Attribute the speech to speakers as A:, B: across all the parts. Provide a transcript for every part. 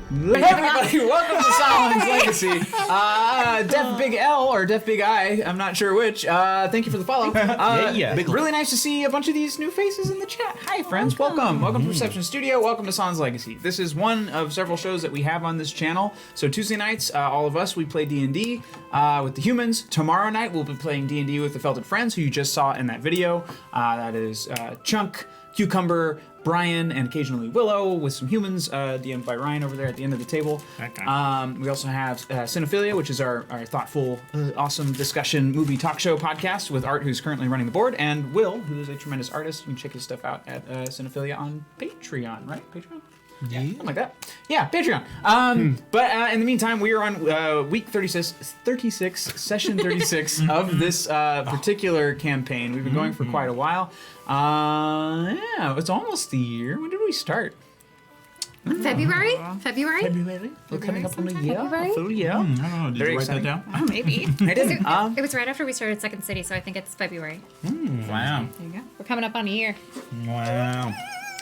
A: Hey everybody, welcome to Sahlen's Legacy. Def Big L or Def Big I, I'm not sure which. Thank you for the follow. Really nice to see a bunch of these new faces in the chat. Hi friends, welcome to Reception Studio. Welcome to Sahlen's Legacy. This is one of several shows that we have on this channel. So Tuesday nights, all of us, we play D&D with the humans. Tomorrow night, we'll be playing D&D with the Felted Friends, who you just saw in that video. That is Chunk, Cucumber, Brian, and occasionally Willow with some humans, DM'd by Ryan over there at the end of the table. Okay. We also have Cinephilia, which is our thoughtful, awesome discussion movie talk show podcast with Art, who's currently running the board, and Will, who is a tremendous artist. You can check his stuff out at Cinephilia on Patreon, right? Patreon? Yeah, something like that. Yeah, Patreon. But in the meantime, we are on week 36, session 36 of this particular campaign. We've been going for quite a while. Yeah, it's almost the year. When did we start?
B: February?
A: We're coming up on a year.
B: February?
A: Yeah.
C: I don't know. Did you write that down?
B: Oh, maybe.
A: I didn't.
B: It was right after we started Second City, so I think it's February.
C: Wow.
B: There you go. We're coming up on a year.
C: Wow.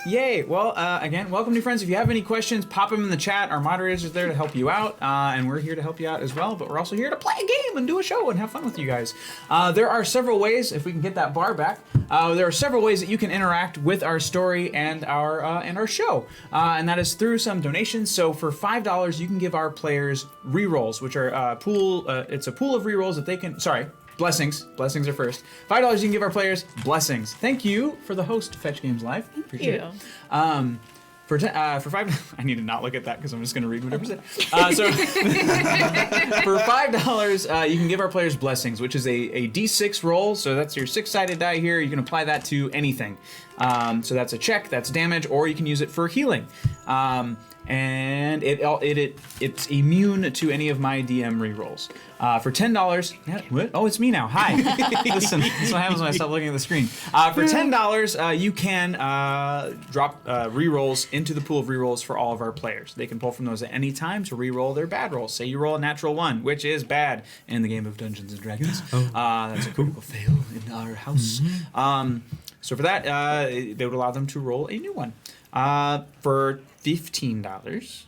A: Yay! Well, again, welcome new friends. If you have any questions, pop them in the chat. Our moderators are there to help you out, and we're here to help you out as well. But we're also here to play a game and do a show and have fun with you guys. There are several ways, if we can get that bar back. There are several ways that you can interact with our story and our show, and that is through some donations. So for $5, you can give our players rerolls, which are pool. It's a pool of rerolls that they can. Sorry. Blessings. Blessings are first. $5 you can give our players blessings. Thank you for the host, Fetch Games Live. Appreciate it. For $5, I need to not look at that because I'm just going to read whatever it said. So for $5, you can give our players blessings, which is a D6 roll. So that's your 6-sided die here. You can apply that to anything. So that's a check, that's damage, or you can use it for healing. And it's immune to any of my DM rerolls. For $10, what? Oh, it's me now. Hi. Listen, that's what happens when I stop looking at the screen. For $10, you can drop rerolls into the pool of rerolls for all of our players. They can pull from those at any time to reroll their bad rolls. Say you roll a natural 1, which is bad in the game of Dungeons and Dragons. That's a critical fail in our house. So for that, they would allow them to roll a new one. For $15,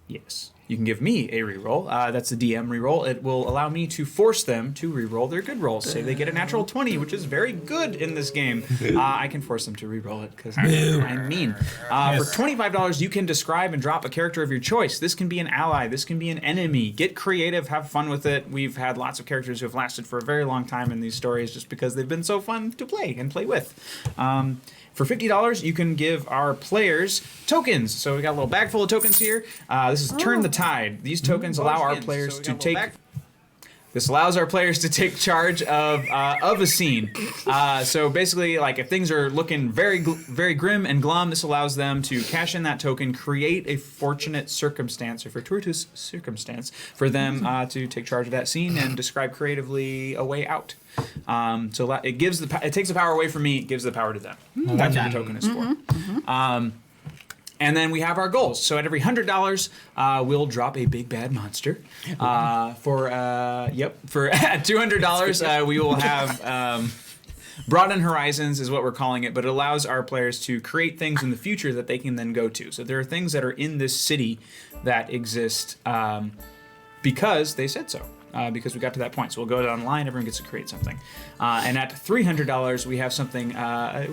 A: yes, you can give me a reroll. That's the DM reroll. It will allow me to force them to reroll their good rolls. Say they get a natural 20, which is very good in this game. I can force them to reroll it because I'm mean. For $25, you can describe and drop a character of your choice. This can be an ally. This can be an enemy. Get creative. Have fun with it. We've had lots of characters who have lasted for a very long time in these stories just because they've been so fun to play and play with. For $50, you can give our players tokens. So we got a little bag full of tokens here. This is Turn the Tide. These tokens allow our players to take... This allows our players to take charge of a scene. So basically, like if things are looking very grim and glum, this allows them to cash in that token, create a fortunate circumstance or fortuitous circumstance for them to take charge of that scene and describe creatively a way out. So it takes the power away from me, it gives the power to them. That's what the token is for. And then we have our goals. So at every $100, we'll drop a big bad monster. For at $200, we will have Broaden Horizons is what we're calling it, but it allows our players to create things in the future that they can then go to. So there are things that are in this city that exist because they said so. Because we got to that point. So we'll go online, everyone gets to create something. And at $300, we have something,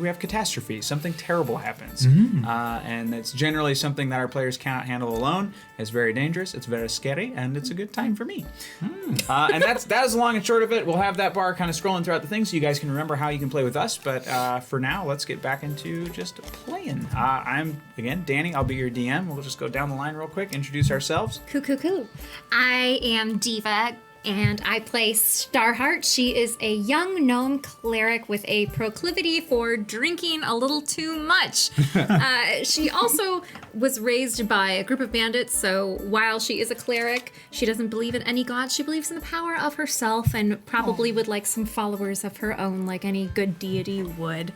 A: we have catastrophe. Something terrible happens. And it's generally something that our players cannot handle alone. It's very dangerous, it's very scary, and it's a good time for me. And that is the long and short of it. We'll have that bar kind of scrolling throughout the thing so you guys can remember how you can play with us. But for now, let's get back into just playing. I'm, again, Danny. I'll be your DM. We'll just go down the line real quick, introduce ourselves.
B: Cool. I am Diva, and I play Starheart. She is a young gnome cleric with a proclivity for drinking a little too much. She also was raised by a group of bandits, so while she is a cleric, she doesn't believe in any gods. She believes in the power of herself and probably would like some followers of her own, like any good deity would.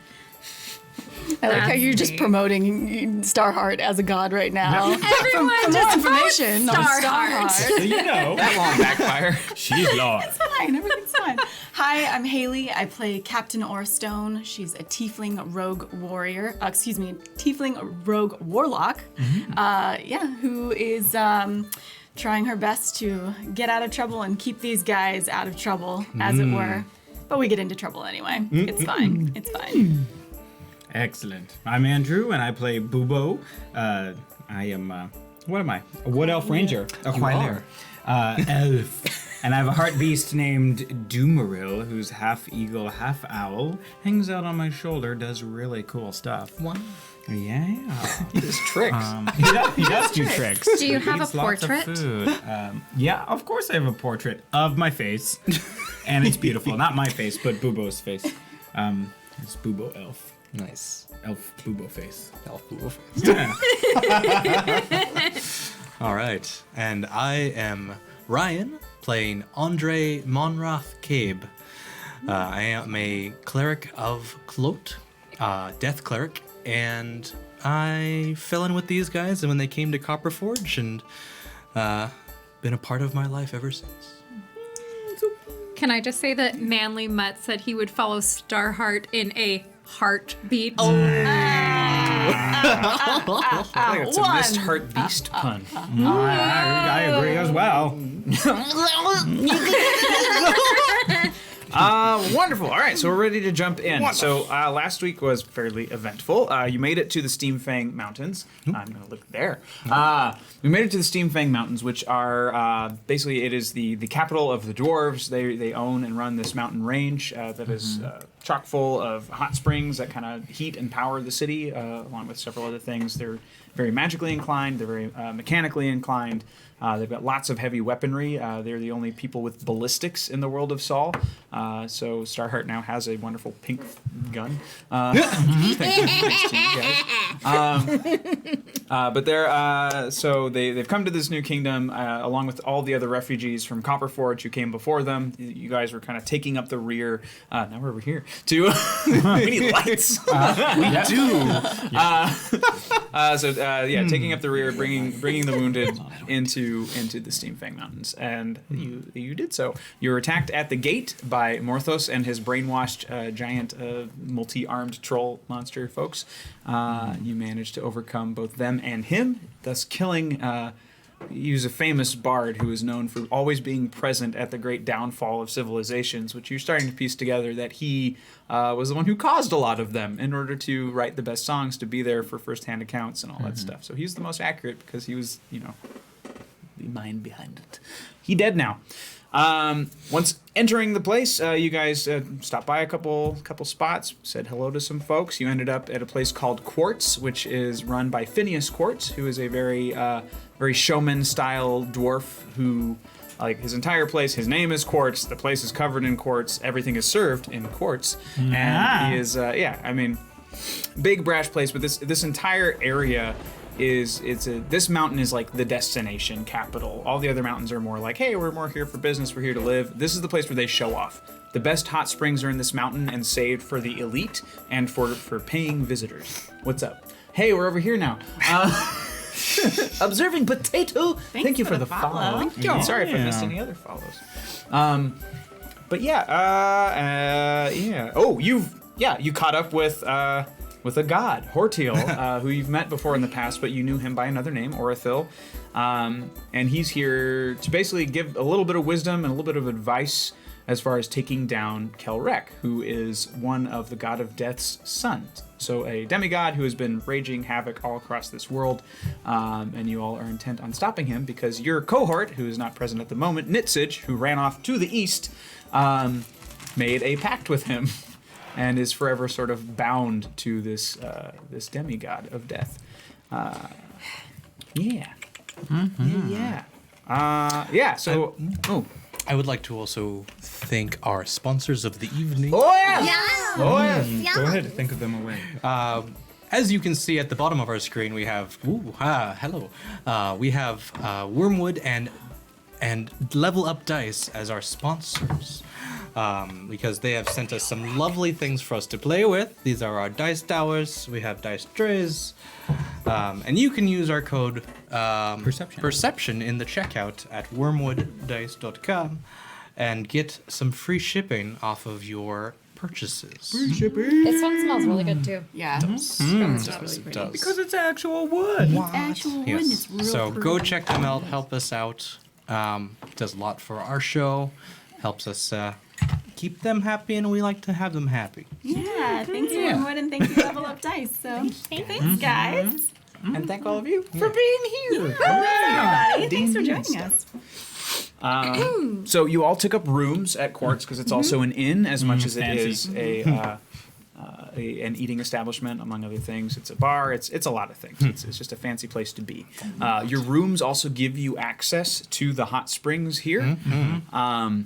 D: I like how you're just promoting Starheart as a god right now.
B: Everyone
D: for
B: just
D: more information on Starheart.
C: You know.
A: That long backfire.
C: She's Lord.
D: It's fine. Everything's fine. fine. Hi, I'm Haley. I play Captain Orstone. She's a tiefling rogue warrior. Tiefling rogue warlock. Who is trying her best to get out of trouble and keep these guys out of trouble, as it were. But we get into trouble anyway. It's fine. It's fine.
C: Excellent. I'm Andrew, and I play Bubo. I am, what am I? A Wood Elf Ranger. A Quailer. Elf. And I have a heart beast named Doomaril, who's half eagle, half owl. Hangs out on my shoulder, does really cool stuff.
D: Wow.
C: Yeah.
A: He does tricks.
C: He does do tricks.
B: Do you have a
C: Eats lots of
B: portrait?
C: food. Yeah, of course I have a portrait of my face. And it's beautiful. Not my face, but Bubo's face. It's Bubo Elf.
E: Nice.
C: Elf Bubo face.
E: Elf Bubo.
C: Yeah.
E: All right. And I am Ryan, playing Andre Monrath Cabe. I am a cleric of Clote, death cleric, and I fell in with these guys when they came to Copperforge, and been a part of my life ever since.
B: Can I just say that Manly Mutt said he would follow Starheart in a heartbeat?
A: I think it's a missed heart beast pun.
C: I agree as well.
A: Wonderful. All right, so we're ready to jump in. So last week was fairly eventful. You made it to the Steamfang Mountains. I'm going to look there. We made it to the Steamfang Mountains, which are basically it is the capital of the dwarves. They own and run this mountain range that is chock full of hot springs that kind of heat and power the city, along with several other things. They're very magically inclined. They're very mechanically inclined. They've got lots of heavy weaponry. They're the only people with ballistics in the world of Saul. So Starheart now has a wonderful pink gun. Thanks to you guys. But they've come to this new kingdom along with all the other refugees from Copperforge who came before them. You guys were kind of taking up the rear. Now we're over here to we need lights.
C: We do.
A: Taking up the rear, bringing the wounded into the Steamfang Mountains, and you did so. You were attacked at the gate by Morthos and his brainwashed giant multi-armed troll monster folks. You managed to overcome both them and him, thus killing. He was a famous bard who is known for always being present at the great downfall of civilizations, which you're starting to piece together that he was the one who caused a lot of them in order to write the best songs, to be there for first-hand accounts and all that stuff. So he's the most accurate because he was, the mind behind it. He dead now. Once entering the place, you guys stopped by a couple spots, said hello to some folks. You ended up at a place called Quartz, which is run by Phineas Quartz, who is a very showman-style dwarf who, like, his entire place, his name is Quartz, the place is covered in quartz, everything is served in quartz, and he is, big brash place, but this entire area this mountain is like the destination capital. All the other mountains are more like, hey, we're more here for business, we're here to live. This is the place where they show off. The best hot springs are in this mountain and saved for the elite and for paying visitors. What's up? Hey, we're over here now. Observing Potato. Thank you for the follow.
D: Thank you.
A: Sorry if I missed any other follows. You caught up with a god, Hortiel, who you've met before in the past, but you knew him by another name, Orithil. And he's here to basically give a little bit of wisdom and a little bit of advice as far as taking down Kelrek, who is one of the god of death's sons. So a demigod who has been raging havoc all across this world, and you all are intent on stopping him because your cohort, who is not present at the moment, Nitzig, who ran off to the east, made a pact with him and is forever sort of bound to this demigod of death.
E: I would like to also thank our sponsors of the evening.
A: Oh yeah!
B: Yeah.
C: Go ahead, think of them away.
E: As you can see at the bottom of our screen, we have we have Wormwood and Level Up Dice as our sponsors. Because they have sent us some lovely things for us to play with. These are our dice towers. We have dice trays. And you can use our code Perception in the checkout at wormwooddice.com. and get some free shipping off of your purchases.
B: This one smells really good too.
D: Yeah.
E: It
D: It's really pretty.
E: does.
C: Because it's actual wood.
D: Actual wood, and it's real
E: So
D: pretty.
E: go check them out. Help us out. Does a lot for our show. Helps us keep them happy, and we like to have them happy.
D: Yeah, thanks Wormwood and thank you Level Up Dice. So thanks guys.
A: And thank all of you for being here.
D: Everybody, thanks for joining us.
A: So you all took up rooms at Quartz because it's also an inn as much as it
C: fancy.
A: is an eating establishment, among other things. It's a bar. It's a lot of things. It's just a fancy place to be. Your rooms also give you access to the hot springs here.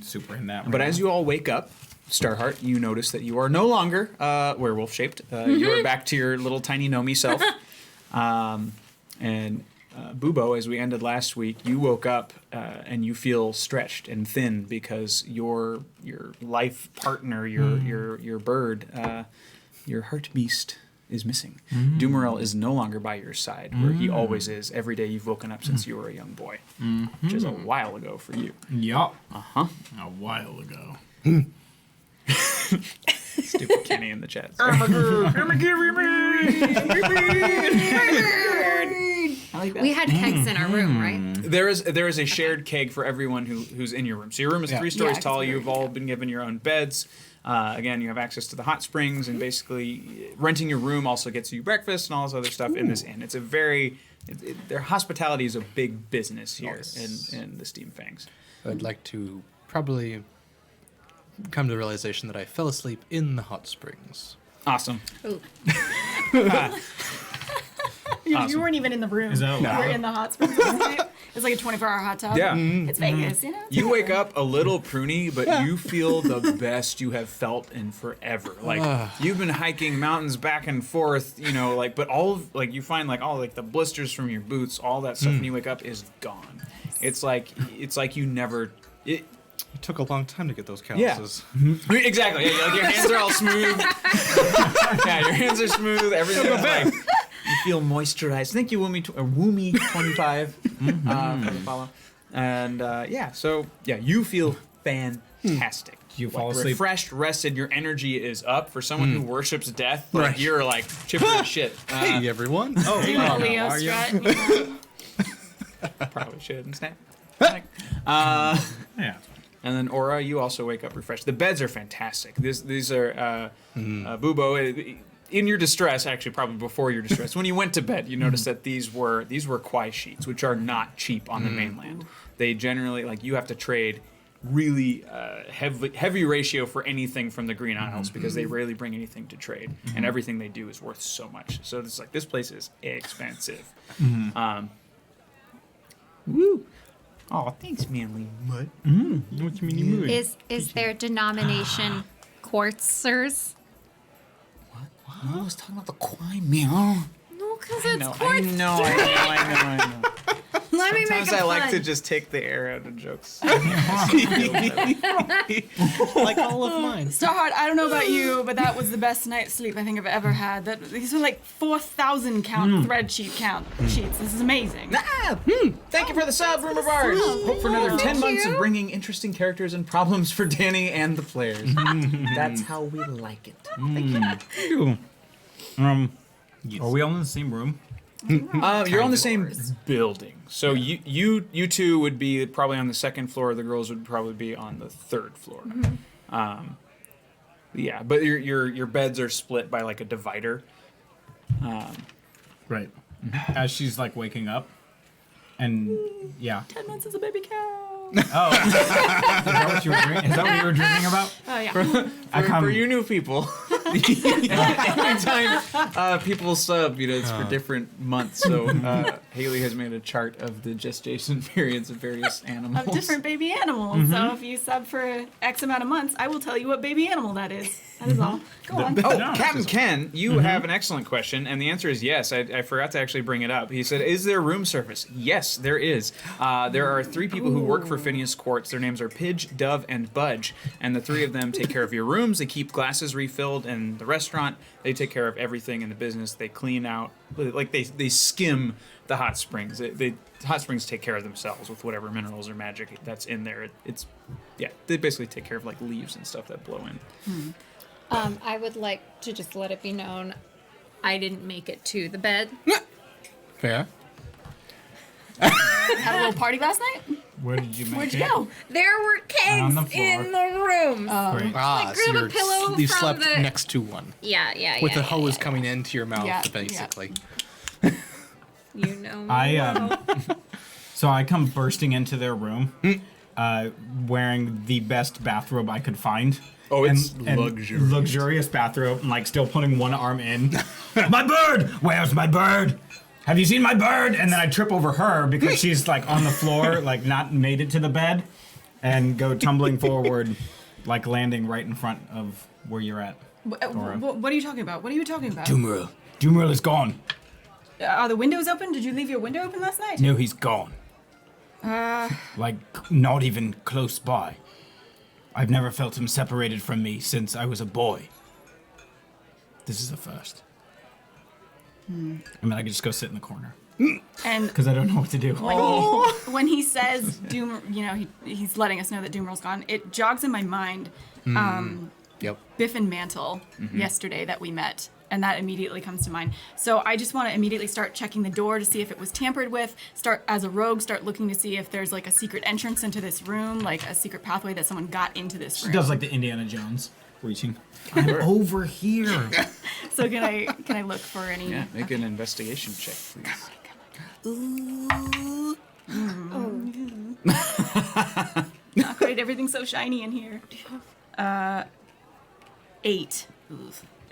C: Super in that.
A: But as you all wake up, Starheart, you notice that you are no longer werewolf shaped. You are back to your little tiny gnomey self. And Bubo, as we ended last week, you woke up and you feel stretched and thin because your life partner, your bird, your heart beast is missing. Dumarel is no longer by your side, where he always is every day you've woken up since you were a young boy, which is a while ago for you.
C: Yup.
A: Uh-huh.
C: A while ago.
A: Stupid Kenny in the chat.
D: I like that.
B: We had kegs in our room, right?
A: There is a shared keg for everyone who's in your room. So your room is 3 stories
D: Yeah,
A: tall.
D: it's
A: You've
D: very
A: all been given your own beds. Again, you have access to the hot springs, and basically renting your room also gets you breakfast and all this other stuff in this inn. It's a very their hospitality is a big business here in the Steam Fangs.
E: I'd like to probably come to the realization that I fell asleep in the hot springs.
A: Awesome.
B: Ooh.
D: You weren't even in the room.
C: Is that
D: You were
C: allowed?
D: in the hot springs last night. It's like a 24-hour hot tub.
A: Yeah.
D: It's Vegas, you know?
A: You wake up a little pruny, but you feel the best you have felt in forever. Like you've been hiking mountains back and forth, but all of, you find all the blisters from your boots, all that stuff when you wake up is gone. It's like you never.
E: It took a long time to get those
A: Yeah.
E: calluses.
A: Exactly. Yeah, your hands are all smooth. Yeah, your hands are smooth. Everything is you feel moisturized. Thank you, Woomy25 for the follow. And you feel fantastic.
C: You fall asleep.
A: Refreshed, rested. Your energy is up. For someone who worships death,
E: Right.
A: you're chipper as shit.
E: Hey everyone!
D: Do you want a Leo
C: are you?
D: strut? You know?
A: Probably shouldn't snap.
C: Yeah.
A: And then Aura, you also wake up refreshed. The beds are fantastic. These are Bubo. In your distress, actually, probably before your distress, when you went to bed, you noticed that these were Kwai sheets, which are not cheap on the mainland. They generally you have to trade really heavy ratio for anything from the Green Isles because they rarely bring anything to trade, and everything they do is worth so much. So it's this place is expensive. Woo! Oh, thanks, manly mutt.
C: What you mean you moved?
B: Is their denomination quartzers?
A: I was talking about the Kwai meow.
B: No, because it's
A: I
B: quartz.
A: know.
B: Let me make
A: Sometimes
B: a
A: I like
B: pun.
A: to just take the air out of jokes.
E: Like all of mine.
D: Starheart, I don't know about you, but that was the best night's sleep I think I've ever had. These are 4,000 count thread sheet count sheets. This is amazing.
A: Thank you for the sub, Rumor Bars. Hope for another 10
B: Thank
A: months
B: you.
A: of bringing interesting characters and problems for Danny and the players. That's how we like it.
C: Ew. Are we all in the same room?
A: You're on the same building, so you two would be probably on the second floor. The girls would probably be on the third floor. Yeah, but your beds are split by a divider.
C: Right. As she's waking up. And yeah.
D: 10 months as a baby cow.
C: Oh. Is that what you were dreaming? Is that what you were dreaming about?
D: Oh, yeah.
A: For you new people, anytime people sub, it's for different months. So Haley has made a chart of the gestation periods of various animals.
D: Of different baby animals. So if you sub for X amount of months, I will tell you what baby animal that is. That is all. Go on.
A: Oh,
C: No,
A: Captain
C: just-
A: Ken, you have an excellent question, and the answer is yes. I forgot to actually bring it up. He said, "Is there room service?" Yes, there is. There are 3 people who work for Phineas Quartz. Their names are Pidge, Dove, and Budge, and the 3 of them take care of your rooms. They keep glasses refilled in the restaurant. They take care of everything in the business. They clean out, they skim the hot springs. The hot springs take care of themselves with whatever minerals or magic that's in there. They basically take care of like leaves and stuff that blow in.
B: I would like to just let it be known I didn't make it to the bed.
E: Fair.
D: Had a little party last night?
C: Where did you make
D: Where'd
C: it?
D: you go?
B: There were
C: On the
B: kegs
C: floor.
B: in the room.
C: Great.
E: Ah,
B: Like,
E: so
B: grab a pillow
E: you
B: from
E: slept
B: the-
E: next to one.
B: Yeah.
E: With the
B: yeah,
E: hose
B: yeah.
E: coming into your mouth,
D: Yeah,
E: basically.
B: You know me
C: I
B: well.
C: So I come bursting into their room, wearing the best bathrobe I could find.
A: Oh, it's
C: and
A: luxurious.
C: luxurious bathrobe, and like still putting one arm in. My bird! Where's my bird? Have you seen my bird? And then I trip over her because she's like on the floor, like not made it to the bed, and go tumbling forward, like landing right in front of where you're at.
D: What are you talking about? What are you talking about?
C: Dumeril. Dumeril is gone.
D: Are the windows open? Did you leave your window open last night?
C: No, he's gone. Like, not even close by. I've never felt him separated from me since I was a boy. This is a first. I mean, I could just go sit in the corner.
D: And
C: Because I don't know what to do.
D: when he says Doom, he's letting us know that Doomeral's gone. It jogs in my mind
E: Yep.
D: Biff and Mantle yesterday that we met, and that immediately comes to mind. So I just want to immediately start checking the door to see if it was tampered with. Start as a rogue, start looking to see if there's like a secret entrance into this room, like a secret pathway that someone got into this
C: She
D: room.
C: does like the Indiana Jones reaching. I'm over here.
D: So can I look for any?
A: Yeah, make an investigation check, please.
D: Not quite. Everything's so shiny in here. 8.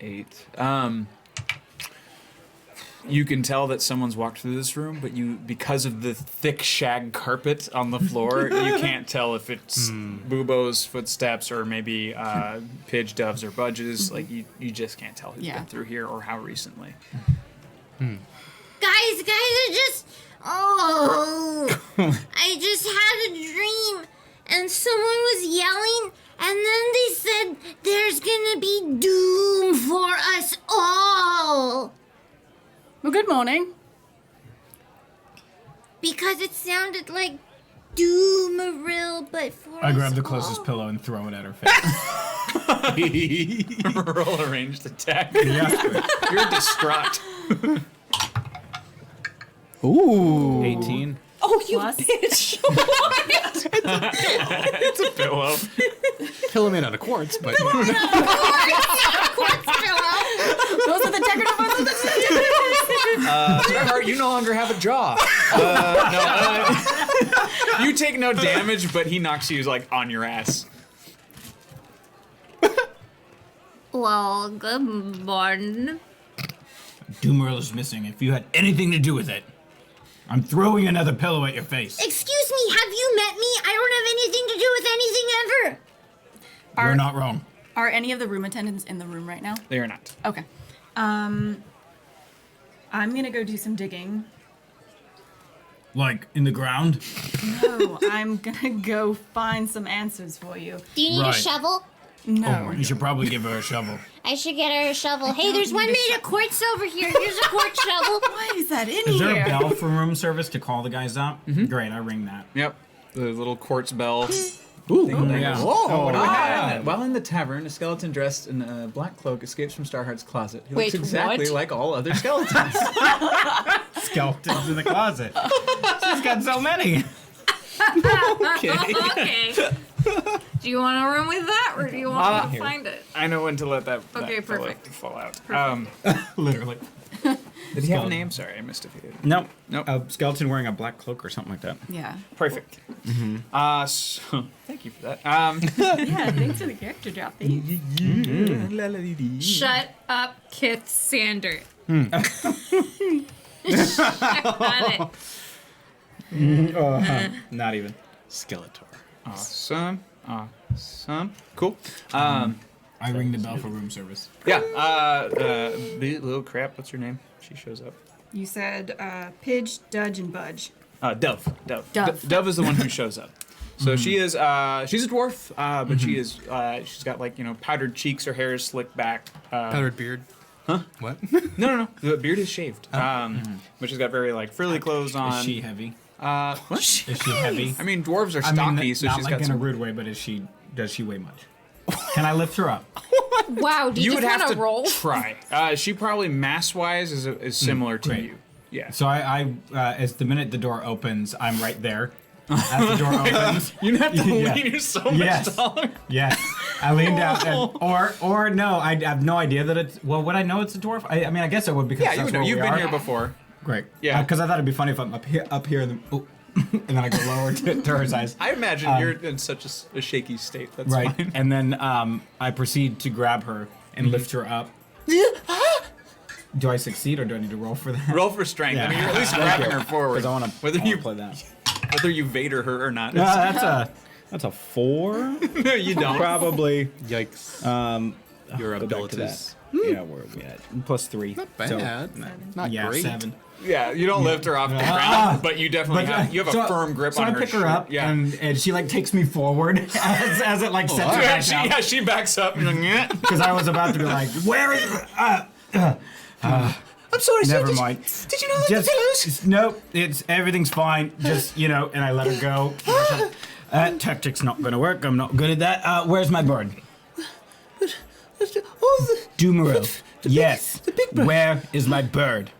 A: 8. You can tell that someone's walked through this room, but because of the thick shag carpet on the floor, you can't tell if it's Bubo's footsteps or maybe Pidge, Doves, or Budge's. Like you just can't tell who's been through here or how recently.
F: Guys, I just had a dream and someone was yelling and then they said there's gonna be doom for us all.
D: Well, good morning.
F: Because it sounded like Doomaril, but for
C: I
F: us
C: grab the closest
F: all.
C: pillow and throw it at her face.
A: Roll a ranged attack.
C: Yeah.
A: You're distraught.
E: Ooh.
A: 18.
B: Oh, you
D: Plus.
B: bitch!
A: It's a pillow.
E: Pillow made out of quartz, but
F: Quartz pillow.
D: Those are the decorative ones.
A: Starheart, you no longer have a jaw. You take no damage, but he knocks you like on your ass.
F: Well, good morning.
C: Dumeril is missing. If you had anything to do with it, I'm throwing another pillow at your face.
F: Excuse me, have you met me? I don't have anything to do with anything ever.
C: You're not wrong.
D: Are any of the room attendants in the room right now?
A: They are not.
D: Okay. I'm gonna go do some digging.
C: Like, in the ground?
D: No, I'm gonna go find some answers for you.
F: Do you need a
C: Right.
F: shovel?
D: No.
C: You should probably give her a shovel.
F: I should get her a shovel. Hey, there's one
D: need a
F: made of quartz over here. Here's a quartz shovel.
D: Why is that in
C: Is
D: here?
C: there a bell for room service to call the guys out? Great, I ring that.
A: Yep. The little quartz bell. Ooh,
C: yeah.
A: Oh, what do we have? While in the tavern, a skeleton dressed in a black cloak escapes from Starheart's closet. He looks
B: Wait,
A: exactly
B: what?
A: like all other skeletons.
C: Skeletons in the closet. She's got so many.
B: Okay. Do you want to run with that, or do you want me to find it?
A: I know when to let that
B: Okay,
A: fellow
B: perfect.
A: fall out.
C: Literally.
A: Did he have a name? Sorry, I missed if he did.
C: Nope.
A: Nope.
C: A skeleton wearing a black cloak or something like that.
D: Yeah.
A: Perfect. So, thank you for that.
D: Yeah, thanks for the character drop.
B: Shut up, Kith Sander. Got it.
C: Not even.
E: Skeletor.
A: Awesome. Cool.
C: I ring the bell for room service.
A: Yeah. Little crap. What's her name? She shows up.
D: You said Pidge, Dudge, and Budge.
A: Dove.
D: Dove.
A: Dove is the one who shows up. So she is. She's a dwarf, but she's got like powdered cheeks. Her hair is slicked back.
E: Powdered beard. What?
A: No. The beard is shaved. But she's got very like frilly clothes on.
C: Is she heavy?
A: What?
C: Is she heavy?
A: I mean, dwarves are stocky, so
C: not
A: she's
C: like
A: got
C: in
A: some.
C: a rude way, but does she weigh much? Can I lift her up?
B: Wow, do you,
A: You would
B: just
A: have
B: want
A: to
B: to roll?
A: try. She probably mass-wise is similar to
C: great.
A: you. Yeah.
C: So I as the minute the door opens, I'm right there. As the door opens,
A: You have to
C: Yeah.
A: lean. You're so much
C: Yes.
A: taller.
C: yes, I lean down, or no, I have no idea that it's. Well, would I know it's a dwarf? I mean, I guess I would because
A: Yeah, you
C: that's
A: would know.
C: where
A: You've
C: we
A: been
C: are.
A: here before.
C: Great.
A: Yeah.
C: Because I thought it'd be funny if I'm up here, and then, and then I go lower to her size.
A: I imagine you're in such a shaky state. That's
C: Right,
A: fine.
C: and then I proceed to grab her and lift her up. Do I succeed or do I need to roll for that?
A: Roll for strength. I mean, you're at least
C: Thank
A: grabbing
C: you.
A: her forward.
C: Because I want to
A: whether you
C: play that.
A: whether you Vader her or not. it's-
C: That's a 4.
A: No, you don't.
C: Probably.
E: Yikes. Your
C: Go back to
E: abilities.
C: Yeah, where are we at? +3. Not
E: bad. Not
C: yeah,
E: great.
C: 7.
A: Yeah, you don't lift her off the
C: Ah.
A: ground, but you definitely have. You have a firm grip
C: so
A: on
C: I
A: her.
C: pick her
A: shirt.
C: up,
A: Yeah.
C: and she like takes me forward as it like sets her
A: Yeah,
C: back
A: she backs up. And you're like, "Yeah."
C: because I was about to be like, where is?
A: I'm sorry, sir.
C: Never mind.
A: Did you know that the pillows?
C: Nope, it's everything's fine. Just and I let her go. That tactic's not gonna work. I'm not good at that. Where's my bird?
A: Oh,
C: Dumero. Yes.
A: the big bird.
C: Where is my bird?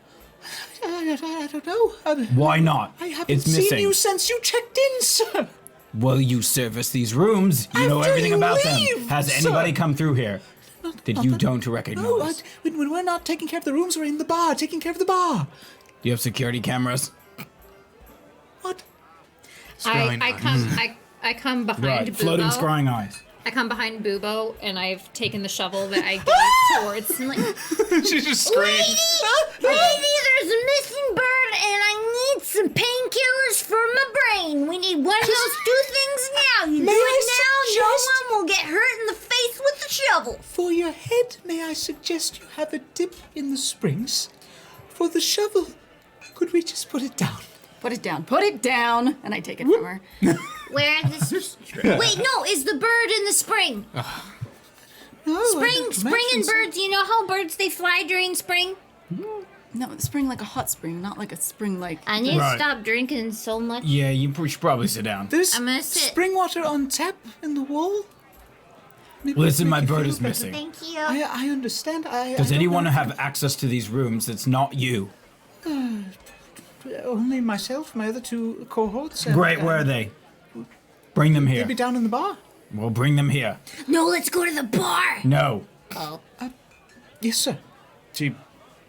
A: I don't know.
C: Why not?
A: I haven't
C: It's
A: seen
C: missing.
A: you since you checked in, sir.
C: Well, you service these rooms. You know
A: After
C: everything
A: you
C: about
A: leave,
C: them. Has
A: sir.
C: anybody come through here that you don't recognize?
A: No, when we're not taking care of the rooms, we're in the bar, taking care of the bar.
C: Do you have security cameras?
A: What?
B: I come behind
C: Right. Floating
B: Bubo.
C: scrying eyes.
B: I come behind Bubo and I've taken the shovel that I gave towards him. Like,
A: She just screamed.
F: Lady, there's a missing bird, and I need some painkillers for my brain. We need one of those two things now. You do
A: May I
F: it now,
A: suggest-
F: no one will get hurt in the face with the shovel.
A: For your head, may I suggest you have a dip in the springs? For the shovel, could we just put it down?
D: Put it down. Put it down. And I take it from her.
F: Where is this? Wait, no, is the bird in the spring?
A: No,
F: Spring and birds. You know how birds they fly during spring?
D: No, spring like a hot spring, not like a spring like.
F: I need
C: Right.
F: to stop drinking so much.
C: Yeah, you should probably sit down.
A: There's
F: I'm gonna sit.
A: spring water on tap in the wall. Maybe
C: Listen,
A: make
C: my
A: you
C: bird
A: feel
C: is
A: better.
C: missing.
F: Thank you.
A: I understand. I
C: Does
A: don't
C: anyone
A: know.
C: have access to these rooms that's not you?
A: Only myself, my other two cohorts. and,
C: Great, where are they? Bring them here.
A: Maybe down in the bar.
C: Well, bring them here.
F: No, let's go to the bar.
C: No.
F: Oh.
A: Yes, sir. She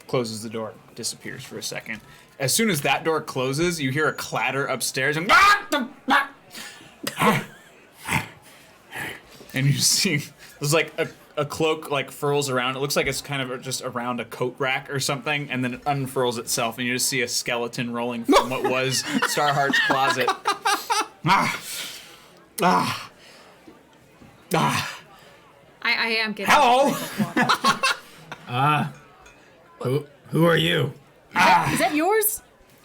A: closes the door, disappears for a second. As soon as that door closes, you hear a clatter upstairs, and and you see there's like a cloak like furls around. It looks like it's kind of just around a coat rack or something, and then it unfurls itself, and you just see a skeleton rolling from what was Starheart's closet.
B: I am getting.
A: Hello.
C: Who are you?
D: Is that yours?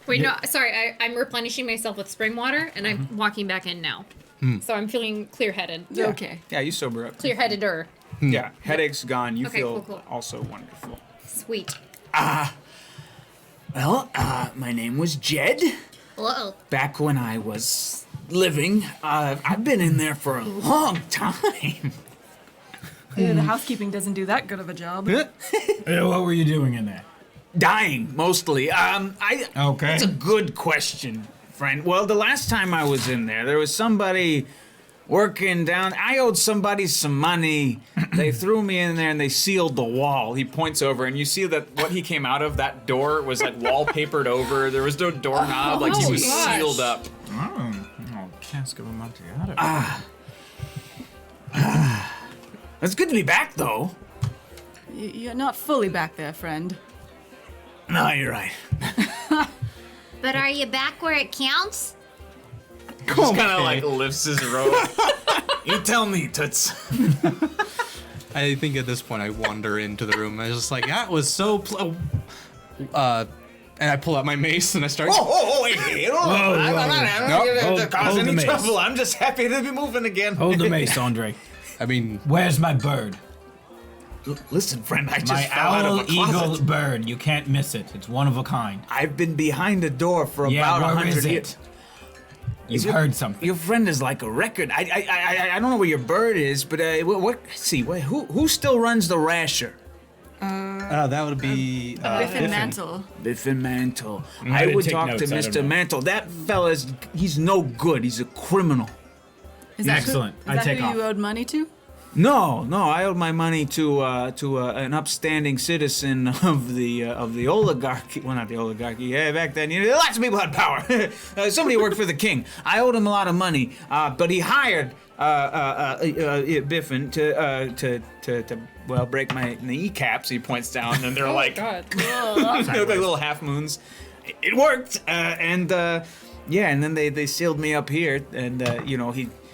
B: Wait, no, sorry. I'm replenishing myself with spring water and I'm walking back in now. So I'm feeling clear-headed.
D: Okay.
A: Yeah, you sober up.
B: Clear-headed-er.
A: Yeah, headache's gone. You
B: Okay,
A: feel
B: cool.
A: also wonderful.
B: Sweet.
A: Well, my name was Jed.
F: Whoa.
A: Back when I was living, I've been in there for a long time.
D: The housekeeping doesn't do that good of a job.
C: What were you doing in there?
A: Dying, mostly.
C: Okay.
A: That's a good question, friend. Well, the last time I was in there was somebody working down. I owed somebody some money. They threw me in there and they sealed the wall. He points over and you see that what he came out of, that door was like wallpapered over. There was no doorknob. Like he was
B: gosh.
A: sealed up.
C: Oh, cask of Amontillado.
A: It's good to be back, though.
D: You're not fully back there, friend.
A: No, you're right.
F: But are you back where it counts?
A: Just kind of like lifts his robe. You tell me, Toots.
E: I think at this point I wander into the room. I was just like, that was so. And I pull out my mace and I start.
A: Hey, I'm not
C: Hold-
A: to cause
C: hold the
A: any
C: mace.
A: trouble. I'm just happy to be moving again.
C: Hold the mace, Andre.
E: I mean,
C: Where's my bird?
A: Listen, friend, I just
C: My
A: fell out of
C: owl,
A: a closet.
C: eagle, bird. You can't miss it. It's one of a kind.
A: I've been behind a door for about
C: where
A: 100
C: is
A: years.
C: it? You've heard something.
A: Your friend is like a record. I don't know where your bird is, but who still runs the Rasher?
E: That would be
D: Biffin Mantle.
A: Biffin Mantle.
C: I
A: I
C: didn't
A: would
C: take
A: talk to
C: notes, I don't
A: Mr.
C: know.
A: Mantle. That fella's, he's no good. He's a criminal.
D: Is that
C: Excellent.
D: Who,
C: I
D: is that
C: take
D: who
C: off.
D: you owed money to?
A: No, I owed my money to an upstanding citizen of the oligarchy. Well, not the oligarchy. Yeah, back then, lots of people had power. Somebody worked for the king. I owed him a lot of money, but he hired Biffin to break my kneecaps. He points down, and they're like,
B: God.
A: they're like little half moons. It worked, and then they sealed me up here, and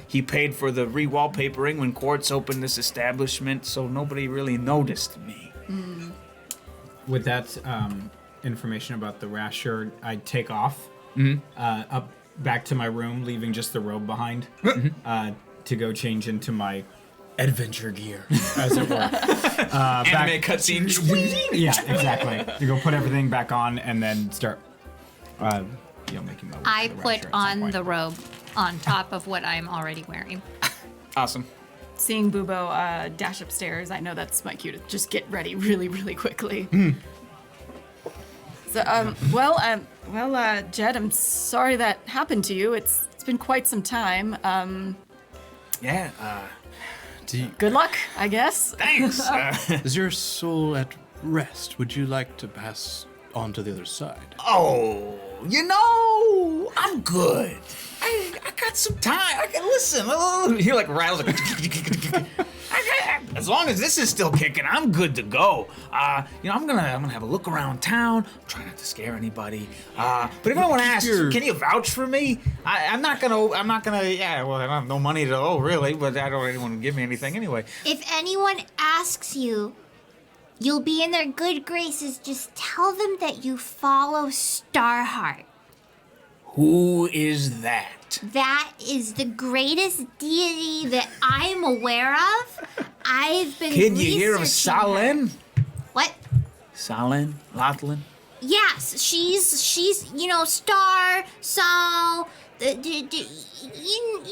A: he paid for the re-wallpapering when Quartz opened this establishment, so nobody really noticed me.
C: With that information about the rasher, I take off up back to my room, leaving just the robe behind to go change into my adventure gear, as it were.
A: Anime cutscene.
C: Yeah, exactly. To go put everything back on and then start, making my way
B: I
C: to the
B: put
C: rasher at some
B: on
C: point.
B: the robe on top of what I'm already wearing.
A: Awesome.
D: Seeing Bubo dash upstairs, I know that's my cue to just get ready really, really quickly. So, Jed, I'm sorry that happened to you. It's been quite some time.
A: Yeah.
D: Good luck, I guess.
A: Thanks.
E: Is your soul at rest? Would you like to pass on to the other side?
A: Oh, I'm good. I got some time. I can listen. He like rattles. As long as this is still kicking, I'm good to go. I'm gonna have a look around town. Try not to scare anybody. But if anyone asks, can you vouch for me? I'm not gonna. Yeah. Well, I don't have no money to owe really, but I don't want anyone to give me anything anyway.
F: If anyone asks you, you'll be in their good graces. Just tell them that you follow Starheart.
A: Who is that?
F: That is the greatest deity that I'm aware of. I've been
A: Can you hear of
F: researching her.
A: Sahlen?
F: What?
A: Sahlen? Lotlin?
F: Yes, she's Star, Sol,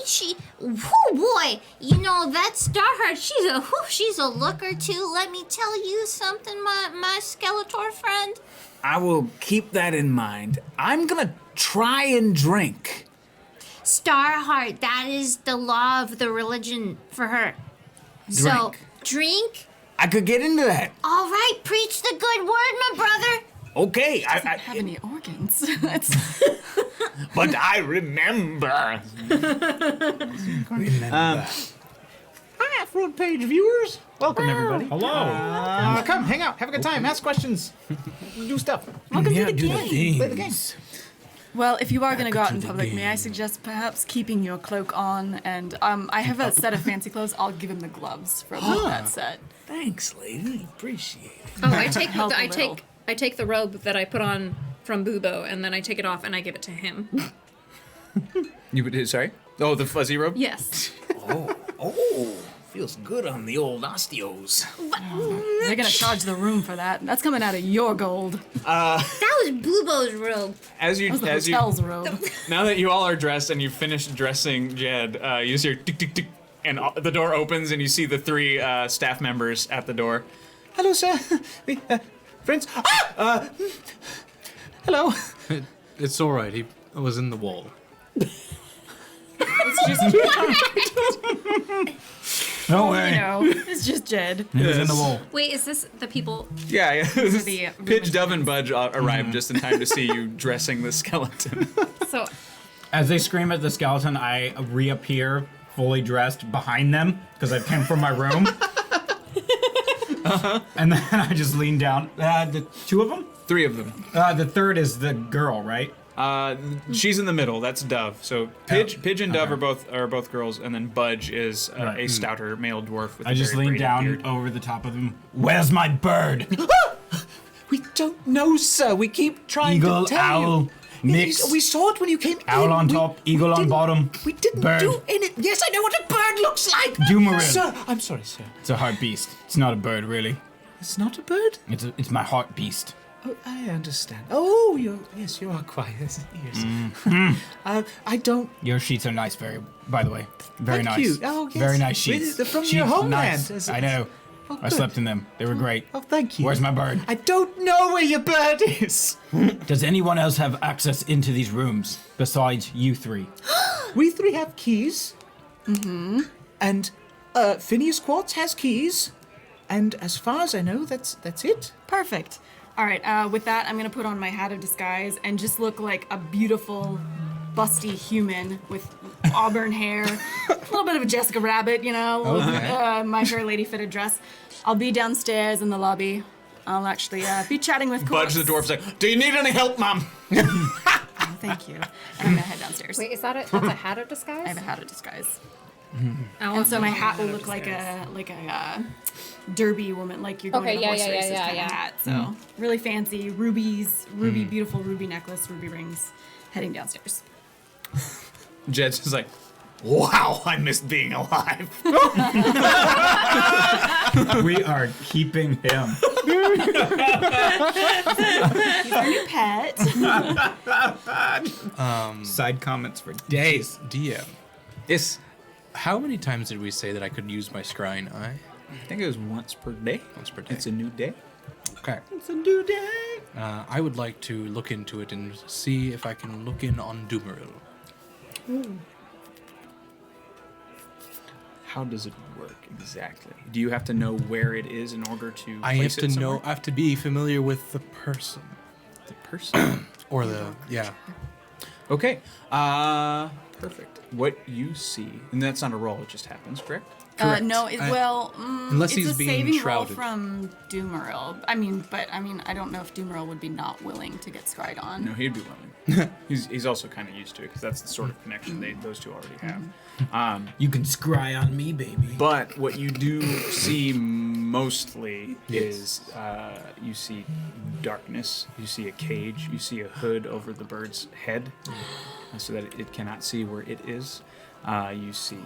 F: she, whoo boy, that Starheart, she's a looker too. Let me tell you something, my Skeletor friend.
A: I will keep that in mind. I'm gonna try and drink.
F: Starheart, that is the law of the religion for her. So, drink.
A: I could get into that.
F: All right, preach the good word, my brother.
A: Okay,
D: Doesn't have any organs. That's
A: but I remember. Hi, front page viewers. Welcome, everybody.
C: Hello.
A: Come, hang out, have a good time, ask questions, do stuff.
D: welcome to the game.
A: Play the game.
D: Well, if you are going to go out in public, may I suggest perhaps keeping your cloak on? And I have a set of fancy clothes. I'll give him the gloves from that set.
A: Thanks, lady. Appreciate it.
B: Oh, I take
D: Help a
B: I
D: little.
B: take the robe that I put on from Bubo, and then I take it off and I give it to him.
A: You would sorry? Oh, the fuzzy robe?
B: Yes.
A: Oh, feels good on the old osteos.
D: They're going to charge the room for that. That's coming out of your gold.
F: That was Bubo's robe.
A: As you,
D: That was the hotel's robe.
A: now that you all are dressed and you've finished dressing Jed, you hear tick tick tick, and the door opens and you see the three staff members at the door. Hello, sir. Friends. Hello.
E: It's all right. He was in the wall.
D: It's just,
C: Don't worry.
D: it's just Jed.
C: He was in the wall.
B: Wait, is this the people?
A: Yeah.
D: the,
A: Pidge, Dove, and Budge arrived just in time to see you dressing the skeleton.
B: So
C: As they scream at the skeleton, I reappear fully dressed behind them because I came from my room. And then I just lean down. The two of them?
A: Three of them.
C: The third is the girl, right?
A: She's in the middle. That's Dove. So Pidge and Dove are both girls, and then Budge is a stouter male dwarf with
C: I
A: a
C: just
A: very
C: lean
A: braided
C: down
A: beard.
C: over the top of him. Where's my bird?
A: We don't know, sir. We keep trying
C: Eagle,
A: to tell
C: owl.
A: you.
C: Mix.
A: We saw it when you came in.
C: Owl on top, eagle on
A: didn't-
C: bottom.
A: We didn't
C: bird.
A: do any. Yes, I know what a bird looks like.
C: Doomaril.
A: Sir, I'm sorry, sir.
C: It's a heart beast. It's not a bird, really.
A: It's not a bird.
C: It's my heart beast.
A: Oh, I understand. Oh, you are quiet. Yes. I don't.
C: Your sheets are nice, by the way. Very
A: Thank
C: nice.
A: you. Oh, yes.
C: Very nice sheets.
A: They're from
C: sheets,
A: your homeland.
C: Nice. I know.
A: Oh,
C: I
A: good.
C: slept in them. They were great.
A: Oh, thank you.
C: Where's my bird?
A: I don't know where your bird is.
C: Does anyone else have access into these rooms besides you three?
A: We three have keys. Mm-hmm. And Phineas Quartz has keys. And as far as I know, that's it.
D: Perfect. All right, with that, I'm going to put on my hat of disguise and just look like a beautiful, busty human with auburn hair, a little bit of a Jessica Rabbit, you know, my Fair Lady fitted dress. I'll be downstairs in the lobby. I'll actually be chatting with Quartz.
A: Budge the dwarf's like, do you need any help, Mom?
D: Oh, thank you. And I'm going to head downstairs.
B: Wait, that's a hat of disguise?
D: I have a hat of disguise.
B: Oh,
D: And so my hat will look like a derby woman, like you're going
B: Okay,
D: to horse
B: yeah,
D: races
B: yeah,
D: kind
B: yeah.
D: of hat. So really fancy, rubies, beautiful ruby necklace, ruby rings, heading downstairs.
A: Jed's just like, wow, I missed being alive.
C: We are keeping him.
D: He's our new pet.
C: Side comments for days.
E: DM.
A: Yes.
E: How many times did we say that I could use my scrying eye?
A: I think it was once per day.
E: Once per day.
A: It's a new day.
E: Okay.
A: It's a new day.
E: I would like to look into it and see if I can look in on Doomaril.
A: How does it work exactly? Do you have to know where it is in order to
E: I have
A: place
E: to
A: it
E: know.
A: somewhere?
E: I have to be familiar with the person
A: The person.
E: or the
A: Okay. Perfect. What you see, and that's not a roll, it just happens, correct?
E: Correct.
D: No,
E: Unless
D: it's
E: he's
D: a
E: being
D: saving
E: shrouded.
D: roll from Doomaril. I don't know if Doomaril would be not willing to get scryed on.
A: No, he'd be willing. he's also kind of used to it because that's the sort of connection those two already have.
C: You can scry on me, baby.
A: But what you do see mostly is you see darkness, you see a cage, you see a hood over the bird's head so that it cannot see where it is. You see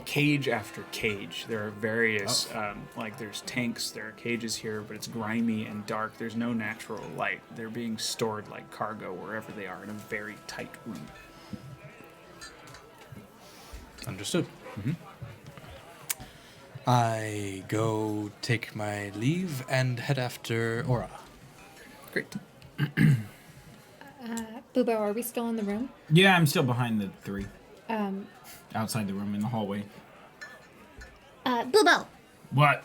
A: cage after cage. There are various, like there's tanks, there are cages here, but it's grimy and dark. There's no natural light. They're being stored like cargo wherever they are in a very tight room.
E: Understood. I go take my leave and head after Aura.
A: Great.
B: Bubo, are we still in the room?
C: Yeah, I'm still behind the three.
B: Um,
C: Outside the room in the hallway.
F: Boobo,
C: What?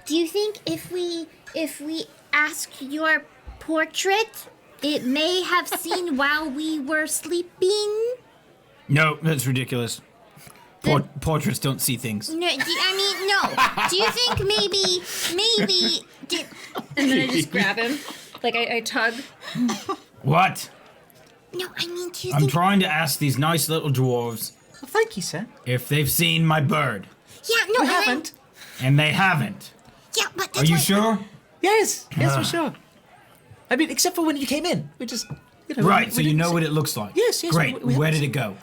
F: do you think if we ask your portrait, it may have seen while we were sleeping?
C: No, that's ridiculous. Portraits don't see things.
F: No, no. Do you think maybe?
B: and then I just grab him. Like, I tug.
C: What?
F: No, I mean, do you
C: I'm
F: think?
C: trying to ask these nice little dwarves
A: Well, thank you, sir.
C: if they've seen my bird,
F: Yeah, no,
A: We haven't.
C: and they haven't.
F: Yeah, but
C: Are
F: that's
C: you
F: why-
C: sure?
A: Yes, for sure. I mean, except for when you came in. We just,
C: Right, so you know what it looks like.
A: Yes, yes,
C: Great.
A: we
C: Where
A: haven't
C: did it go?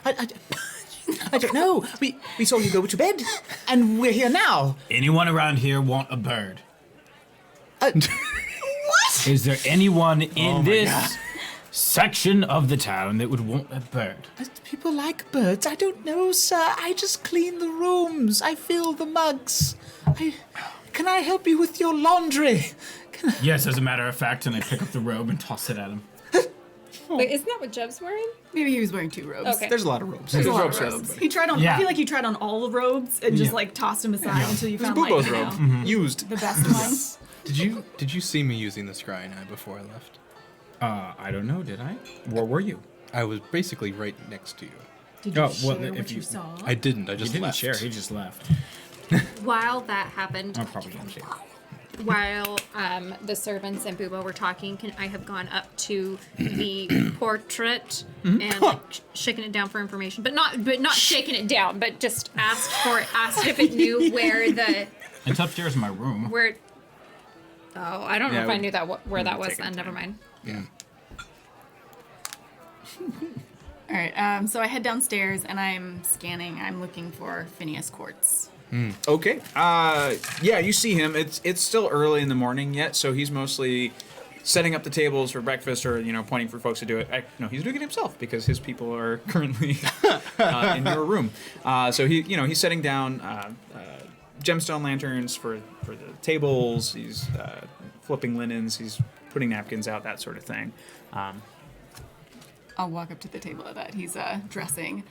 A: I don't know. We saw you go to bed, and we're here now.
C: Anyone around here want a bird?
A: What?
C: Is there anyone in this section of the town that would want a bird?
A: People like birds. I don't know, sir. I just clean the rooms. I fill the mugs. Can I help you with your laundry?
C: Yes, as a matter of fact, and I pick up the robe and toss it at him.
B: Wait, isn't that what Jeb's wearing?
D: Maybe he was wearing two robes.
B: Okay.
A: There's a lot of robes.
D: There's a lot
A: ropes
D: of
A: for
D: robes.
A: everybody.
D: He tried on.
C: Yeah.
D: I feel like he tried on all the robes and just
C: Yeah.
D: like tossed them aside until you
A: There's
D: found like
A: Bubo's
D: you know,
A: robe. Used.
D: the best one.
E: Did you see me using the scrying eye before I left?
C: I don't know, did I? Where were you?
E: I was basically right next to you.
D: Did you
C: Oh, well,
D: share
C: if
D: what
C: you-
D: you saw?
E: I didn't. I
C: He
E: just
C: didn't
E: left.
C: share, he just left.
B: While that happened,
C: I'm probably gonna share.
B: while the servants and Bubo were talking, I have gone up to the portrait and like shaken it down for information, but not shaking it down, but just asked if it knew where the
C: It's upstairs in my room.
B: where. Oh, I don't know
A: Yeah,
B: if I
A: we-
B: knew that where that
A: would
B: was
A: take our
B: then. Never
A: time.
B: mind.
E: Yeah.
D: All right. So I head downstairs and I'm scanning. I'm looking for Phineas Quartz.
A: Okay. Yeah, you see him. It's still early in the morning yet, so he's mostly setting up the tables for breakfast, or pointing for folks to do it. No, he's doing it himself because his people are currently in your room. So he's setting down gemstone lanterns for the tables. He's flipping linens. He's putting napkins out, that sort of thing.
D: I'll walk up to the table that he's dressing.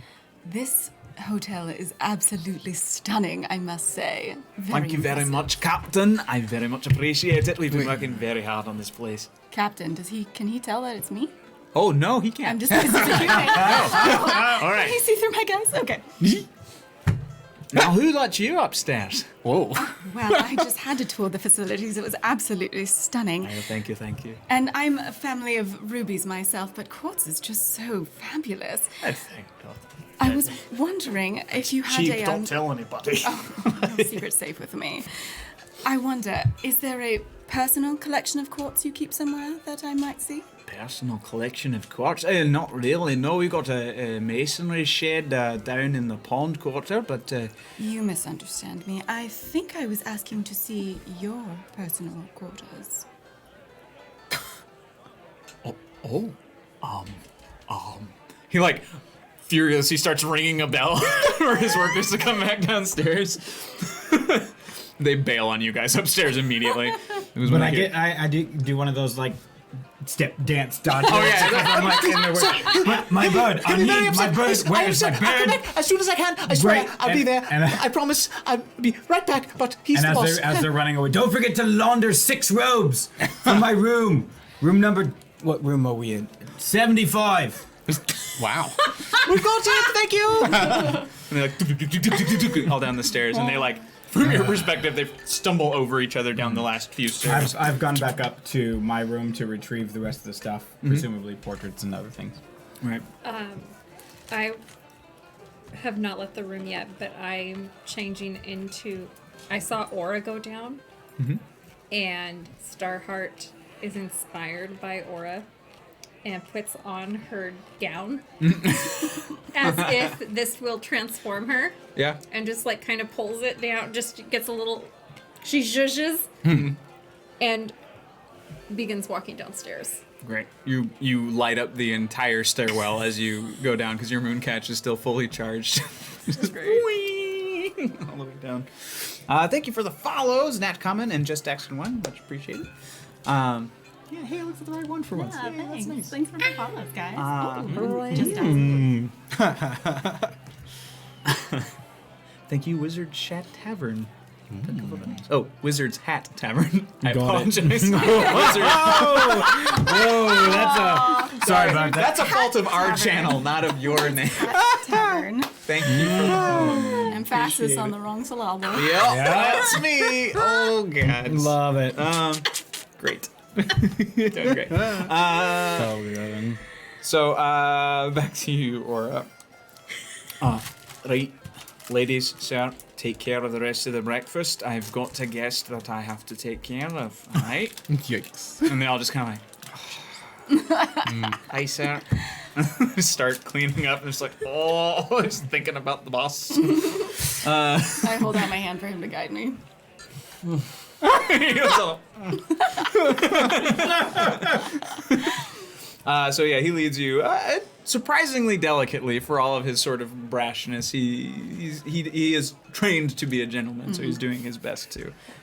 D: This hotel is absolutely stunning, I must say.
A: Thank you very
D: impressive.
A: much, Captain. I very much appreciate it. We've been working very hard on this place.
D: Captain, can he tell that it's me?
A: Oh no, he can't.
D: I'm just All
A: All
D: Can
A: right.
D: he see through my guys? Okay.
A: Now, who let you upstairs?
E: Whoa.
D: Well, I just had to tour the facilities. It was absolutely stunning.
A: Oh, thank you.
D: And I'm a family of rubies myself, but quartz is just so fabulous.
A: I thank God.
D: I was wondering if you had
A: Cheap,
D: a
A: don't tell anybody.
D: no secret safe with me. I wonder, is there a personal collection of quartz you keep somewhere that I might see?
A: Personal collection of quartz? Not really. No, we got a masonry shed down in the pond quarter, but
D: You misunderstand me. I think I was asking to see your personal quarters.
A: he furious. He starts ringing a bell for his workers to come back downstairs. They bail on you guys upstairs immediately. It was
C: When
A: when
C: I
A: hear-
C: get, I do one of those step dance dodge.
A: Oh yeah.
C: I'm like in the work. My bird. I need my bird. Where is my bird?
A: As soon as I can, I swear,
C: Right,
A: I'll be
C: and-
A: there.
C: and-
A: I promise, I'll be right back. But he's
C: And
A: the boss.
C: as they're running away, don't forget to launder 6 robes from my room. Room number. What room are we in? 75.
E: Wow.
A: We've got it. Thank you. And they all down the stairs, and they from your perspective, they stumble over each other down the last few stairs.
C: I've gone back up to my room to retrieve the rest of the stuff, presumably portraits and other things.
A: Right.
B: I have not left the room yet, but I'm changing into. I saw Aura go down, and Starheart is inspired by Aura and puts on her gown as if this will transform her,
A: Yeah.
B: and just kind of pulls it down, just gets a little. She zhuzhes and begins walking downstairs.
A: Great. You light up the entire stairwell as you go down because your mooncatch is still fully charged. Just whee! All the way down. Thank you for the follows, Nat Common and Just Action One. Much appreciated. Yeah, hey, I looked at the right one for once. Yeah, that's nice.
D: Thanks for the follows, guys.
A: Thank you, Wizard Chat Tavern. Oh, Wizard's Hat Tavern. I
C: Got it.
A: apologize. Wizard.
C: Whoa, that's a. Sorry about that.
A: That's a fault of our channel, not of your name.
D: Tavern.
A: Thank you for the
D: Emphasis on the wrong syllable.
A: Yep, that's me. Oh, God.
C: Love it.
A: Great. Doing great.
C: So good.
A: So, back to you, Aura. Right. Ladies, sir, take care of the rest of the breakfast. I've got a guest that I have to take care of, alright?
E: Yikes.
A: And they all just kind of hi, sir. Start cleaning up and just just thinking about the boss.
D: I hold out my hand for him to guide me.
A: He was all- so yeah, he leads you surprisingly delicately for all of his sort of brashness. He is trained to be a gentleman, so he's doing his best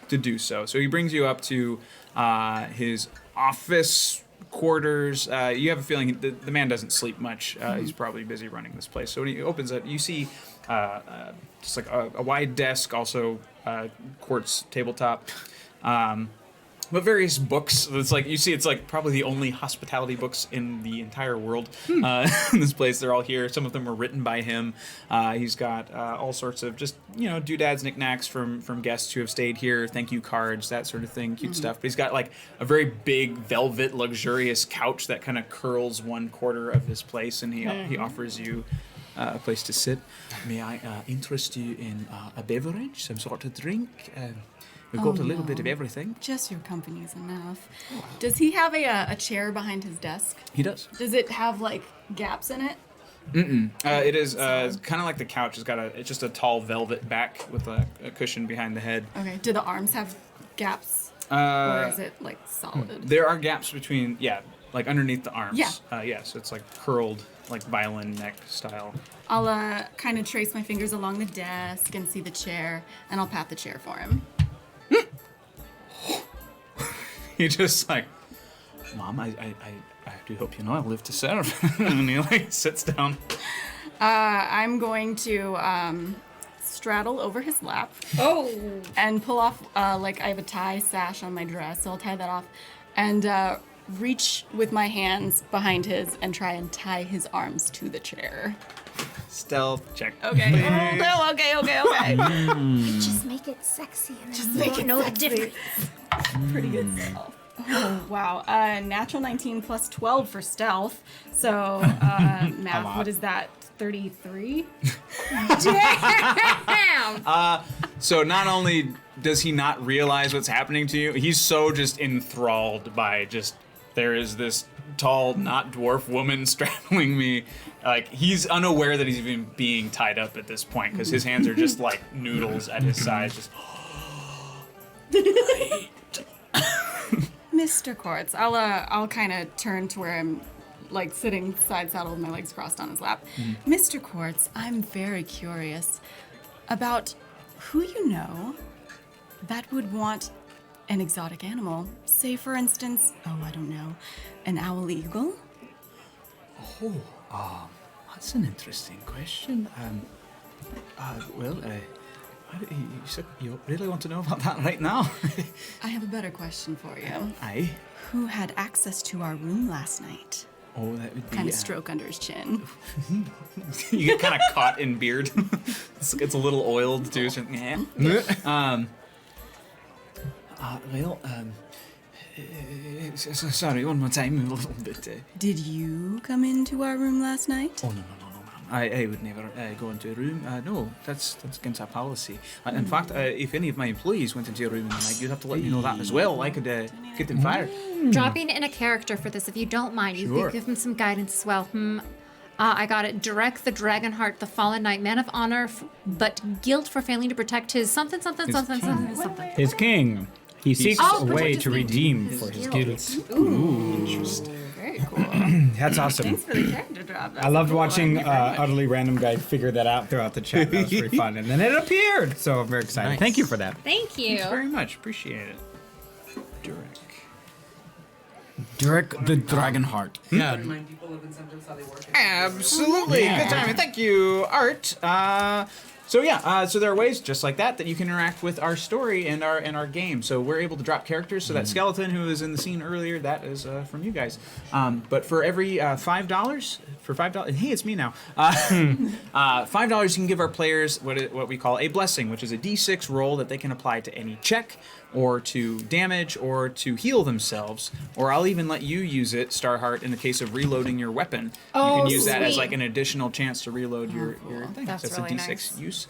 A: to do so. So he brings you up to his office quarters. You have a feeling the man doesn't sleep much. He's probably busy running this place. So when he opens it, you see just a wide desk, also quartz tabletop. But various books. It's it's probably the only hospitality books in the entire world in this place. They're all here. Some of them were written by him. He's got all sorts of just doodads, knickknacks from guests who have stayed here. Thank you cards, that sort of thing, cute stuff. But he's got a very big velvet, luxurious couch that kind of curls one quarter of his place, and he offers you a place to sit. May I interest you in a beverage, some sort of drink? We've got a little bit of everything.
D: Just your company's enough. Does he have a chair behind his desk?
A: He does.
D: Does it have like gaps in it?
A: It is kind of like the couch. It's just a tall velvet back with a cushion behind the head.
D: Okay. Do the arms have gaps? Or is it like solid?
A: There are gaps between, like underneath the arms.
D: Yeah.
A: So it's like curled, like violin neck style.
D: I'll kind of trace my fingers along the desk and see the chair, and I'll pat the chair for him.
A: He just like, Mom, I do hope you know I live to serve. And he like sits down.
D: I'm going to straddle over his lap.
B: Oh.
D: And pull off, like I have a tie sash on my dress, so I'll tie that off. And reach with my hands behind his and try and tie his arms to the chair.
A: Stealth check.
D: Okay. Okay.
F: Just make it sexy and
D: Just
F: then
D: make
F: you won't
D: it
F: know the
D: sexy.
F: difference.
D: Pretty good stealth. Oh, wow. Natural 19 plus 12 for stealth. So, math,
C: lot.
D: what is that? 33?
B: Damn.
A: So not only does he not realize what's happening to you, he's so just enthralled by just, there is this tall, not dwarf woman straddling me. Like, he's unaware that he's even being tied up at this point, because his hands are just like noodles at his sides. Just,
D: Mr. Quartz, I'll kind of turn to where I'm like sitting side saddle with my legs crossed on his lap. Mr. Quartz, I'm very curious about who you know that would want an exotic animal. Say, for instance, I don't know, an owl eagle?
A: that's an interesting question. You really want to know about that right now?
D: I have a better question for you.
A: Aye.
D: Who had access to our room last night?
A: Oh, that would be...
D: Kind of stroke under his chin.
A: You get kind of caught in beard. It's a little oiled, too. So, sorry, one more time. A little bit...
D: Did you come into our room last night?
A: Oh, no, ma'am. I would never go into a room. No, that's against our policy. In fact, if any of my employees went into your room in the night, you'd have to let me know that as well. I could get them fired.
B: Dropping in a character for this, if you don't mind. You
A: Sure.
B: could give him some guidance as well. I got it. Derek the Dragonheart, the fallen knight, man of honor, but guilt for failing to protect his something.
C: His king. He seeks
B: Oh,
C: a way
B: protect
C: to
B: his
C: redeem
B: king.
C: for his
B: Guilt.
C: guilt.
D: Interesting. Very cool.
C: That's awesome.
D: Thanks for the character drop.
C: I loved watching Utterly Random Guy figure that out throughout the chat. That was pretty fun. And then it appeared. So I'm very excited.
E: Nice.
C: Thank you for that.
B: Thank you.
A: Thanks very much. Appreciate it.
C: Derek the Dragonheart.
E: Yeah.
G: Remind people of incentives, how they work.
A: Absolutely.
C: Yeah.
A: Good time. Thank you, Art. So there are ways just like that you can interact with our story and our game. So we're able to drop characters. So that skeleton who was in the scene earlier, that is from you guys. But for every $5, hey, it's me now. $5 you can give our players what we call a blessing, which is a D6 roll that they can apply to any check, or to damage, or to heal themselves. Or I'll even let you use it, Starheart, in the case of reloading your weapon. You can use that as
B: sweet.
A: like an additional chance to reload your thing.
D: That's
A: That's
D: really
A: a D6
D: nice.
A: use.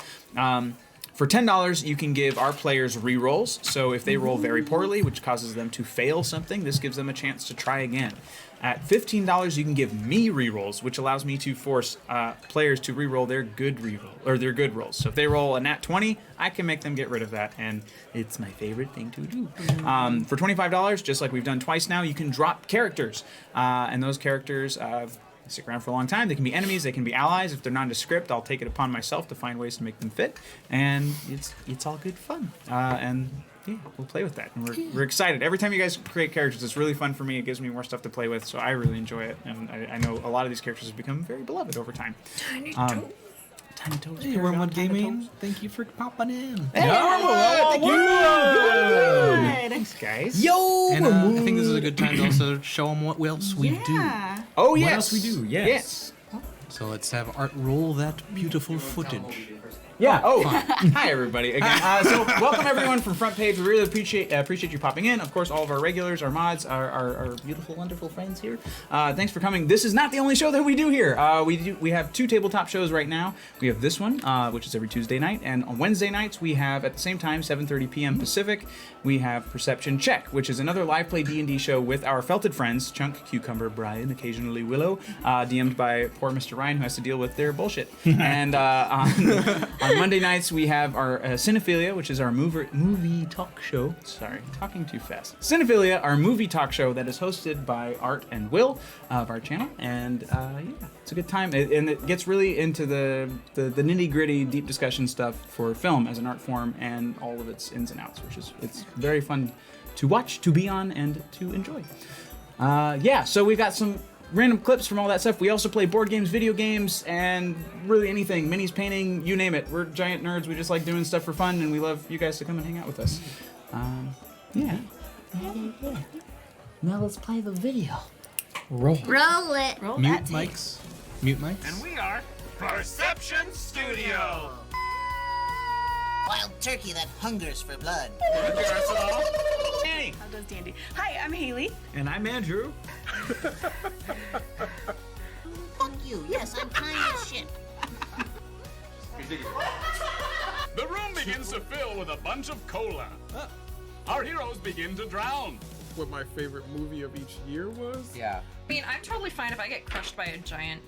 A: For $10, you can give our players re-rolls. So if they roll very poorly, which causes them to fail something, this gives them a chance to try again. At $15, you can give me re-rolls, which allows me to force players to re-roll their good good rolls. So if they roll a nat 20, I can make them get rid of that, and it's my favorite thing to do. For $25, just like we've done twice now, you can drop characters, and those characters stick around for a long time. They can be enemies, they can be allies. If they're nondescript, I'll take it upon myself to find ways to make them fit, and it's all good fun. And yeah, we'll play with that, and we're excited. Every time you guys create characters, it's really fun for me. It gives me more stuff to play with, so I really enjoy it, and I know a lot of these characters have become very beloved over time. Tiny Toes.
E: Hey, Wormwood Gaming. Thank you for popping in.
A: Hey, Wormwood! Thanks, guys.
C: Yo!
E: And I think this is a good time to also show them what else we do.
D: Yeah.
A: Oh,
C: What
A: yes.
C: else we do? Yes.
E: So let's have Art roll that beautiful footage.
A: Yeah. Oh, hi everybody again. So welcome everyone from Front Page. We really appreciate you popping in. Of course, all of our regulars, our mods, our beautiful, wonderful friends here. Thanks for coming. This is not the only show that we do here. We have 2 tabletop shows right now. We have this one, which is every Tuesday night, and on Wednesday nights we have at the same time 7:30 p.m. Pacific. We have Perception Check, which is another live play D&D show with our felted friends Chunk, Cucumber, Brian, occasionally Willow, DM'd by poor Mr. Ryan who has to deal with their bullshit. And on Monday nights, we have our Cinephilia, which is our movie talk show. Sorry, talking too fast. Cinephilia, our movie talk show that is hosted by Art and Will of our channel. And yeah, it's a good time. And it gets really into the nitty-gritty, deep discussion stuff for film as an art form and all of its ins and outs, it's very fun to watch, to be on, and to enjoy. Yeah, so we've got some random clips from all that stuff. We also play board games, video games, and really anything. Minis, painting, you name it. We're giant nerds. We just like doing stuff for fun, and we love you guys to come and hang out with us. Yeah.
H: Now let's play the video.
F: Roll it.
D: Roll
E: Mute
D: that tape.
E: mics. Mute mics.
I: And we are Perception Studio.
H: Wild turkey that hungers for blood.
I: Hey.
D: How does Dandy? Hi, I'm Haley.
C: And I'm Andrew.
H: Fuck you. Yes, I'm kind as shit.
I: The room begins to fill with a bunch of cola. Our heroes begin to drown.
J: What my favorite movie of each year was?
K: I mean, I'm totally fine if I get crushed by a giant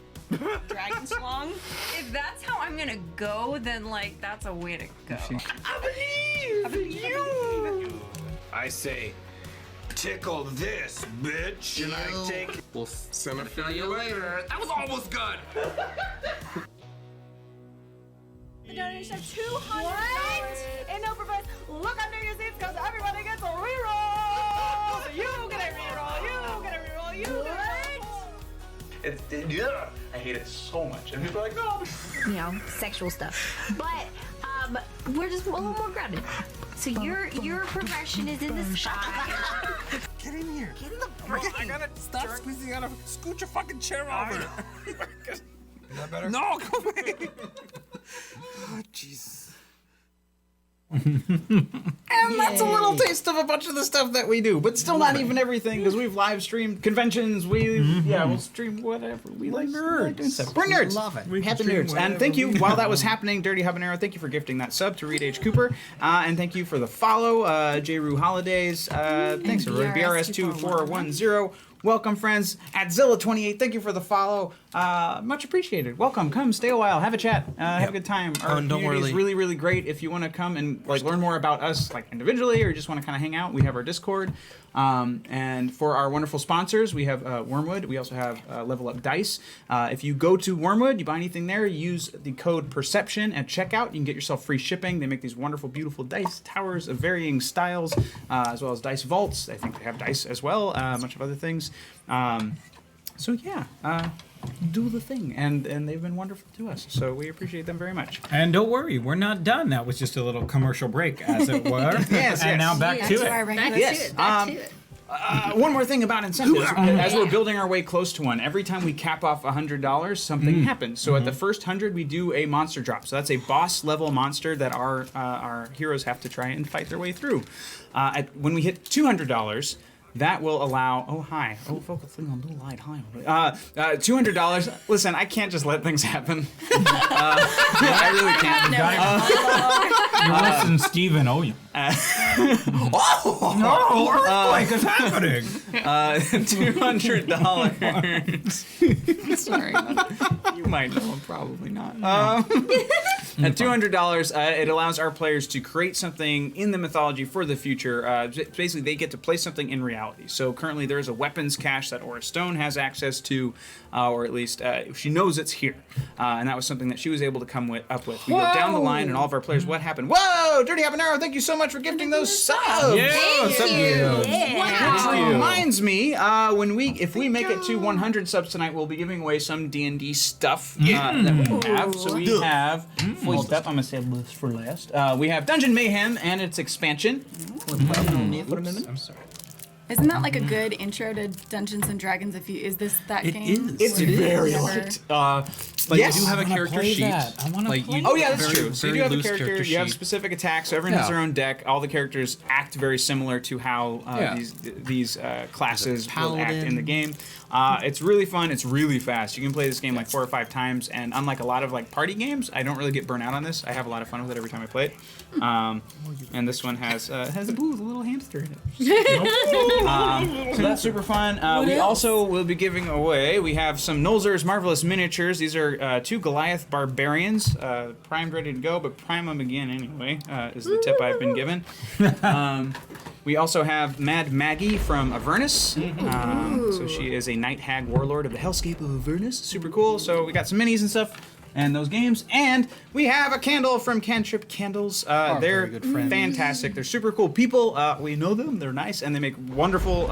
K: dragon schlong. If that's how I'm gonna go, then like that's a way to go.
I: I believe you. I say, tickle this, bitch, and I take.
J: We'll Cinephilia later.
I: That was almost good.
D: The donation of $200 in overprice. Look under your seats because everybody gets a reroll. So you get a reroll. You get a reroll. You get a reroll.
A: I hate it so much. And people are like, no.
L: You know, sexual stuff. But we're just a little more grounded. So your profession is in the sky.
I: Get in here.
H: Get in the
I: I gotta stop squeezing. I gotta scoot your fucking chair over.
E: Is that better?
I: No, come away. Oh, jeez.
A: And that's a little taste of a bunch of the stuff that we do, but still not even everything, because we've live streamed conventions. We'll stream whatever we like.
C: nerds.
A: We like doing stuff. We're nerds.
C: Love it.
A: We happy
C: stream
A: nerds. And thank you. While that was happening, Dirty Habanero, thank you for gifting that sub to Reed H. Cooper, and thank you for the follow, J. Rue Holidays. Thanks everybody. BRS2410. Welcome, friends. At Zilla28, thank you for the follow. Much appreciated. Welcome. Come, stay a while, have a chat, have a good time. Our
E: and don't
A: community is
E: worry.
A: really, really great. If you want to come and like learn more about us, like individually, or just want to kind of hang out, we have our Discord. And for our wonderful sponsors, we have Wormwood. We also have Level Up Dice. If you go to Wormwood, you buy anything there, use the code Perception at checkout. You can get yourself free shipping. They make these wonderful, beautiful dice towers of varying styles, as well as dice vaults. I think they have dice as well, a bunch of other things. So yeah, do the thing, and they've been wonderful to us. So we appreciate them very much.
C: And don't worry, we're not done. That was just a little commercial break, as it were.
A: Yes,
C: And
A: yes.
C: now back to it.
A: Yes. One more thing about incentives. As we're building our way close to one, every time we cap off $100, something happens. So at the first 100, we do a monster drop. So that's a boss level monster that our heroes have to try and fight their way through. When we hit $200, that will allow. Oh hi. Oh, focusing on blue light. Hi. $200. Listen, I can't just let things happen. I really can't.
C: You're listening, Stephen. Oh, earthquake is happening.
A: $200.
D: Sorry.
A: You might know, probably not. At $200, it allows our players to create something in the mythology for the future. Basically, they get to play something in reality. So currently, there is a weapons cache that Aura Stone has access to, or at least she knows it's here. And that was something that she was able to come up with. We go down the line, and all of our players, what happened? Whoa! Dirty Habanero, thank you so much for gifting those subs!
C: Thank you.
A: Which reminds me, if we make it to 100 subs tonight, we'll be giving away some D&D stuff that we have. So we have, hold up, I'm gonna save this for last. We have Dungeon Mayhem and its expansion.
E: I'm sorry.
D: Isn't that like a good intro to Dungeons and Dragons? Is this that game?
E: is.
A: It's very light.
E: Like
A: Yes.
E: you do have
C: I
E: a
C: wanna
E: character
C: play
E: sheet.
C: that. I wanna
E: like
C: play
E: you,
A: Oh yeah, that's
E: very-
A: true. So you
E: very
A: do have a
E: loose
A: character, you have
E: sheet.
A: specific attacks, so everyone has
E: Yeah.
A: their own deck. All the characters act very similar to how
E: Yeah.
A: these classes will act in the
E: paladin.
A: game. It's really fun, it's really fast. You can play this game like 4 or 5 times, and unlike a lot of like party games, I don't really get burnt out on this. I have a lot of fun with it every time I play it. And this one has a little hamster in it. So that's super fun. We also will be giving away, we have some Nolzur's Marvelous Miniatures. These are 2 Goliath Barbarians, primed, ready to go, but prime them again anyway, is the tip I've been given. We also have Mad Maggie from Avernus. So she is a Night Hag Warlord of the Hellscape of Avernus. Super cool. So we got some minis and stuff and those games. And we have a candle from Cantrip Candles. They're
E: very good friend.
A: fantastic. They're super cool people. We know them. They're nice. And they make wonderful,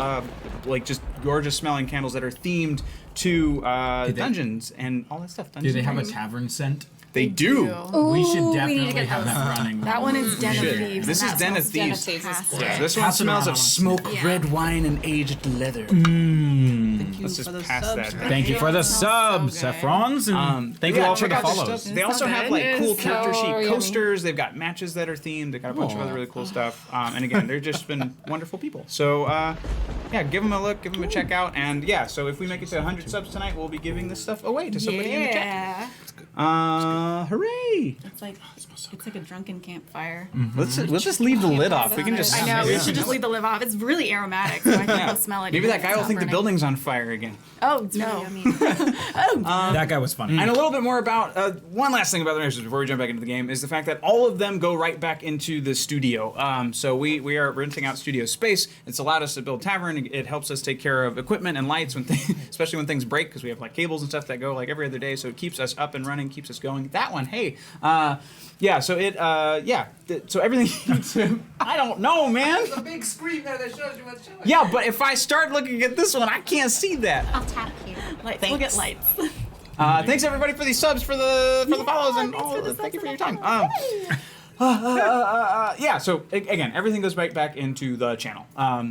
A: like just gorgeous smelling candles that are themed to dungeons and all that stuff.
C: Do
A: Dungeons
C: they
A: and
C: have a
A: Dragons.
C: tavern scent?
A: They do.
C: We should
B: Ooh, we
C: definitely
B: need to get
C: have
B: those.
C: that running.
D: That one is Den of
A: should.
D: Thieves.
A: This
D: and
A: is
D: that
A: Den of
D: smells
A: Thieves.
D: fantastic.
A: Yeah, this one
C: Pass it
A: smells
C: around.
A: of smoke,
B: Yeah.
A: red wine, and aged leather. Let's just pass that.
C: Thank you for the subs,
D: so good.
C: Saffrons, and thank you
A: Yeah,
C: all for
A: check
C: the
A: out their
C: follows.
A: stuff. They also
D: so
A: have
D: good.
A: like
B: It
A: cool
B: is
A: character
B: so
A: sheet
B: yummy.
A: coasters. They've got matches that are themed. They've got a bunch of other really cool stuff. And again, they've just been wonderful people. So yeah, give them a look, give them a check out, and yeah. So if we make it to 100 subs tonight, we'll be giving this stuff away to somebody in the chat. Hooray!
D: It's like a drunken campfire.
A: Let's just leave the lid off. We can just.
D: I know, we should just leave the lid off. It's really aromatic, so I think we'll smell it.
A: Maybe
D: even
A: that
D: if
A: guy
D: it's
A: will
D: not
A: think the
D: burning.
A: building's on fire again.
D: Oh, no.
C: That guy was funny.
A: And a little bit more about one last thing about the miniatures before we jump back into the game is the fact that all of them go right back into the studio. So we are renting out studio space. It's allowed us to build tavern. It helps us take care of equipment and lights when especially when things break, because we have like cables and stuff that go like every other day. So it keeps us up and running, keeps us going. That one, hey, yeah. So it, yeah. So everything. I don't know, man.
G: There's a big screen there that shows you what's showing.
A: Yeah, but if I start looking at this one, I can't see that.
B: I'll tap here.
D: Lights. We'll get lights.
A: Thanks everybody for these subs, for the follows, and all of the, thank you for your time. Yeah, so again, everything goes right back into the channel.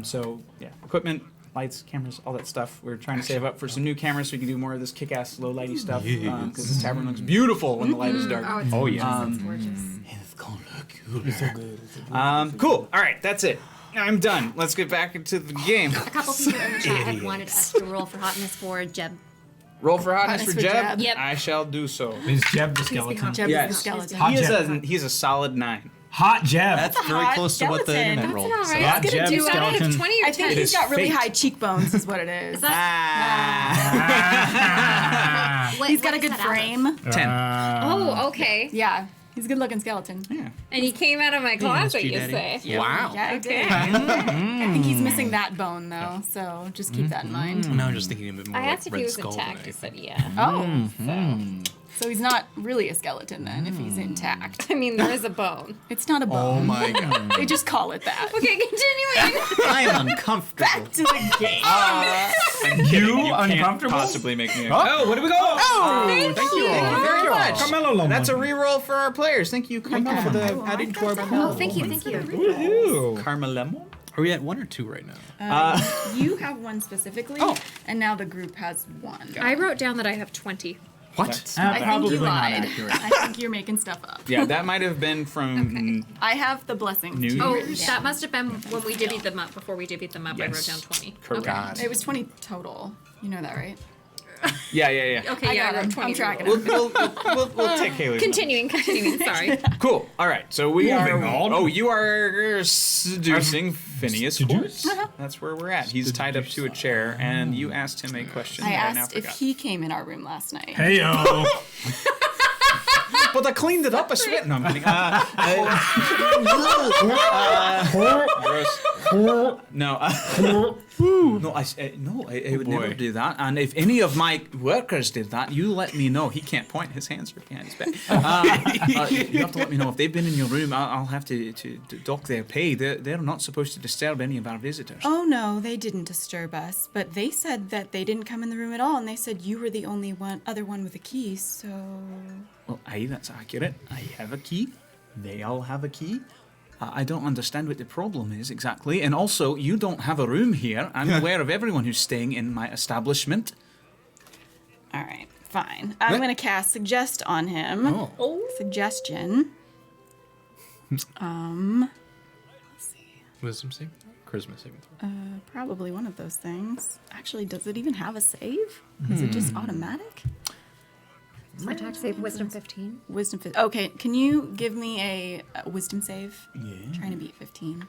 A: So yeah, equipment, lights, cameras, all that stuff. We're trying to save up for some new cameras so we can do more of this kick-ass low lighty stuff. Because this tavern looks beautiful when the light is dark.
B: Oh, it's gorgeous.
A: It's gonna look good. Cool. All right, that's it. I'm done. Let's get back into the game.
B: A couple people in the chat have wanted us to roll for hotness for Jeb.
A: Roll for hotness for Jeb.
B: Jeb.
A: I shall do so.
C: Is Jeb the skeleton?
D: Jeb
A: Yes.
D: is the skeleton.
C: Hot
A: He is
C: Jeb.
A: he's a solid 9.
C: Hot Jeb.
E: That's very
D: hot
E: close to what the
D: skeleton.
E: internet rolled.
B: That's all
E: so-
B: right.
C: Hot Jeb
B: Do that out of
C: skeleton.
B: 20 or
D: I think
B: 10.
A: It
D: he's
A: is
D: got really
A: fate.
D: high cheekbones, is what it is.
B: What-
D: He's got
B: what
D: a
B: is
D: good
B: that out of?
D: frame.
A: 10.
B: Oh, okay.
D: Yeah, he's a good looking skeleton.
A: Yeah.
K: And he came out of my closet, you say.
E: Wow.
D: Yeah, I did.
B: Okay.
D: I think he's missing that bone though, so just keep that in mind.
E: Now I'm just thinking a bit more
K: I
E: like
K: asked if
E: Red
K: he was
E: Skull.
K: attacked. He said, yeah.
D: Oh, so he's not really a skeleton then if he's intact.
K: I mean, there is a bone.
D: It's not a
E: Oh
D: bone.
E: my god.
D: They just call it that.
K: Okay, continuing.
A: I'm uncomfortable.
D: Back to the game.
C: You
A: Can't
C: uncomfortable?
A: possibly make me.
C: Oh, where do we go?
A: Oh, thank you very much.
C: Carmelo Lomo.
A: That's a reroll for our players. Thank you, Carmel, for the adding to our
B: Oh, thank you, thank you.
C: Woohoo.
A: Carmelemo.
E: Are we at 1 or 2 right now?
D: You have one specifically, and now the group has one.
K: I wrote down that I have 20.
E: What?
D: I think
C: Probably
D: you
C: not
D: lied.
C: accurate.
D: I think you're making stuff up.
A: Yeah, that might have been from
D: I have the blessing.
A: New
K: Oh,
A: Year's.
K: that must have been when we divvied them up. Before we divvied them up, I wrote
A: Yes.
K: down 20.
A: Correct.
K: Okay.
D: It was 20 total. You know that, right?
A: Yeah.
K: Okay, yeah, I
D: got
K: wrote
D: him.
K: 20.
D: I'm tracking
A: We'll,
D: it.
A: we'll take Haley.
K: Continuing, sorry.
A: Cool. All right. So we
C: Moving
A: are.
C: on.
A: Oh, you are seducing Phineas
C: Seduce?
A: Force. That's where we're at. He's tied up to a chair, and you asked him a question.
D: I
A: that
D: asked
A: now
D: if
A: forgot.
D: he came in our room last night.
C: Hey yo.
A: But I cleaned it up a sweat. No, I'm kidding. Gross. No. No, I would never do that. And if any of my workers did that, you let me know. He can't point. His hands are behind his back. You have to let me know if they've been in your room. I'll have to dock their pay. They're not supposed to disturb any of our visitors.
D: Oh no, they didn't disturb us, but they said that they didn't come in the room at all, and they said you were the only other one with a key. So
A: Well, aye, that's accurate. I have a key. They all have a key. I don't understand what the problem is exactly. And also, you don't have a room here. I'm aware of everyone who's staying in my establishment.
D: all right, Fine. I'm going to cast Suggest on him.
A: Oh.
D: Suggestion.
E: Wisdom saving throw? Charisma saving throw?
D: Probably one of those things. Actually, does it even have a save? Is it just automatic?
B: Attack save wisdom 15.
D: Wisdom 15. Okay, can you give me a wisdom save?
A: Yeah.
D: Trying to beat 15.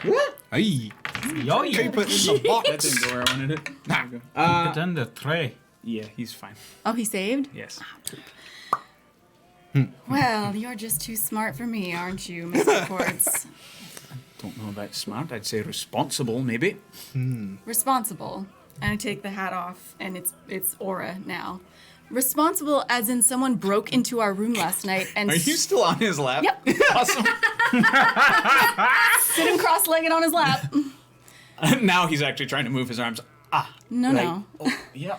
A: What?
E: Aye.
C: Yo,
E: Keep it in the box.
A: That didn't go where I wanted it. There we go.
C: Put it on the tray.
A: Yeah, he's fine.
D: Oh, he saved?
A: Yes.
D: Well, you're just too smart for me, aren't you, Mr. Quartz?
A: Don't know about smart. I'd say responsible, maybe.
D: Responsible. And I take the hat off, and it's aura now. Responsible as in someone broke into our room last night and...
A: Are you still on his lap?
D: Yep.
A: Awesome.
D: Sitting cross-legged on his lap.
A: Now he's actually trying to move his arms.
D: No.
A: Oh, yeah.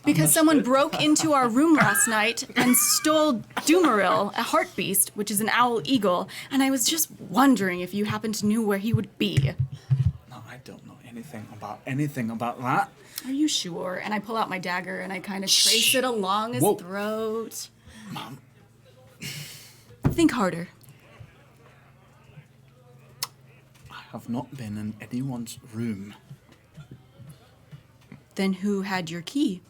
D: Because someone broke into our room last night and stole Doomeril, a heart beast, which is an owl eagle, and I was just wondering if you happened to know where he would be.
A: No, I don't know anything about that.
D: Are you sure? And I pull out my dagger and I kind of trace it along his throat.
A: Mom.
D: Think harder.
A: I have not been in anyone's room.
D: Then who had your key?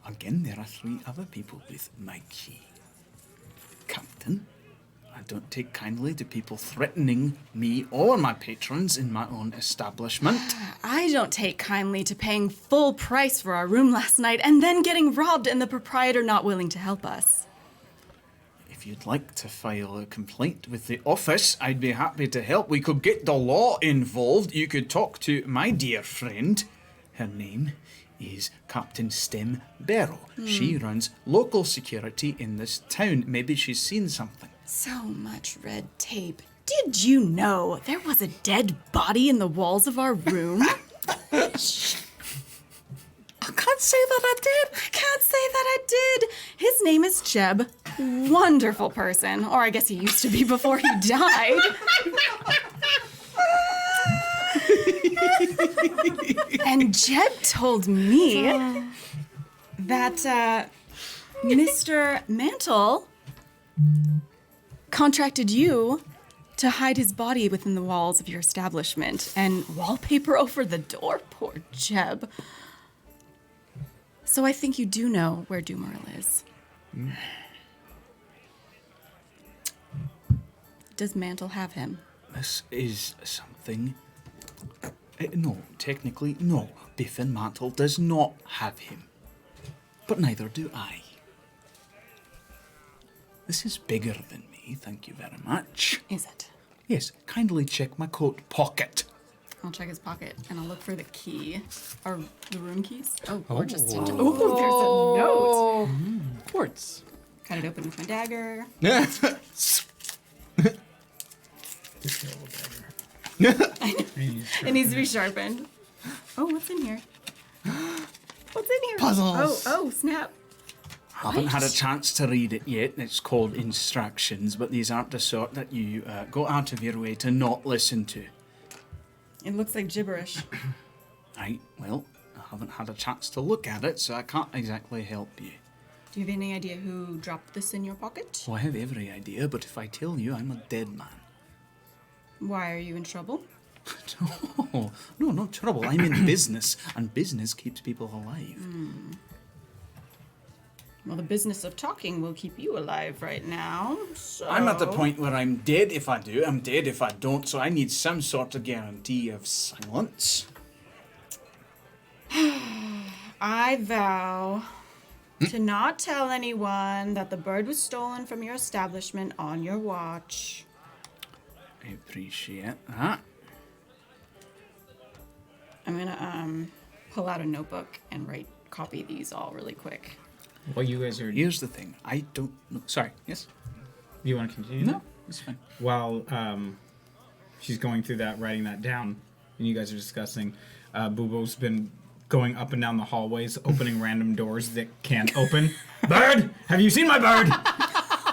A: Again, there are 3 other people with my key. Captain, I don't take kindly to people threatening me or my patrons in my own establishment.
D: I don't take kindly to paying full price for our room last night and then getting robbed and the proprietor not willing to help us.
A: If you'd like to file a complaint with the office, I'd be happy to help. We could get the law involved. You could talk to my dear friend. Her name is Captain Stem Barrow. She runs local security in this town. Maybe she's seen something.
D: So much red tape. Did you know there was a dead body in the walls of our room?
A: I can't say that I did.
D: I can't say that I did. His name is Jeb. Wonderful person. Or I guess he used to be before he died. And Jeb told me that Mr. Mantle contracted you to hide his body within the walls of your establishment and wallpaper over the door. Poor Jeb. So I think you do know where Doomeril is. Does Mantle have him?
A: This is something... no, technically, no. Biffin Mantle does not have him. But neither do I. This is bigger than me, thank you very much.
D: Is it?
A: Yes, kindly check my coat pocket.
D: I'll check his pocket and I'll look for the key. Or the room keys. Oh,
E: Oh.
D: or just... Oh, there's a note.
E: Quartz.
D: Cut it open with my dagger. It needs to be sharpened. Oh, what's in here? What's in here?
E: Puzzles.
D: Oh, snap.
A: Haven't had a chance to read it yet. It's called instructions, but these aren't the sort that you go out of your way to not listen to.
D: It looks like gibberish.
A: Right, well, I haven't had a chance to look at it, so I can't exactly help you.
D: Do you have any idea who dropped this in your pocket?
A: Well, I have every idea, but if I tell you, I'm a dead man.
D: Why are you in trouble?
A: No, not trouble. I'm in business, and business keeps people alive.
D: Well, the business of talking will keep you alive right now, so...
A: I'm at the point where I'm dead if I do, I'm dead if I don't, so I need some sort of guarantee of silence.
D: I vow to not tell anyone that the bird was stolen from your establishment on your watch.
A: I appreciate that.
D: I'm gonna pull out a notebook and copy these all really quick.
C: Well, you guys are...
A: Here's the thing, I don't know. Sorry, yes?
C: You want to continue?
A: No, it's fine.
C: While she's going through that, writing that down, and you guys are discussing, Boobo's been going up and down the hallways, opening random doors that can't open. Bird! Have you seen my bird?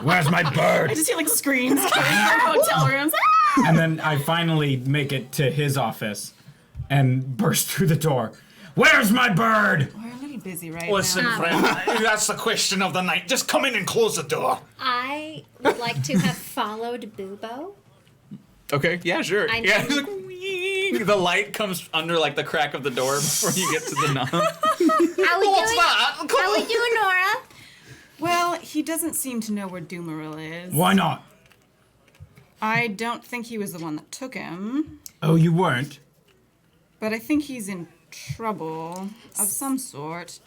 C: Where's my bird?
D: I just hear like screams coming from hotel rooms.
C: And then I finally make it to his office and burst through the door. Where's my bird?
D: We're a little busy right
A: Listen,
D: now.
A: friend, that's the question of the night. Just come in and close the door.
B: I would like to have followed Bubo.
A: Okay, yeah, sure.
B: I
A: Yeah,
B: know.
A: it's like, "Wing." The light comes under like the crack of the door before you get to the knob.
F: How we
A: What's
F: doing?
A: that?
F: How we doing, Nora?
D: Well, he doesn't seem to know where Doomaril is.
C: Why not?
D: I don't think he was the one that took him,
C: Oh, you weren't?
D: but I think he's in trouble of some sort.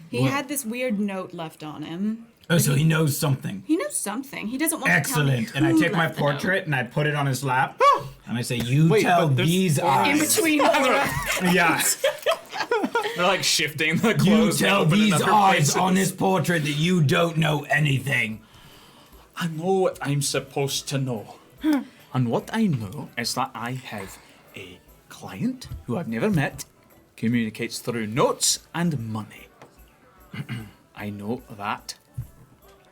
D: He
C: What?
D: had this weird note left on him.
C: Oh, so he knows something.
D: He knows something. He doesn't want to
C: Excellent.
D: tell
C: And I
D: me who
C: take my
D: left the note.
C: portrait and I put it on his lap. And I say, you
A: Wait,
C: tell
A: but there's-
C: these
D: In
C: eyes.
D: between Nora.
C: Yeah.
A: They're like shifting the
C: You
A: clothes. and
C: tell
A: opening
C: these
A: up her
C: eyes
A: places.
C: on this portrait that you don't know anything.
A: I know what I'm supposed to know. And what I know is that I have a client who I've never met, communicates through notes and money. I know that.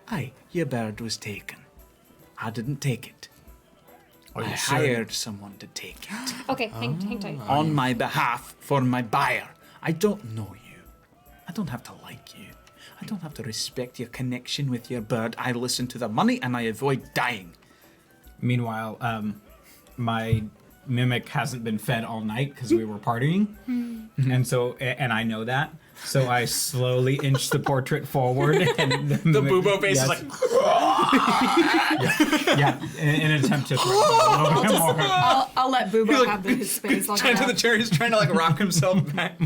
A: Aye, your bird was taken. I didn't take it. I hired someone to take it.
B: Okay, hang tight.
A: On my behalf for my buyer. I don't know you. I don't have to like you. I don't have to respect your connection with your bird. I listen to the money and I avoid dying.
C: Meanwhile, my mimic hasn't been fed all night because we were partying. And I know that. So I slowly inch the portrait forward. And
A: The Bubo face
C: yes.
A: is like,
C: Yeah, in an attempt to threaten a little bit more.
D: I'll let Bubo have his space. I'll
A: trying
D: get
A: to the
D: out.
A: chair. He's trying to like rock himself back.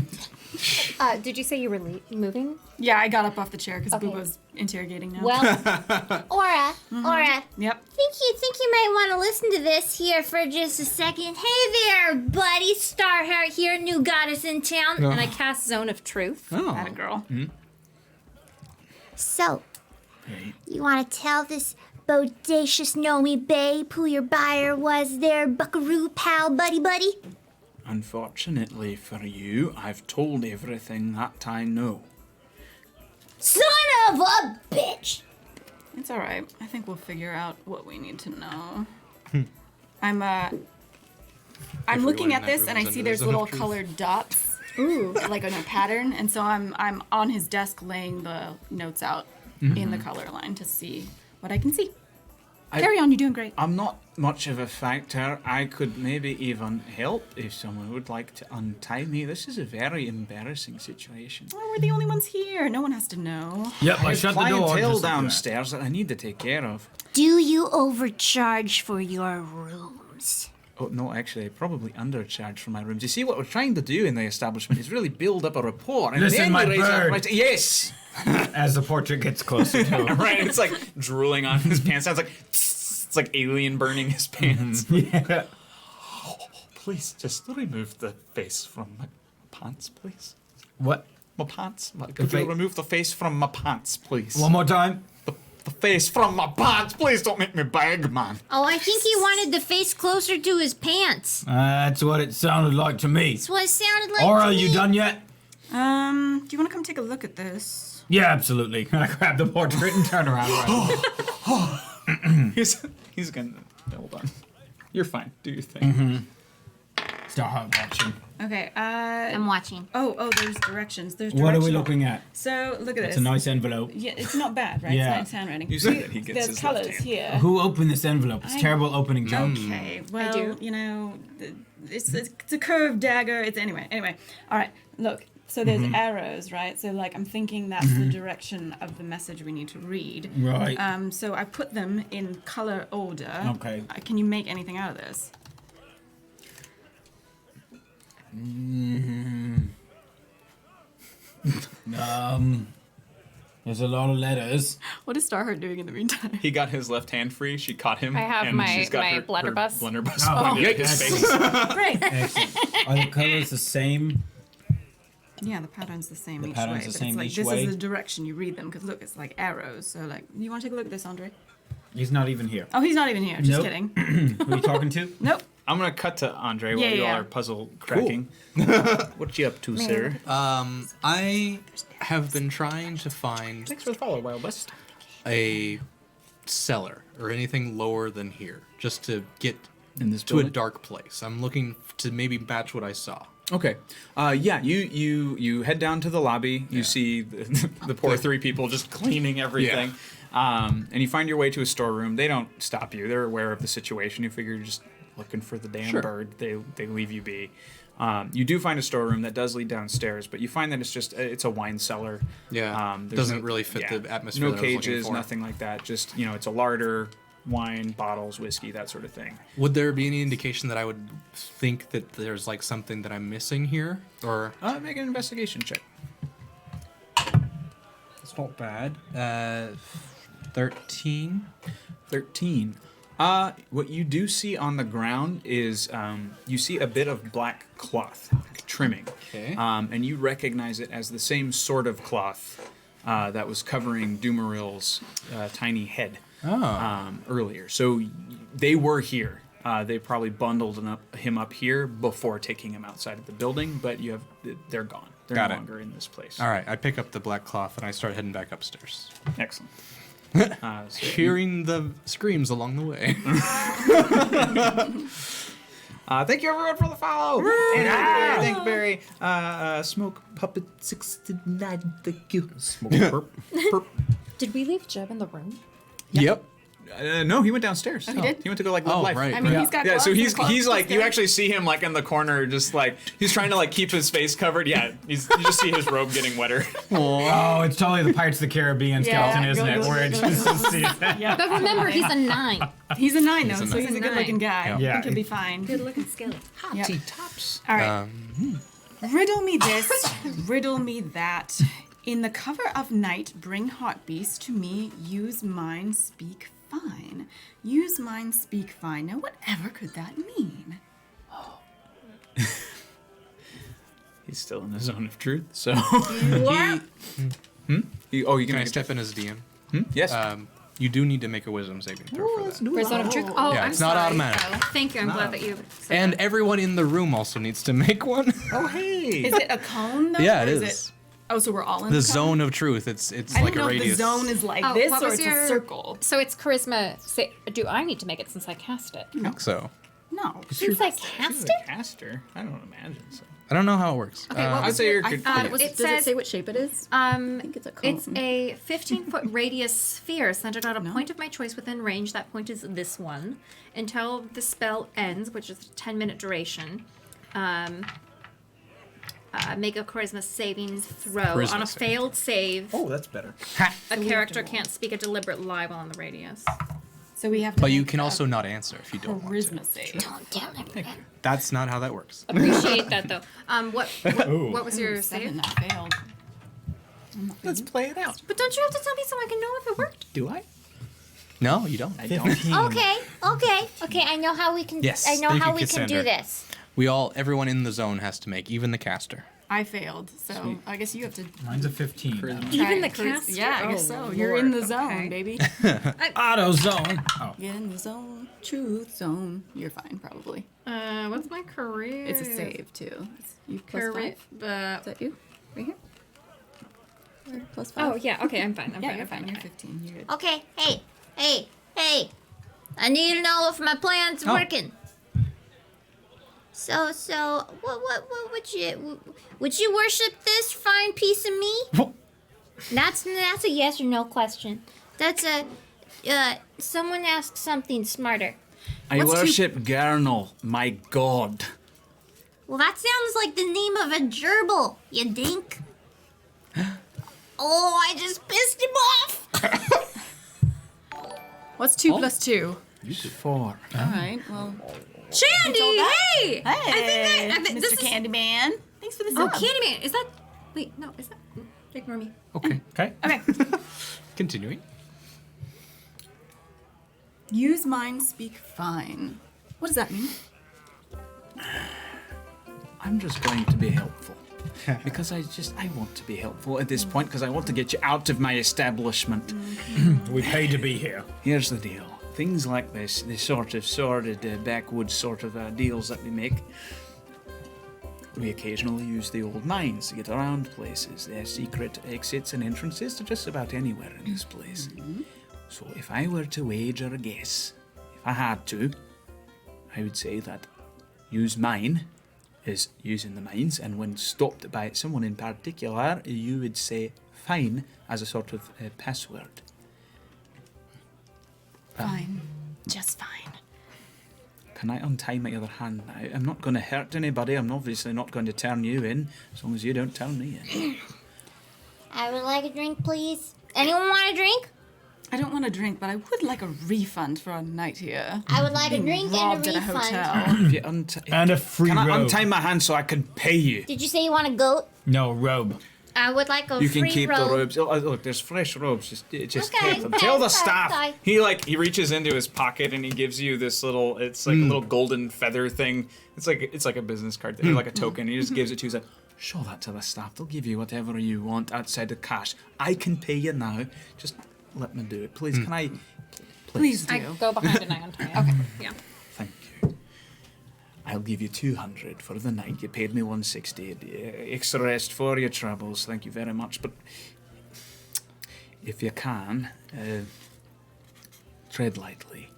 B: Did you say you were moving?
D: Yeah, I got up off the chair because
B: Okay.
D: Bubo's interrogating now.
B: Well,
F: Aura, Aura.
D: Yep.
F: Think you might want to listen to this here for just a second. Hey there, buddy. Starheart here, new goddess in town.
B: and I cast Zone of Truth.
D: That a girl.
F: So, you want to tell this bodacious Nomi babe who your buyer was there, buckaroo pal buddy?
A: Unfortunately for you, I've told everything that I know.
F: Son of a bitch!
D: It's all right. I think we'll figure out what we need to know. I'm looking
E: Everyone
D: at
E: in that
D: this
E: room
D: and I
E: is
D: see
E: under
D: there's
E: the zone
D: little
E: of truth.
D: colored dots. Ooh. Like in a pattern, and so I'm on his desk laying the notes out in the color line to see what I can see. Carry on, you're doing great.
A: I'm not much of a factor. I could maybe even help if someone would like to untie me. This is a very embarrassing situation.
D: Oh, we're the only ones here. No one has to know.
C: Yep, I
A: There's
C: shut the door.
A: clientele
C: just like that.
A: downstairs that I need to take care of.
F: Do you overcharge for your rooms?
A: Oh, no, actually, I probably undercharge for my rooms. You see, what we're trying to do in the establishment is really build up a rapport. And
C: Listen,
A: then
C: my
A: we raise our
C: bird.
A: price. Yes!
C: As the portrait gets closer to him.
A: Right, it's like drooling on his pants. It's like, it's like alien burning his pants.
C: Yeah.
A: Please, just remove the face from my pants, please.
C: What?
A: My pants. Could you
C: fa-
A: remove the face from my pants, please?
C: One more time?
A: The face from my pants. Please don't make me beg, man.
F: Oh, I think he wanted the face closer to his pants.
C: That's what it sounded like to me.
F: That's what it sounded like.
C: Aura,
F: to
C: you
F: me.
C: done yet?
D: Do you want to come take a look at this?
C: Yeah, absolutely. I grab the portrait and turn around. Right.
A: He's gonna. Hold on. You're fine. Do your thing.
C: Start watching.
D: Okay.
F: I'm watching.
D: Oh, there's directions. There's
C: What are we
D: directional.
C: looking at?
D: So look at
C: It's
D: this.
C: a nice envelope.
D: Yeah, it's not bad, right?
C: Yeah.
D: It's nice handwriting.
A: You said that he gets
D: There's
A: his
D: colors
A: left hand.
D: here.
C: Who opened this envelope? It's terrible opening joke.
D: Okay, well,
B: do.
D: you know, it's a curved dagger. It's anyway. All right, look. So there's arrows, right? So like I'm thinking that's the direction of the message we need to read.
C: Right.
D: So I put them in color order.
C: Okay.
D: Can you make anything out of this?
C: There's a lot of letters.
D: What is Starheart doing in the meantime?
A: He got his left hand free. She caught him.
B: I have
A: and
B: my-
A: she's got
B: my
A: her
B: blunderbuss.
A: blunderbuss
C: Oh,
A: pointed at his
C: excellent.
A: face.
D: Great.
C: Excellent. Are the colors the same?
D: Yeah, the pattern's the same
C: The
D: each
C: pattern's
D: way.
C: the
D: But
C: same
D: it's like
C: each
D: this
C: way?
D: is the direction you read them because look, it's like arrows. So like, you want to take a look at this, Andre?
C: He's not even here.
D: Oh, he's not even here. Just
C: Nope.
D: kidding.
C: Who are you talking to?
D: Nope.
A: I'm gonna cut to Andre while
D: Yeah,
A: you all
D: yeah.
A: are puzzle cracking. What you up to, sir?
E: I have been trying to find
A: Thanks for the follow, Wild West.
E: a cellar or anything lower than here, just to get
A: In this
E: to a
A: building?
E: dark place. I'm looking to maybe match what I saw.
A: Okay. Yeah, you head down to the lobby. You see the poor three people just cleaning everything. And you find your way to a storeroom. They don't stop you. They're aware of the situation. You figure you're just looking for the damn bird. They leave you be. You do find a storeroom that does lead downstairs, but you find that it's a wine cellar.
E: Yeah.
A: There's
E: Doesn't really fit the atmosphere.
A: No
E: that I was looking
A: cages,
E: for.
A: nothing like that. Just, it's a larder, wine, bottles, whiskey, that sort of thing.
E: Would there be any indication that I would think that there's like something that I'm missing here, or
A: Make an investigation check.
E: it's not bad. 13.
A: 13. What you do see on the ground is you see a bit of black cloth trimming.
E: Okay.
A: And you recognize it as the same sort of cloth that was covering Dumaril's tiny head earlier. So they were here. They probably bundled him up here before taking him outside of the building, but they're gone. They're
E: Got
A: no
E: it.
A: longer in this place.
E: All right, I pick up the black cloth and I start heading back upstairs.
A: Excellent.
E: Hearing the screams along the way.
A: Thank you everyone for the follow. And thank you, Barry. Smoke Puppet 69. Thank you.
E: Smoke perp.
B: Did we leave Jeb in the room?
E: Yep.
A: No, he went downstairs.
D: Oh, he did?
A: He went to go live life.
E: Right.
D: I mean, he's got
A: Yeah,
D: gloves
A: so
D: and
A: he's
D: gloves
A: like, you
D: there.
A: actually see him like in the corner, just like he's trying to like keep his face covered. Yeah, you just see his robe getting wetter.
C: Oh, it's totally the Pirates of the Caribbean skeleton, isn't it? Where it just sees that.
D: Yeah.
B: But remember, he's a 9.
D: He's a 9 though,
E: He's a
D: so he's a
B: nine.
D: good-looking guy.
C: Yeah.
D: I think he'll be fine.
B: Good looking skeleton.
D: Yep.
A: Tops.
D: All right. Riddle me this, riddle me that. In the cover of night, bring hot beast to me. Use mine, speak fine. Use mine, speak fine. Now, whatever could that mean?
A: He's still in the zone of truth. So,
B: What?
A: you
E: Can
A: can
E: I step in as DM?
A: Yes.
E: You do need to make a wisdom saving throw for that.
B: For Zone of Truth? Oh,
E: Yeah,
B: I'm
E: it's not
B: sorry.
E: automatic.
B: Oh, thank you. I'm glad that you said
E: And
B: that.
E: everyone in the room also needs to make one.
A: Oh hey.
D: Is it a cone though?
E: Yeah,
D: or
E: it is.
D: Oh, so we're all in
E: The
D: the cone?
E: zone of truth. It's
D: I
E: like
D: don't
E: a
D: know
E: radius.
D: if the zone is like
B: Oh,
D: this
B: what
D: or
B: was
D: it's
B: your-
D: a circle.
B: So it's charisma. Do I need to make it since I cast it?
E: I think so.
D: No.
B: Since I cast it?
A: Caster? I don't imagine so.
E: I don't know how it works.
B: Okay, what
A: I'd
B: was
A: say you're
D: I
A: good.
D: thought it was.
B: It
D: Does
B: says-
D: it say what shape it is?
B: I
D: think it's a cone.
B: It's a 15-foot radius sphere centered on a point of my choice within range. That point is this one. Until the spell ends, which is a 10-minute duration. Make a charisma saving throw.
E: Charisma
B: On a
E: save.
B: failed save,
A: Oh, that's better.
B: a character can't speak a deliberate lie while in the radius.
D: So we have to.
E: But you
D: make
E: can
D: a
E: also not answer if you don't want to.
D: charisma save.
F: Don't tell him.
E: That's not how that works.
B: Appreciate that though. What was your save?
D: 7. I failed.
A: Let's play it out.
B: But don't you have to tell me so I can know if it worked?
A: Do I?
E: No, you don't.
A: I don't.
F: Okay. I know how we can.
E: Yes,
F: I know
E: thank
F: how
E: you,
F: we can do
E: Cassandra.
F: this.
E: Everyone in the zone has to make, even the caster.
D: I failed, so I guess you have to.
C: Mine's a 15.
D: try
B: Even the
D: it.
B: caster?
D: Yeah, I guess
B: Oh,
D: so. You're in the
B: Lord.
D: zone,
B: Okay.
D: baby.
C: Auto zone. Oh.
D: Get in the zone, truth zone. You're fine, probably.
B: What's my career?
D: It's a save too. You plus
B: Career.
D: 5. Is that you? Right here. Or plus 5.
B: Oh yeah. Okay, I'm fine. I'm
D: Yeah,
B: fine.
D: you're
B: I'm
D: fine.
B: fine.
D: You're 15. You're good.
F: Okay. Hey. I need to know if my plan's working. So, what would you worship this fine piece of me? That's a yes or no question. That's a, someone ask something smarter.
A: I
D: What's
A: worship Gernal, my god.
F: Well, that sounds like the name of a gerbil, you dink. Oh, I just pissed him off.
D: What's 2 plus 2?
A: 4.
D: All right. Well.
B: Shandy, hey!
D: Hey,
B: I think
D: Mr.
B: this is.
D: Candyman. Thanks for the
B: Oh,
D: sub.
B: Candyman. Is that? Wait, no. Is that? Ignore me.
E: Okay.
C: Okay.
D: Okay.
E: Continuing.
D: Use mine, speak fine. What does that mean?
A: I'm just going to be helpful. Because I want to be helpful at this point because I want to get you out of my establishment.
C: We paid to be here.
A: Here's the deal. Things like this sort of sordid, backwoods sort of deals that we make, we occasionally use the old mines to get around places. There are secret exits and entrances to just about anywhere in this place. So if I were to wager a guess, if I had to, I would say that use mine is using the mines, and when stopped by someone in particular, you would say fine as a sort of password.
D: Fine. Just fine.
A: Can I untie my other hand now? I'm not going to hurt anybody. I'm obviously not going to turn you in, as long as you don't turn me in.
F: I would like a drink, please. Anyone want a drink?
D: I don't want a drink, but I would like a refund for a night here.
F: I would like a
D: Being
F: drink
D: robbed
F: and a
D: at a
F: refund.
D: hotel.
A: If you
C: And a free
A: Can I
C: robe.
A: untie my hand so I can pay you?
F: Did you say you want a goat?
C: No, robe.
F: I would like a
A: You
F: free
A: can keep
F: robe.
A: the robes. Oh, look, there's fresh robes. Just
F: Okay,
A: take them.
F: okay,
A: Tell the
F: okay,
A: staff.
F: okay.
A: He reaches into his pocket and he gives you this little. It's like a little golden feather thing. It's like a business card, like a token. He just gives it to you. He's like, show that to the staff. They'll give you whatever you want outside of cash. I can pay you now. Just let me do it, please. Can I?
D: Please do.
B: I go behind and I untie it. Okay. Yeah.
A: Thank you. I'll give you 200 for the night. You paid me 160. Extra rest for your troubles. Thank you very much. But if you can, tread lightly.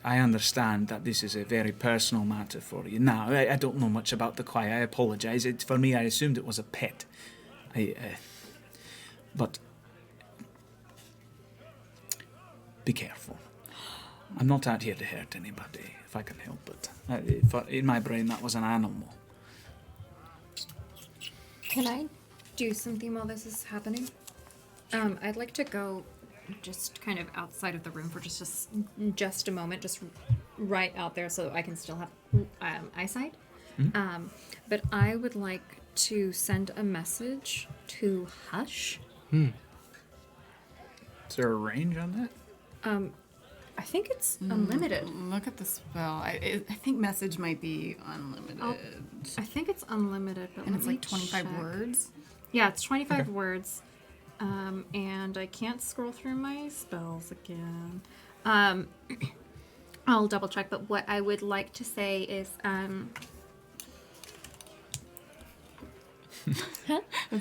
A: I understand that this is a very personal matter for you. Now, I don't know much about the choir. I apologize. For me, I assumed it was a pet. But be careful. I'm not out here to hurt anybody, if I can help it. In my brain, that was an animal.
B: Can I do something while this is happening? I'd like to go just kind of outside of the room for just a moment, just right out there so I can still have eyesight.
A: Mm-hmm.
B: But I would like to send a message to Hush.
A: Is there a range on that?
B: I think it's unlimited.
D: Look at the spell. I think message might be unlimited.
B: I think it's unlimited, but
D: And
B: let
D: it's
B: me
D: like 25
B: check.
D: words.
B: Yeah, it's 25 words. And I can't scroll through my spells again. I'll double check, but what I would like to say is,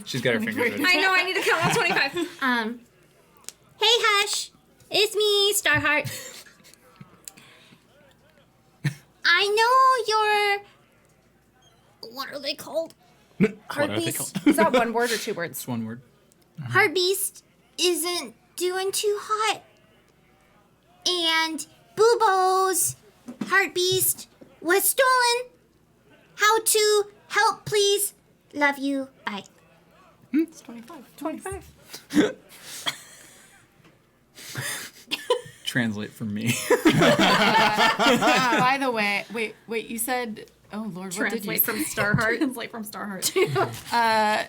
A: She's got her fingers ready.
B: I know I need to count on 25.
F: Hey, Hush. It's me, Starheart. I know you're... What are they called?
B: Heartbeast. Is that one word or two words?
A: It's one word.
F: Heartbeast isn't doing too hot. And Boobo's Heartbeast was stolen. How to help, please? Love you. Bye.
D: It's 25.
B: 25.
A: Translate for me.
D: By the way, wait, you said, oh Lord, what did you
B: Translate from
D: say?
B: Starheart.
D: Translate from Starheart.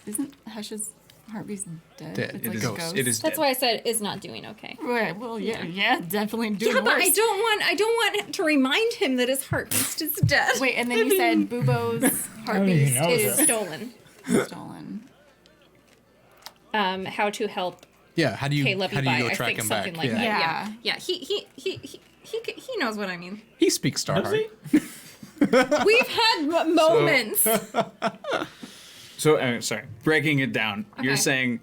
D: Isn't Hush's Heartbeast dead?
E: Dead.
D: It's
E: It
D: like
E: is
D: a
E: ghost.
D: ghost.
A: It is
B: That's
A: dead.
B: why I said is not doing okay.
D: Right, well, yeah, definitely doing
B: Yeah, but
D: worse.
B: I don't want to remind him that his heartbeast is dead.
D: Wait, and then you said Boobo's Heartbeast
C: knows
B: is
C: that.
B: stolen.
D: stolen.
B: How to help
E: Yeah, how do you
B: Caleb
E: go
B: by, I
E: track
B: think
E: him back?
B: something like
E: yeah.
B: that.
D: Yeah.
B: Yeah. He knows what I mean.
E: He speaks Starheart.
B: We've had moments.
A: So, sorry. Breaking it down. You're
B: Okay.
A: saying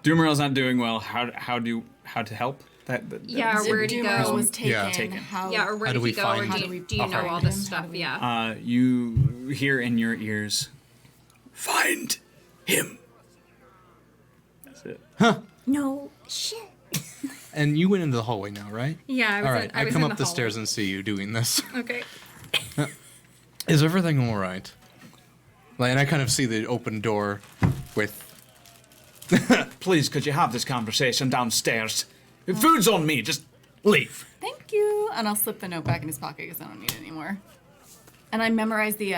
A: Doomeral's not doing well. How to help?
B: Yeah, or where to
D: Doomer's
B: go.
D: was taken.
E: Yeah.
A: Taken.
D: How,
B: Yeah, or where
E: How
B: did
E: do we
B: he go?
E: find
B: Or
E: him?
B: do
D: How
B: you,
D: do
B: do you know
D: we
B: all
D: find
B: this
D: him?
B: stuff?
D: How do we-
B: Yeah.
A: You hear in your ears, find him. That's it.
F: No shit.
E: And you went into the hallway now, right?
B: Yeah, I was
E: All right,
B: I was
E: come
B: in
E: up
B: the
E: the stairs
B: hallway.
E: and see you doing this.
B: Okay.
E: Is everything all right? Like, and I kind of see the open door with.
A: Please, could you have this conversation downstairs? If food's on me, just leave.
D: Thank you. And I'll slip the note back in his pocket because I don't need it anymore. And I memorized the,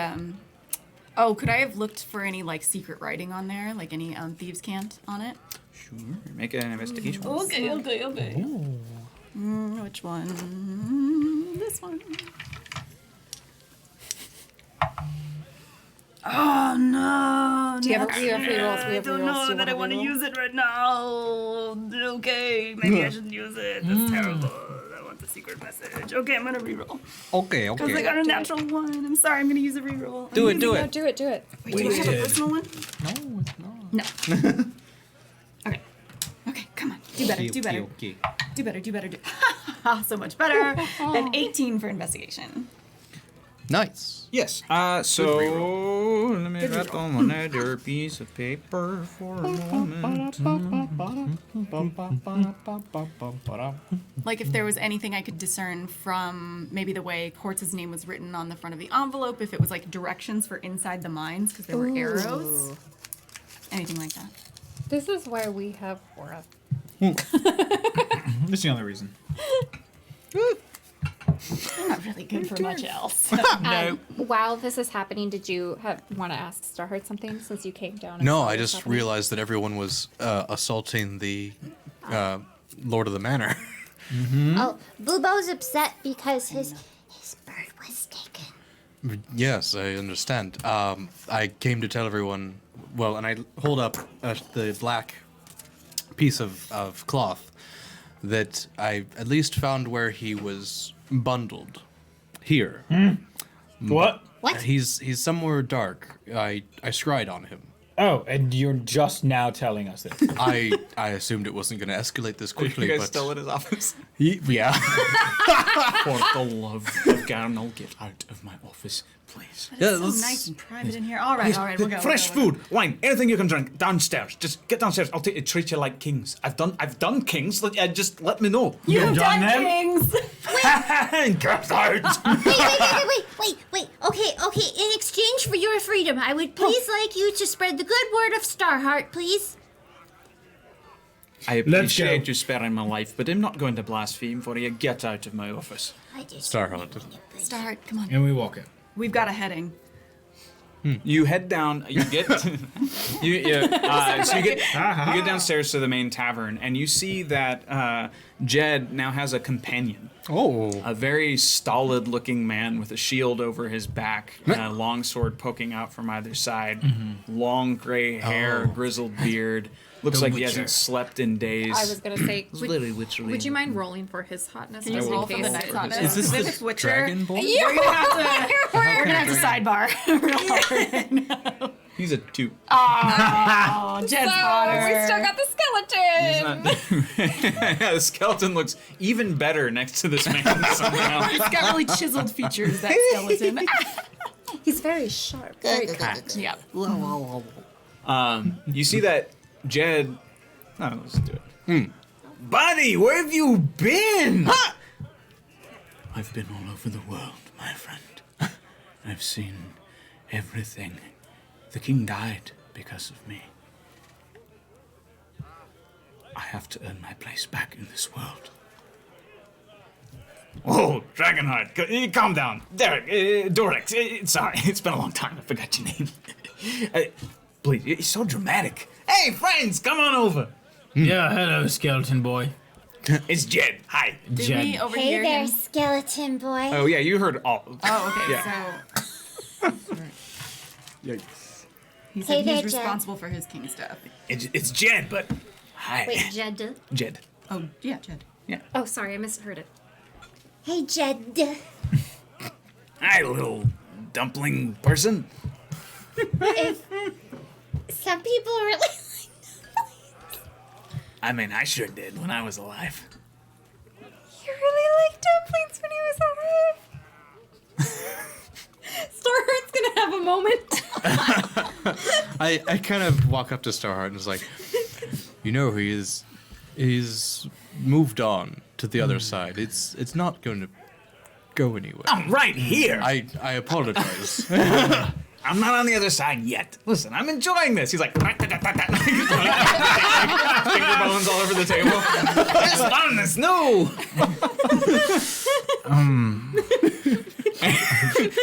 D: oh, could I have looked for any, like, secret writing on there? Like any thieves' cant on it?
A: Sure. Make an investigation.
D: Okay. Which one? This one. Oh no!
B: Do you have free rolls? We have
D: I don't know that I want to use it right now. Okay, maybe I shouldn't use it. That's terrible. I want the secret message. Okay, I'm gonna reroll.
E: Okay,
D: Because I got a natural one. I'm sorry, I'm gonna use a reroll.
E: Do it, do
B: No,
E: it.
B: do it.
D: Wait, do I have a personal one?
E: No, it's not.
D: No. Okay. Okay, come on. Do better, do better.
E: Okay.
D: Do better, do better, do so much better. Than 18 for investigation.
E: Nice.
A: Yes. So let me write on another piece of paper for a moment.
D: Like if there was anything I could discern from maybe the way Quartz's name was written on the front of the envelope, if it was like directions for inside the mines because there were arrows, anything like that.
B: This is why we have Aura.
A: That's the only reason.
D: I'm not really good for much else.
A: No.
B: While this is happening, did you want to ask Starheart something since you came down? and
E: No,
B: saw
E: I
B: this
E: just
B: happening?
E: realized that everyone was assaulting the Lord of the Manor.
F: Oh, Bubo's upset because his bird was taken.
E: Yes, I understand. I came to tell everyone. Well, and I hold up the black piece of cloth that I at least found where he was bundled. Here.
C: What?
F: What?
E: He's somewhere dark. I scryed on him.
C: Oh, and you're just now telling us this.
E: I assumed it wasn't going to escalate this quickly,
A: you guys
E: but
A: still at his office?
E: yeah.
A: For the love of Garnel, get out of my office, please.
E: Yeah,
D: So nice and private in here. All right, we'll go.
A: Fresh
D: we'll go.
A: food, wine, anything you can drink downstairs. Just get downstairs. I'll treat you like kings. I've done kings. Just let me know.
D: You've done
C: them?
D: things.
A: Get out.
F: Wait. Okay. In exchange for your freedom, I would please like you to spread the good word of Starheart, please.
A: I
C: Let's go.
A: appreciate you sparing my life, but I'm not going to blaspheme for you. Get out of my office.
F: I just
E: Starheart.
D: Starheart, come on.
C: And we walk in.
D: We've got a heading.
A: You head down. You get so you get downstairs to the main tavern, and you see that Jed now has a companion.
E: Oh.
A: A very stolid-looking man with a shield over his back, and a long sword poking out from either side. Long gray hair, grizzled beard. Looks like he hasn't slept in days.
B: I was gonna say,
A: Very witchery.
B: would you mind rolling for his hotness?
D: Can you
B: just in
D: roll for the
B: case?
D: next hotness?
E: Is this
D: If
E: the
D: it's Witcher,
E: Dragon Ball?
D: we're gonna have to sidebar.
A: He's a 2.
D: Oh, Jed's
B: So
D: hotter.
B: we still got the skeleton.
A: Yeah, the skeleton looks even better next to this man somehow.
D: He's got really chiseled features, that skeleton.
B: He's very sharp, very cracked.
D: Yep.
A: You see that Jed. Oh, let's do it. Buddy, where have you been? I've been all over the world, my friend. I've seen everything. The king died because of me. I have to earn my place back in this world. Oh, Dragonheart, calm down. Derek, Dorix, sorry, it's been a long time. I forgot your name. Please, it's so dramatic. Hey, friends, come on over.
C: Yeah, hello, skeleton boy.
A: It's Jed. Hi.
D: Did
C: Jed.
D: we
F: Hey
D: overhear
F: there,
D: him?
F: skeleton boy.
A: Oh, yeah, you heard all.
D: Oh, okay.
A: Yeah.
D: So
A: Yikes.
D: he
F: Hey
D: said
F: there,
D: he's
F: Jed.
D: responsible for his king stuff.
A: It's Jed, but hi.
F: Wait, Jed.
A: Jed.
D: Oh, yeah, Jed.
B: Oh, sorry, I misheard it.
F: Hey, Jed.
A: Hi, little dumpling person.
F: If some people really like
A: I mean, I sure did when I was alive.
B: You really liked dumplings when he was alive. Starheart's gonna have a moment.
E: I kind of walk up to Starheart and was like, you know, he's moved on to the other side. It's not going to go anywhere.
A: I'm right here.
E: I apologize.
A: I'm not on the other side yet. Listen, I'm enjoying this. He's like, finger bones all over the table. It's fun. It's new.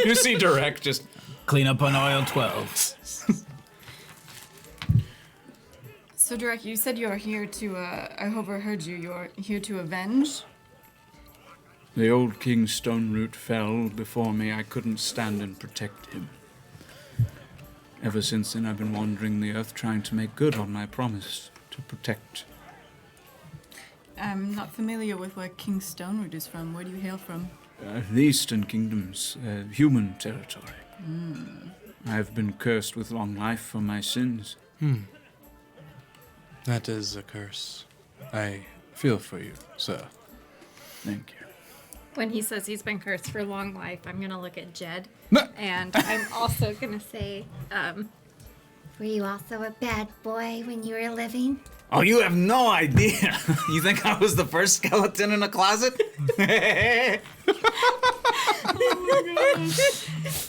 A: You see Direct just
C: Clean up on aisle 12.
D: So, Derek, you said you're here to, I overheard you, you're here to avenge?
A: The old King Stoneroot fell before me. I couldn't stand and protect him. Ever since then, I've been wandering the earth trying to make good on my promise to protect.
D: I'm not familiar with where King Stoneroot is from. Where do you hail from?
A: The Eastern Kingdoms, human territory. I've been cursed with long life for my sins.
E: That is a curse. I feel for you, sir.
A: Thank you.
B: When he says he's been cursed for long life, I'm gonna look at Jed, and I'm also gonna say,
F: Were you also a bad boy when you were living?
A: Oh, you have no idea. You think I was the first skeleton in a closet?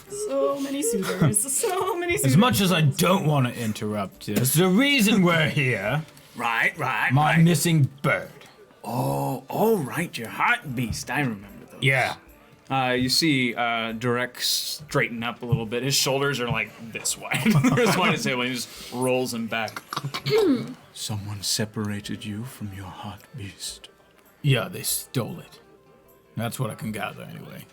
D: So many suitors. So many suitors.
C: As much as I don't want to interrupt this, the reason we're here,
A: Right.
C: my missing bird.
A: Oh, right, your heart beast. I remember those.
C: Yeah.
A: You see Durek straighten up a little bit. His shoulders are like this wide. This wide as him, and he just rolls him back. Someone separated you from your heart beast.
C: Yeah, they stole it. That's what I can gather anyway.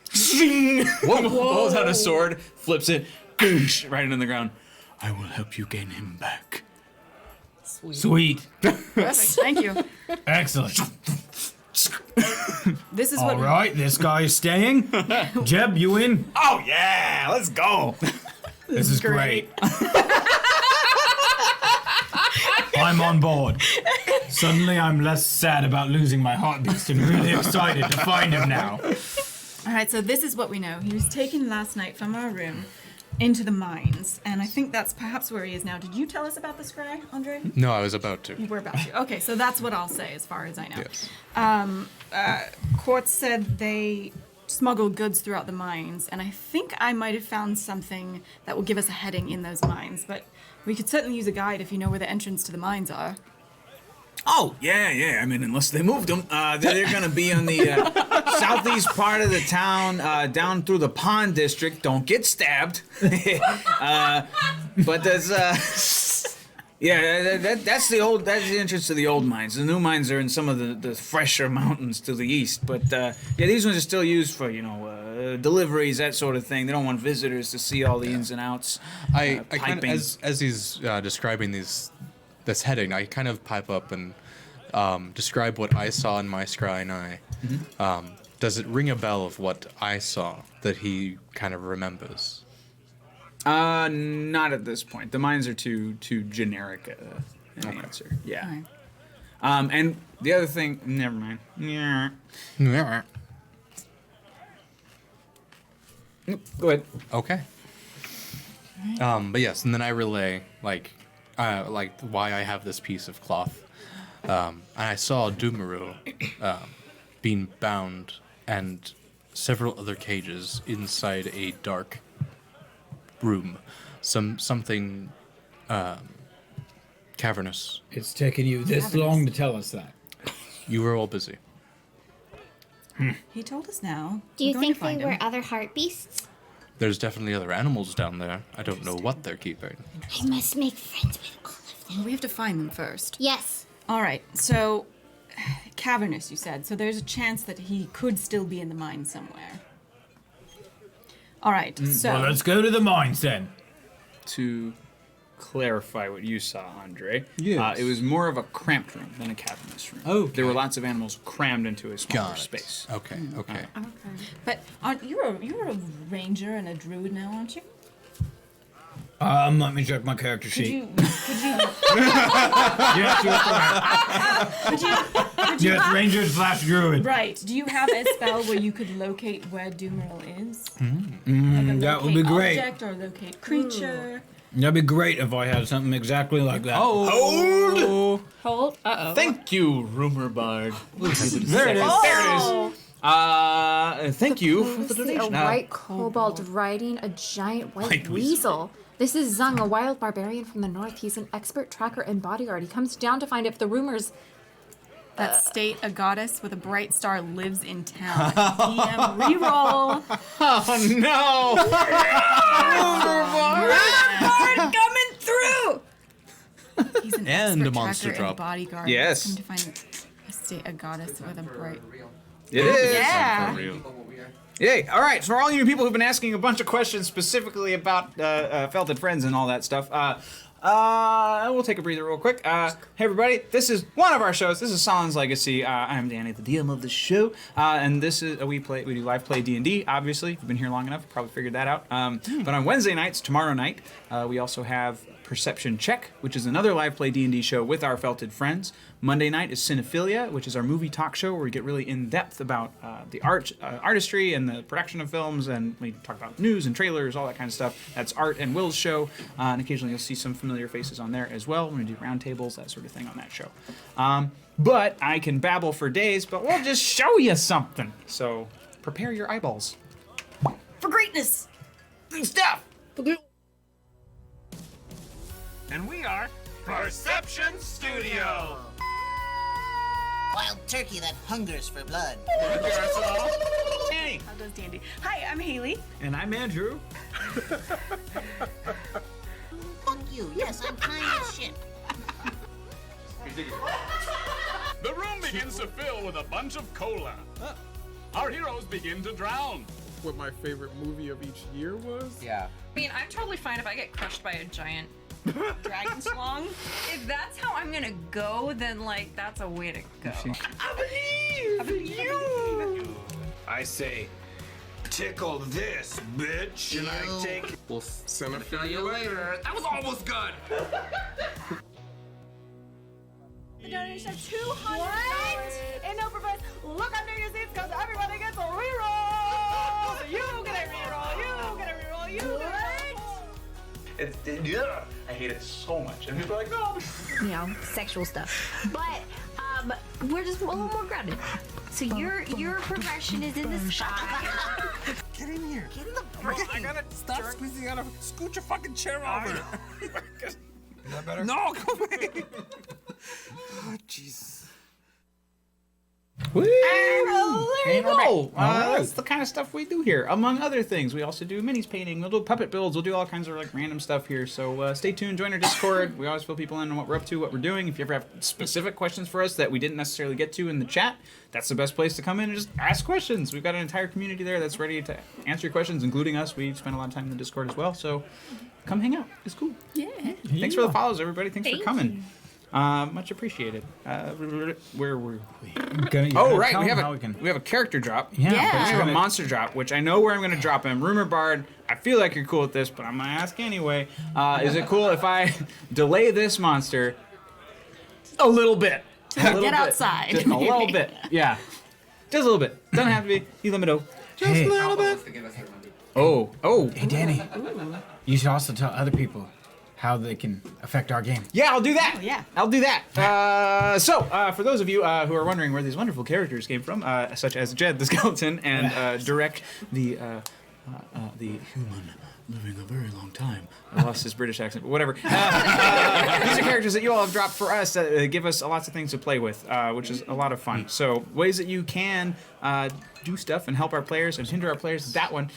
A: Whoa. Pulls out a sword, flips it, goosh, right into the ground. I will help you gain him back.
C: Sweet.
D: Perfect. Thank you.
C: Excellent.
D: This is
C: All
D: what.
C: right, this guy is staying. Jeb, you in?
A: Oh yeah, let's go.
C: This is great. I'm on board. Suddenly I'm less sad about losing my heart beast and really excited to find him now.
D: All right, so this is what we know. He was taken last night from our room into the mines, and I think that's perhaps where he is now. Did you tell us about the scry, Andre?
E: No, I was about to.
D: You were about to. Okay, so that's what I'll say as far as I know.
E: Yes.
D: Quartz said they smuggled goods throughout the mines, and I think I might have found something that will give us a heading in those mines, but we could certainly use a guide if you know where the entrance to the mines are.
A: Oh, yeah. I mean, unless they moved them. They're going to be on the southeast part of the town, down through the pond district. Don't get stabbed. But there's, that's the entrance to the old mines. The new mines are in some of the fresher mountains to the east. But, these ones are still used for, deliveries, that sort of thing. They don't want visitors to see all the ins and outs.
E: I kind of, as he's describing this heading, I kind of pipe up and describe what I saw in my scrying eye. Mm-hmm. Does it ring a bell of what I saw that he kind of remembers?
A: Not at this point. The mines are too generic an answer. Yeah.
D: Right.
A: And the other thing, never mind. Yeah. Go ahead.
E: Okay. But yes, and then I relay like why I have this piece of cloth. And I saw Dumaru being bound and several other cages inside a dark room. Something cavernous.
C: It's taken you this long to tell us that.
E: You were all busy.
D: He told us now.
F: Do you
D: We're going
F: think
D: to find
F: they were
D: him.
F: other heart beasts?
E: There's definitely other animals down there. I don't know what they're keeping.
F: I must make friends with all of them.
D: We have to find them first.
F: Yes.
D: All right, so cavernous, you said. So there's a chance that he could still be in the mine somewhere. All right, so
C: Well, let's go to the mines then.
A: To clarify what you saw, Andre,
E: Yes.
A: it was more of a cramped room than a cavernous room.
E: Okay.
A: There were lots of animals crammed into a smaller
E: Got it.
A: space.
E: Okay.
D: but you're a ranger and a druid now, aren't you?
C: Let me check my character
D: Could
C: sheet.
D: you
C: Yes, yes, Ranger / Druid.
D: right? Do you have a spell where you could locate where Dumeril is?
C: That would be great.
D: Object or locate creature.
C: That'd be great if I had something exactly like that.
A: Hold!
B: hold.
A: Thank you, Rumor Bard.
C: There it is.
A: There it is. Thank you for the
B: See a
A: donation.
B: white kobold riding a giant white weasel. This is Zung, a wild barbarian from the north. He's an expert tracker and bodyguard. He comes down to find if the rumors.
D: That state a goddess with a bright star lives in town. DM reroll.
A: Oh no!
B: Bard coming through!
D: He's an
E: And
D: expert
E: a monster
D: tracker
E: drop.
D: and bodyguard.
A: Yes.
D: Come to find a state a goddess with a bright.
A: It is.
D: Yeah.
A: Yay! All right. So for all you people who've been asking a bunch of questions specifically about Felted Friends and all that stuff, we'll take a breather real quick. Hey everybody, this is one of our shows. This is Sahlen's Legacy. I'm Danny, the DM of the show, and this is we do live play D&D. Obviously, if you've been here long enough, you probably figured that out. But on Wednesday nights, tomorrow night, we also have Perception Check, which is another live play D&D show with our felted friends. Monday night is Cinephilia, which is our movie talk show where we get really in depth about the artistry and the production of films, and we talk about news and trailers, all that kind of stuff. That's Art and Will's show, and occasionally you'll see some familiar faces on there as well. We're gonna do roundtables, that sort of thing on that show. But I can babble for days, but we'll just show you something. So prepare your eyeballs
D: For greatness!
A: and stuff.
I: And we are Perception Studio.
H: Wild turkey that hungers for blood.
A: Annie.
D: How does Dandy? Hi, I'm Haley.
C: And I'm Andrew.
H: Fuck you. Yes, I'm kind of shit.
I: The room begins to fill with a bunch of cola. Our heroes begin to drown.
J: What my favorite movie of each year was?
E: Yeah.
K: I mean, I'm totally fine if I get crushed by a giant dragon schlong. If that's how I'm gonna go, then like that's a way to go.
C: I believe you. I say, tickle this, bitch, and I take.
J: We'll cinephile you later.
G: That was almost good.
D: The donation of $200 in no purpose. Look under your seats because everybody gets a reroll. So you get a reroll. You get a reroll. You get a reroll.
A: I hate it so much. And people are like, no.
L: You know, sexual stuff. But we're just a little more grounded. So your progression is in the sky.
J: Get in here. Get in the brain. I gotta stop squeezing out of. Scoot your fucking chair over. Is that better? No, go away. Oh, Jesus.
A: Woo! There you go.
C: right.
A: That's the kind of stuff we do here, among other things. We also do minis painting. We'll do puppet builds. We'll do all kinds of like random stuff here. So stay tuned. Join our Discord. We always fill people in on what we're up to, what we're doing. If you ever have specific questions for us that we didn't necessarily get to in the chat, that's the best place to come in and just ask questions. We've got an entire community there that's ready to answer your questions, including us. We spend a lot of time in the Discord as well. So come hang out. It's cool.
B: Yeah.
A: Thanks for the follows, everybody. Thanks for
B: Thank
A: coming. Much appreciated. Where were we?
C: Oh,
A: Right, we have a character drop.
C: Yeah.
A: We have a monster drop, which I know where I'm going to drop him. Rumor Bard, I feel like you're cool with this, but I'm going to ask anyway. Is it cool if I delay this monster a little bit?
D: Get outside.
A: Just a little bit. Yeah. Just a little bit. Doesn't have to be. You let me know. Just
C: Hey.
A: a little bit. Oh.
C: Hey, Danny. You should also tell other people how they can affect our game.
A: Yeah, I'll do that.
D: Oh, yeah.
A: I'll do that. So, for those of you who are wondering where these wonderful characters came from, such as Jed the Skeleton and Direct the human living a very long time. I lost his British accent, but whatever. These are characters that you all have dropped for us that give us lots of things to play with, which is a lot of fun. So, ways that you can do stuff and help our players and hinder our players. That one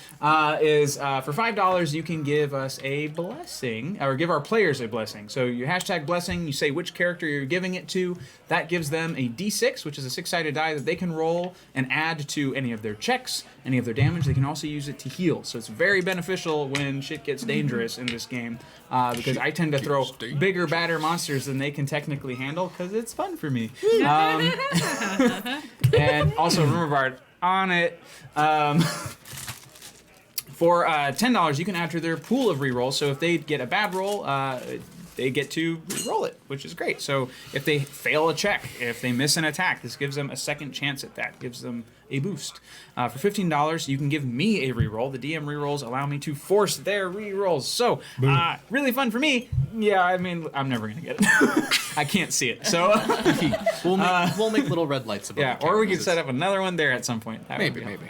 A: is for $5 you can give us a blessing, or give our players a blessing. So you hashtag blessing, you say which character you're giving it to. That gives them a D6, which is a 6-sided die that they can roll and add to any of their checks, any of their damage. They can also use it to heal. So it's very beneficial when shit gets dangerous in this game, because I tend to throw bigger, badder monsters than they can technically handle, because it's fun for me. And also, Rumor Bard on it. For $10, you can add to their pool of rerolls. So if they get a bad roll, they get to re-roll it, which is great. So if they fail a check, if they miss an attack, this gives them a second chance at that. Gives them a boost. For $15, you can give me a reroll. The DM rerolls allow me to force their rerolls. So, really fun for me. Yeah, I mean, I'm never gonna get it. I can't see it. So,
E: We'll make little red lights above.
A: yeah,
E: the
A: or we
E: cameras.
A: could set up another one there at some point. That would
E: Maybe,
A: be
E: maybe.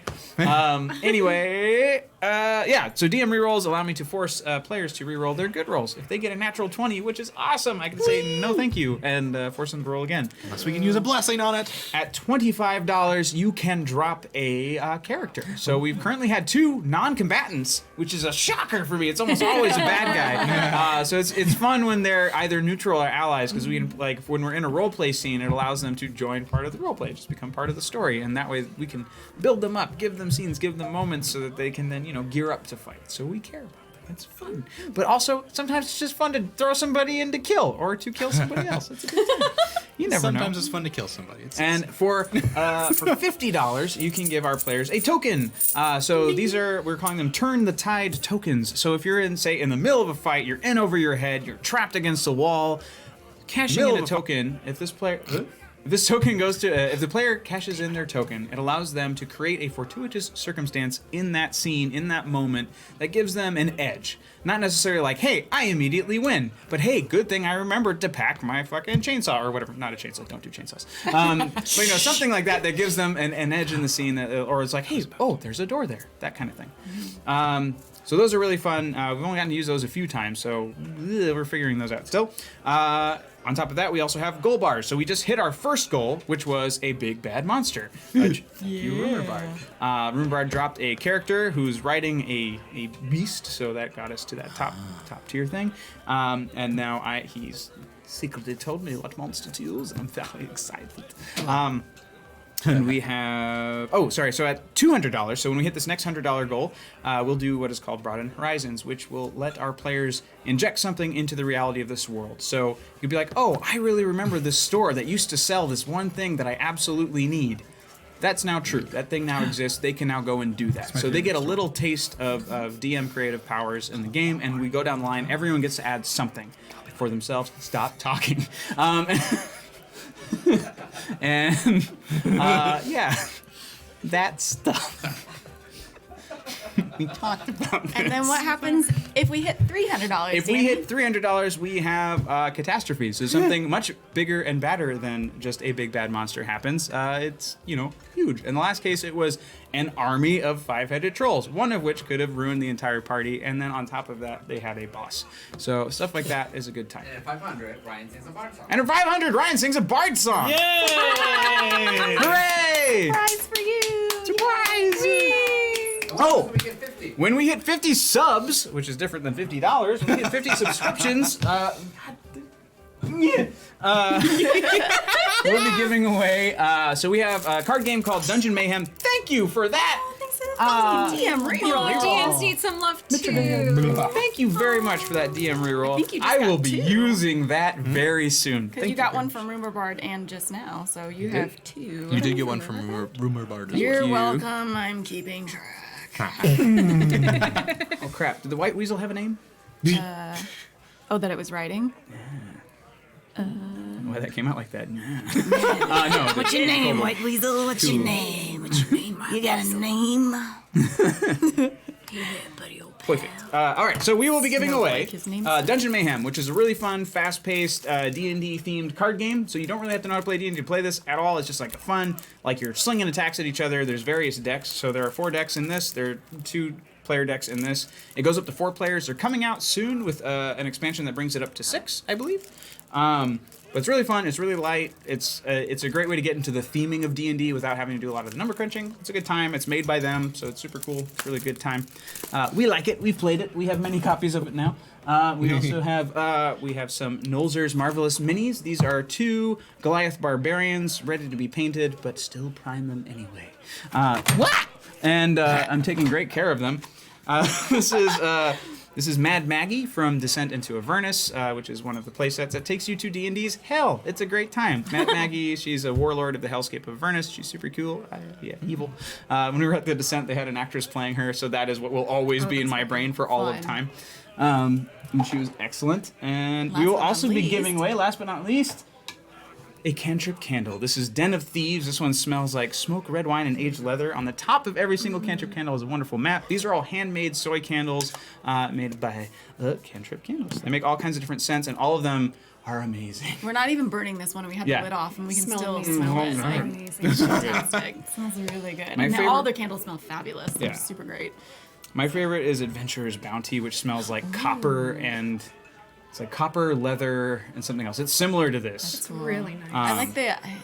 A: Anyway, yeah, so DM rerolls allow me to force players to reroll their good rolls. If they get a natural 20, which is awesome, I can say no thank you and force them to roll again.
E: Unless we can use a blessing on it.
A: At $25, you can drop a character. So we've currently had 2 non-combatants, which is a shocker for me. It's almost always a bad guy. So it's fun when they're either neutral or allies, because we can, like, when we're in a roleplay scene, it allows them to join part of the roleplay, just become part of the story, and that way we can build them up, give them scenes, give them moments, so that they can then, gear up to fight. So we care about them. It's fun. But also, sometimes it's just fun to throw somebody in to kill, or to kill somebody else. It's a good time. You never know.
E: Sometimes it's fun to kill somebody.
A: And for $50, you can give our players a token. So these are, we're calling them Turn the Tide tokens. So if you're in, say, in the middle of a fight, you're in over your head, you're trapped against a wall, cashing in a token. If this player, if this token goes to, if the player cashes in their token, it allows them to create a fortuitous circumstance in that scene, in that moment, that gives them an edge. Not necessarily like, hey, I immediately win, but hey, good thing I remembered to pack my fucking chainsaw or whatever. Not a chainsaw, don't do chainsaws. But you know, something like that that gives them an edge in the scene, that, or it's like, hey, oh, there's a door there, that kind of thing. So those are really fun. We've only gotten to use those a few times, so we're figuring those out still. On top of that, we also have goal bars. So we just hit our first goal, which was a big bad monster. Rumor Bard. Rumor Bard dropped a character who's riding a beast, so that got us to that top tier thing. And now he's secretly told me what monster to use, and I'm very excited. And we have, so at $200, so when we hit this next $100 goal, we'll do what is called Broaden Horizons, which will let our players inject something into the reality of this world. So you'll be like, oh, I really remember this store that used to sell this one thing that I absolutely need. That's now true. That thing now exists. They can now go and do that. So they get a little taste of DM creative powers in the game, and we go down the line. Everyone gets to add something for themselves. Stop talking. And yeah, that stuff. We talked about this.
D: And then what happens if we hit $300?
A: If we hit $300, we have catastrophes. So something much bigger and badder than just a big bad monster happens. It's, huge. In the last case, it was an army of 5-headed trolls, one of which could have ruined the entire party. And then on top of that, they had a boss. So stuff like that is a good time.
G: And at 500, Ryan sings a bard song.
A: And at 500, Ryan sings a bard song.
C: Yay!
A: Hooray!
D: Surprise for you!
A: Surprise! Oh, when we hit 50 subs, which is different than $50, when we hit 50 subscriptions, we'll be giving away. So we have a card game called Dungeon Mayhem. Thank you for that.
D: DM reroll.
B: DMs need some love too.
A: Thank you very much for that DM reroll. I will be using that very soon.
D: Because you got one from Rumor Bard and just now, so you have two.
E: You did get one from Rumor Bard as well.
D: You're welcome. I'm keeping track.
A: Oh crap! Did the White Weasel have a name?
D: That it was writing.
A: Why that came out like that? No.
H: What's your name, White Weasel? What's your name? You got a name?
A: Perfect. All right, so we will be giving away Dungeon Mayhem, which is a really fun, fast-paced D&D themed card game. So you don't really have to know how to play D&D to play this at all. It's just like a fun, like you're slinging attacks at each other. There's various decks. So there are 4 decks in this. There are 2 player decks in this. It goes up to 4 players. They're coming out soon with an expansion that brings it up to 6, I believe. But it's really fun. It's really light. It's a great way to get into the theming of D&D without having to do a lot of the number crunching. It's a good time. It's made by them, so it's super cool. It's a really good time. We like it. We've played it. We have many copies of it now. We also have some Nolzur's Marvelous Minis. These are 2 Goliath Barbarians ready to be painted, but still prime them anyway. And I'm taking great care of them. This is Mad Maggie from Descent into Avernus, which is one of the playsets that takes you to D&D's hell. It's a great time. Mad Maggie, she's a warlord of the hellscape of Avernus. She's super cool. Evil. When we were at the Descent, they had an actress playing her, so that is what will always be in my brain for all of time. And she was excellent. And we will also be giving away, last but not least, a cantrip candle. This is Den of Thieves. This one smells like smoked red wine and aged leather. On the top of every single cantrip candle is a wonderful map. These are all handmade soy candles made by Cantrip Candles. They make all kinds of different scents, and all of them are amazing.
D: We're not even burning this one, and we have the lid off, and we can still smell it. Amazing. It's fantastic. It smells really good. And all their candles smell fabulous. They're super great.
A: My favorite is Adventurer's Bounty, which smells like copper and... It's like copper, leather, and something else. It's similar to this.
D: It's really nice. I like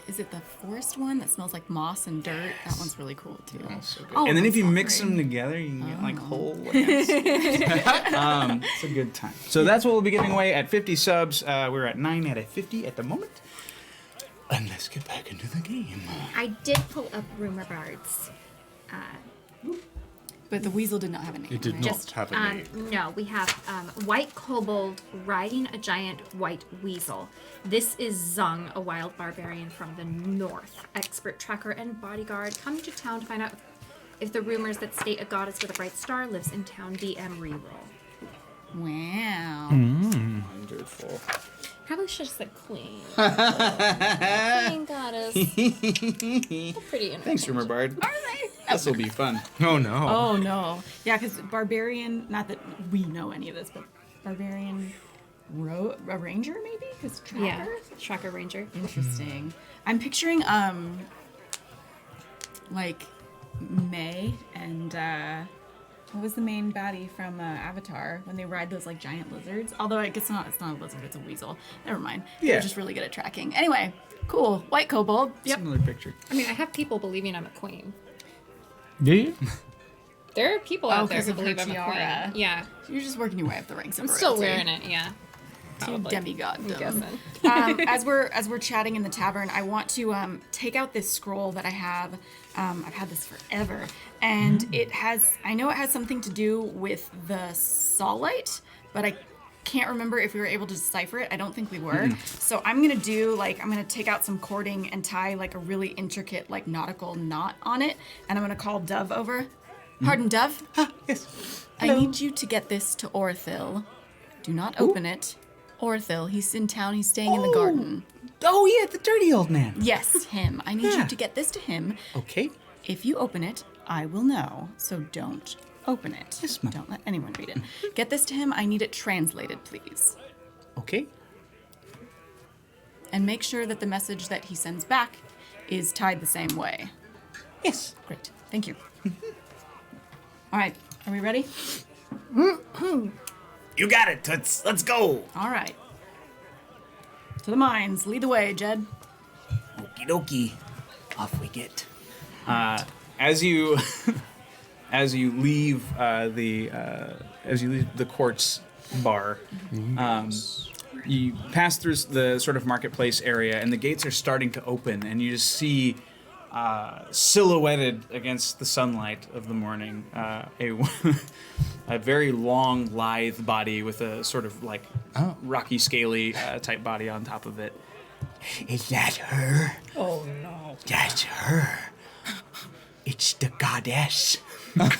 D: is it the forest one that smells like moss and dirt? That one's really cool too.
A: So and then if you mix them together, you can get like whole lands. It's a good time. So that's what we'll be giving away at 50 subs. We're at 9 out of 50 at the moment. And let's get back into the game.
B: I did pull up Rumor Bards.
D: But the weasel did not have a name.
E: It did
D: right?
E: not have a name.
B: No, we have white kobold riding a giant white weasel. This is Zung, a wild barbarian from the north. Expert tracker and bodyguard coming to town to find out if the rumors that state a goddess with a bright star lives in town. DM reroll.
D: Wow.
A: Wonderful.
B: Probably should have said queen. Queen goddess. Pretty interesting.
A: Thanks, Rumor Bard.
B: Are they?
A: This will be fun.
E: Oh no.
D: Oh no. Yeah, because barbarian. Not that we know any of this, but barbarian. A ranger maybe? Because tracker.
B: Yeah, tracker ranger.
D: Interesting. I'm picturing like May and what was the main baddie from Avatar when they ride those like giant lizards? Although I guess it's not a lizard, it's a weasel. Never mind.
A: Yeah.
D: They're just really good at tracking. Anyway, cool. White kobold. Yep.
A: Similar picture.
B: I mean, I have people believing I'm a queen.
C: Do you?
B: There are people out there
D: 'cause
B: who
D: of her
B: believe I'm a
D: tiara.
B: queen. Yeah.
D: You're just working your way up the ranks.
B: I'm still wearing it, yeah.
D: You demigod.
B: I'm guessing.
D: As we're chatting in the tavern, I want to take out this scroll that I have. I've had this forever, and it has. I know it has something to do with the Sahlen, but I can't remember if we were able to decipher it. I don't think we were. So I'm gonna take out some cording and tie like a really intricate like nautical knot on it, and I'm gonna call Dove over. Pardon, Dove.
A: Yes.
D: I need you to get this to Orthil. Do not open it. Orthil, he's in town. He's staying in the garden.
A: Oh yeah, the dirty old man.
D: Yes, him. I need
A: Yeah.
D: you to get this to him.
A: Okay.
D: If you open it, I will know. So don't open it.
A: Yes, ma'am.
D: Don't let anyone read it. Get this to him. I need it translated, please.
A: Okay.
D: And make sure that the message that he sends back is tied the same way.
A: Yes.
D: Great. Thank you. All right. Are we ready?
J: You got it, Toots. Let's go.
D: All right. To the mines. Lead the way, Jed.
J: Okie dokie. Off we get.
A: As you leave the quartz bar, you pass through the sort of marketplace area, and the gates are starting to open, and you just see silhouetted against the sunlight of the morning a very long, lithe body with a sort of like rocky, scaly type body on top of it.
J: Is that her?
B: Oh no.
J: That's her. It's the goddess.
A: And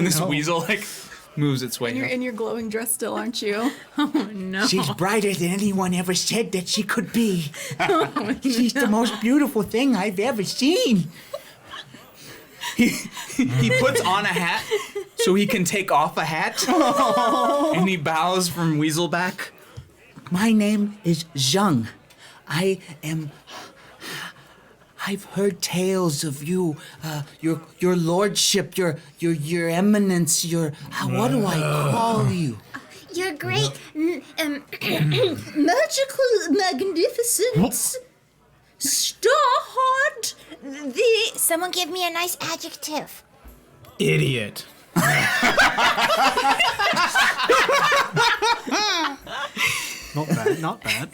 A: this weasel like moves its way
D: You're
A: up.
D: in your glowing dress still, aren't you?
B: Oh no.
J: She's brighter than anyone ever said that she could be. She's the most beautiful thing I've ever seen.
A: He puts on a hat so he can take off a hat. And he bows from Weaselback.
J: My name is Zhang. I've heard tales of you, your lordship, your eminence, what do I call you?
F: Your great magical magnificence. Starheart. Someone give me a nice adjective.
C: Idiot.
E: Not bad. Not bad.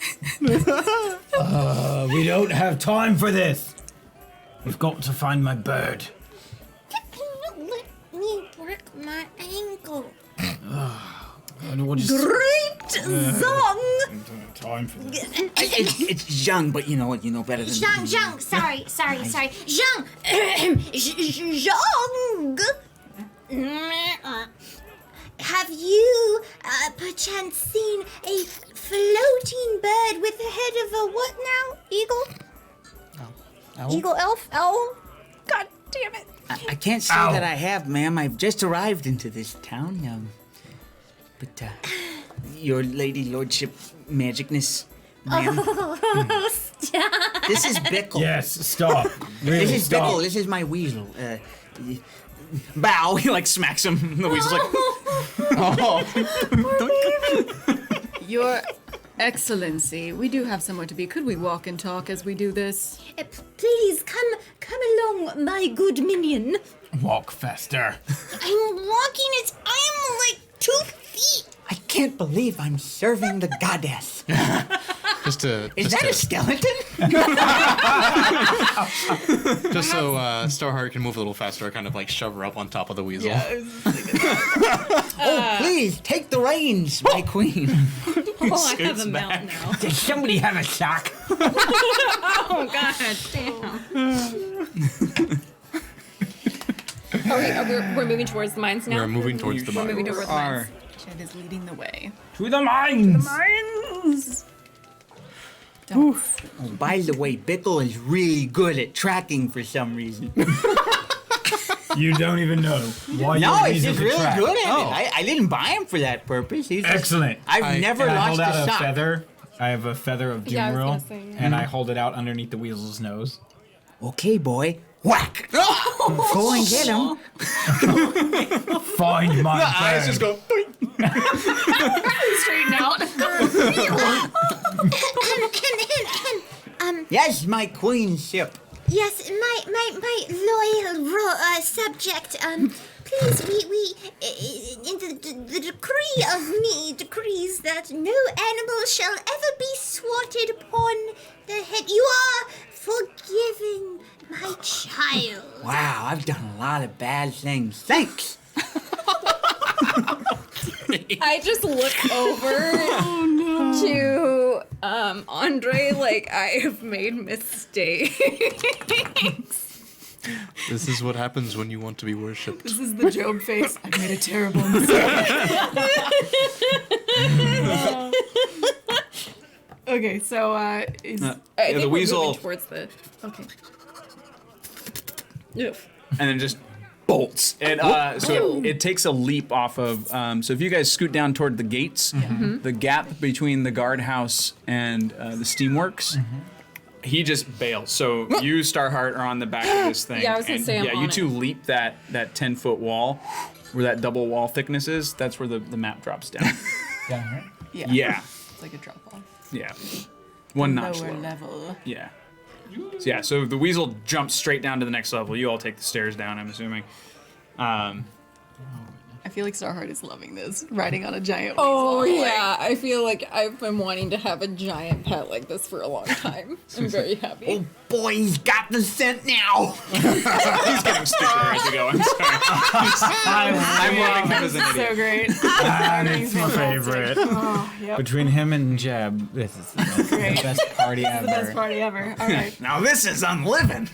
C: We don't have time for this. We've got to find my bird.
F: Let me work my ankle.
C: Great
F: Zong.
C: Time for this.
J: It's Zhang, but you know better than
F: Zhang. Sorry. Zhang. Zhang. Have you perchance seen a floating bird with the head of a what now? Eagle? Eagle elf? Owl? God damn it.
J: I can't say that I have, ma'am. I've just arrived into this town. But your lady lordship magicness, ma'am.
F: Oh, stop.
J: This is Bickle.
C: Yes, stop. Really,
J: This is
C: stop.
J: Bickle. This is my weasel.
A: Bow. He like smacks him. The weasel's like,
D: Your Excellency, we do have somewhere to be. Could we walk and talk as we do this?
F: Please come along, my good minion.
C: Walk faster.
F: I'm walking it. I'm like 2 feet.
J: I can't believe I'm serving the goddess.
E: Is
H: that a skeleton?
E: Just so Starheart can move a little faster, I kind of like shove her up on top of the weasel.
H: Oh, please take the reins, my queen.
K: Oh, I have a mount now.
H: Does somebody have a sock?
K: Oh god damn. We're moving towards the mines now.
E: We're moving towards the
K: We're
E: mines.
K: moving towards the mines.
D: Jed is leading the way.
C: To the mines!
D: Mines!
H: Oh, by the way, Bickle is really good at tracking for some reason.
C: You don't even know why
H: No,
C: you're
H: he's just really
C: track.
H: good at it. I didn't buy him for that purpose. He's just-
C: Excellent.
H: I've never
C: And I
H: lost
C: hold out
H: a
C: a
H: sock.
C: feather. I have a feather of
K: Yeah, I was
C: Doomrill,
K: gonna say, yeah.
C: and I hold it out underneath the weasel's nose.
H: Okay, boy. Whack! Go and get him.
C: Find my
A: eyes just go.
K: Straighten out.
H: Yes, my queenship.
F: Yes, my loyal subject. Please, the decree of me decrees that no animal shall ever be swatted upon the head. You are forgiven, my child.
H: Wow, I've done a lot of bad things. Thanks.
K: I just look over to Andre like I have made mistakes.
E: This is what happens when you want to be worshipped.
D: This is the Job face. I made a terrible mistake. Okay, so
K: I
A: the
K: think we're
A: weasel-
K: moving towards the. Okay. Oof.
A: And then just bolts. It takes a leap off of. So if you guys scoot down toward the gates, the gap between the guardhouse and the steamworks, he just bails. So you, Starheart, are on the back of this thing.
K: Yeah, I was gonna
A: and
K: say I'm
A: yeah,
K: on
A: you
K: it.
A: two leap that 10-foot wall, where that double wall thickness is. That's where the map drops down.
C: Down here?
A: Yeah.
D: It's like a drop off.
A: Yeah. One notch
D: Lower
A: lower.
D: level.
A: Yeah. So the weasel jumps straight down to the next level. You all take the stairs down, I'm assuming.
D: I feel like Starheart is loving this, riding on a giant
K: Oh
D: weasel.
K: yeah, I feel like I've been wanting to have a giant pet like this for a long time. I'm very happy.
H: Oh boy, he's got the scent now.
A: He's getting stiffer as we go. I'm sorry. I'm loving him as an idiot.
D: So great.
C: And it's my favorite.
D: Oh, yep.
C: Between him and Jeb, this is the
D: Great.
C: best party ever.
D: The best party ever. All right.
A: Now this is unliving.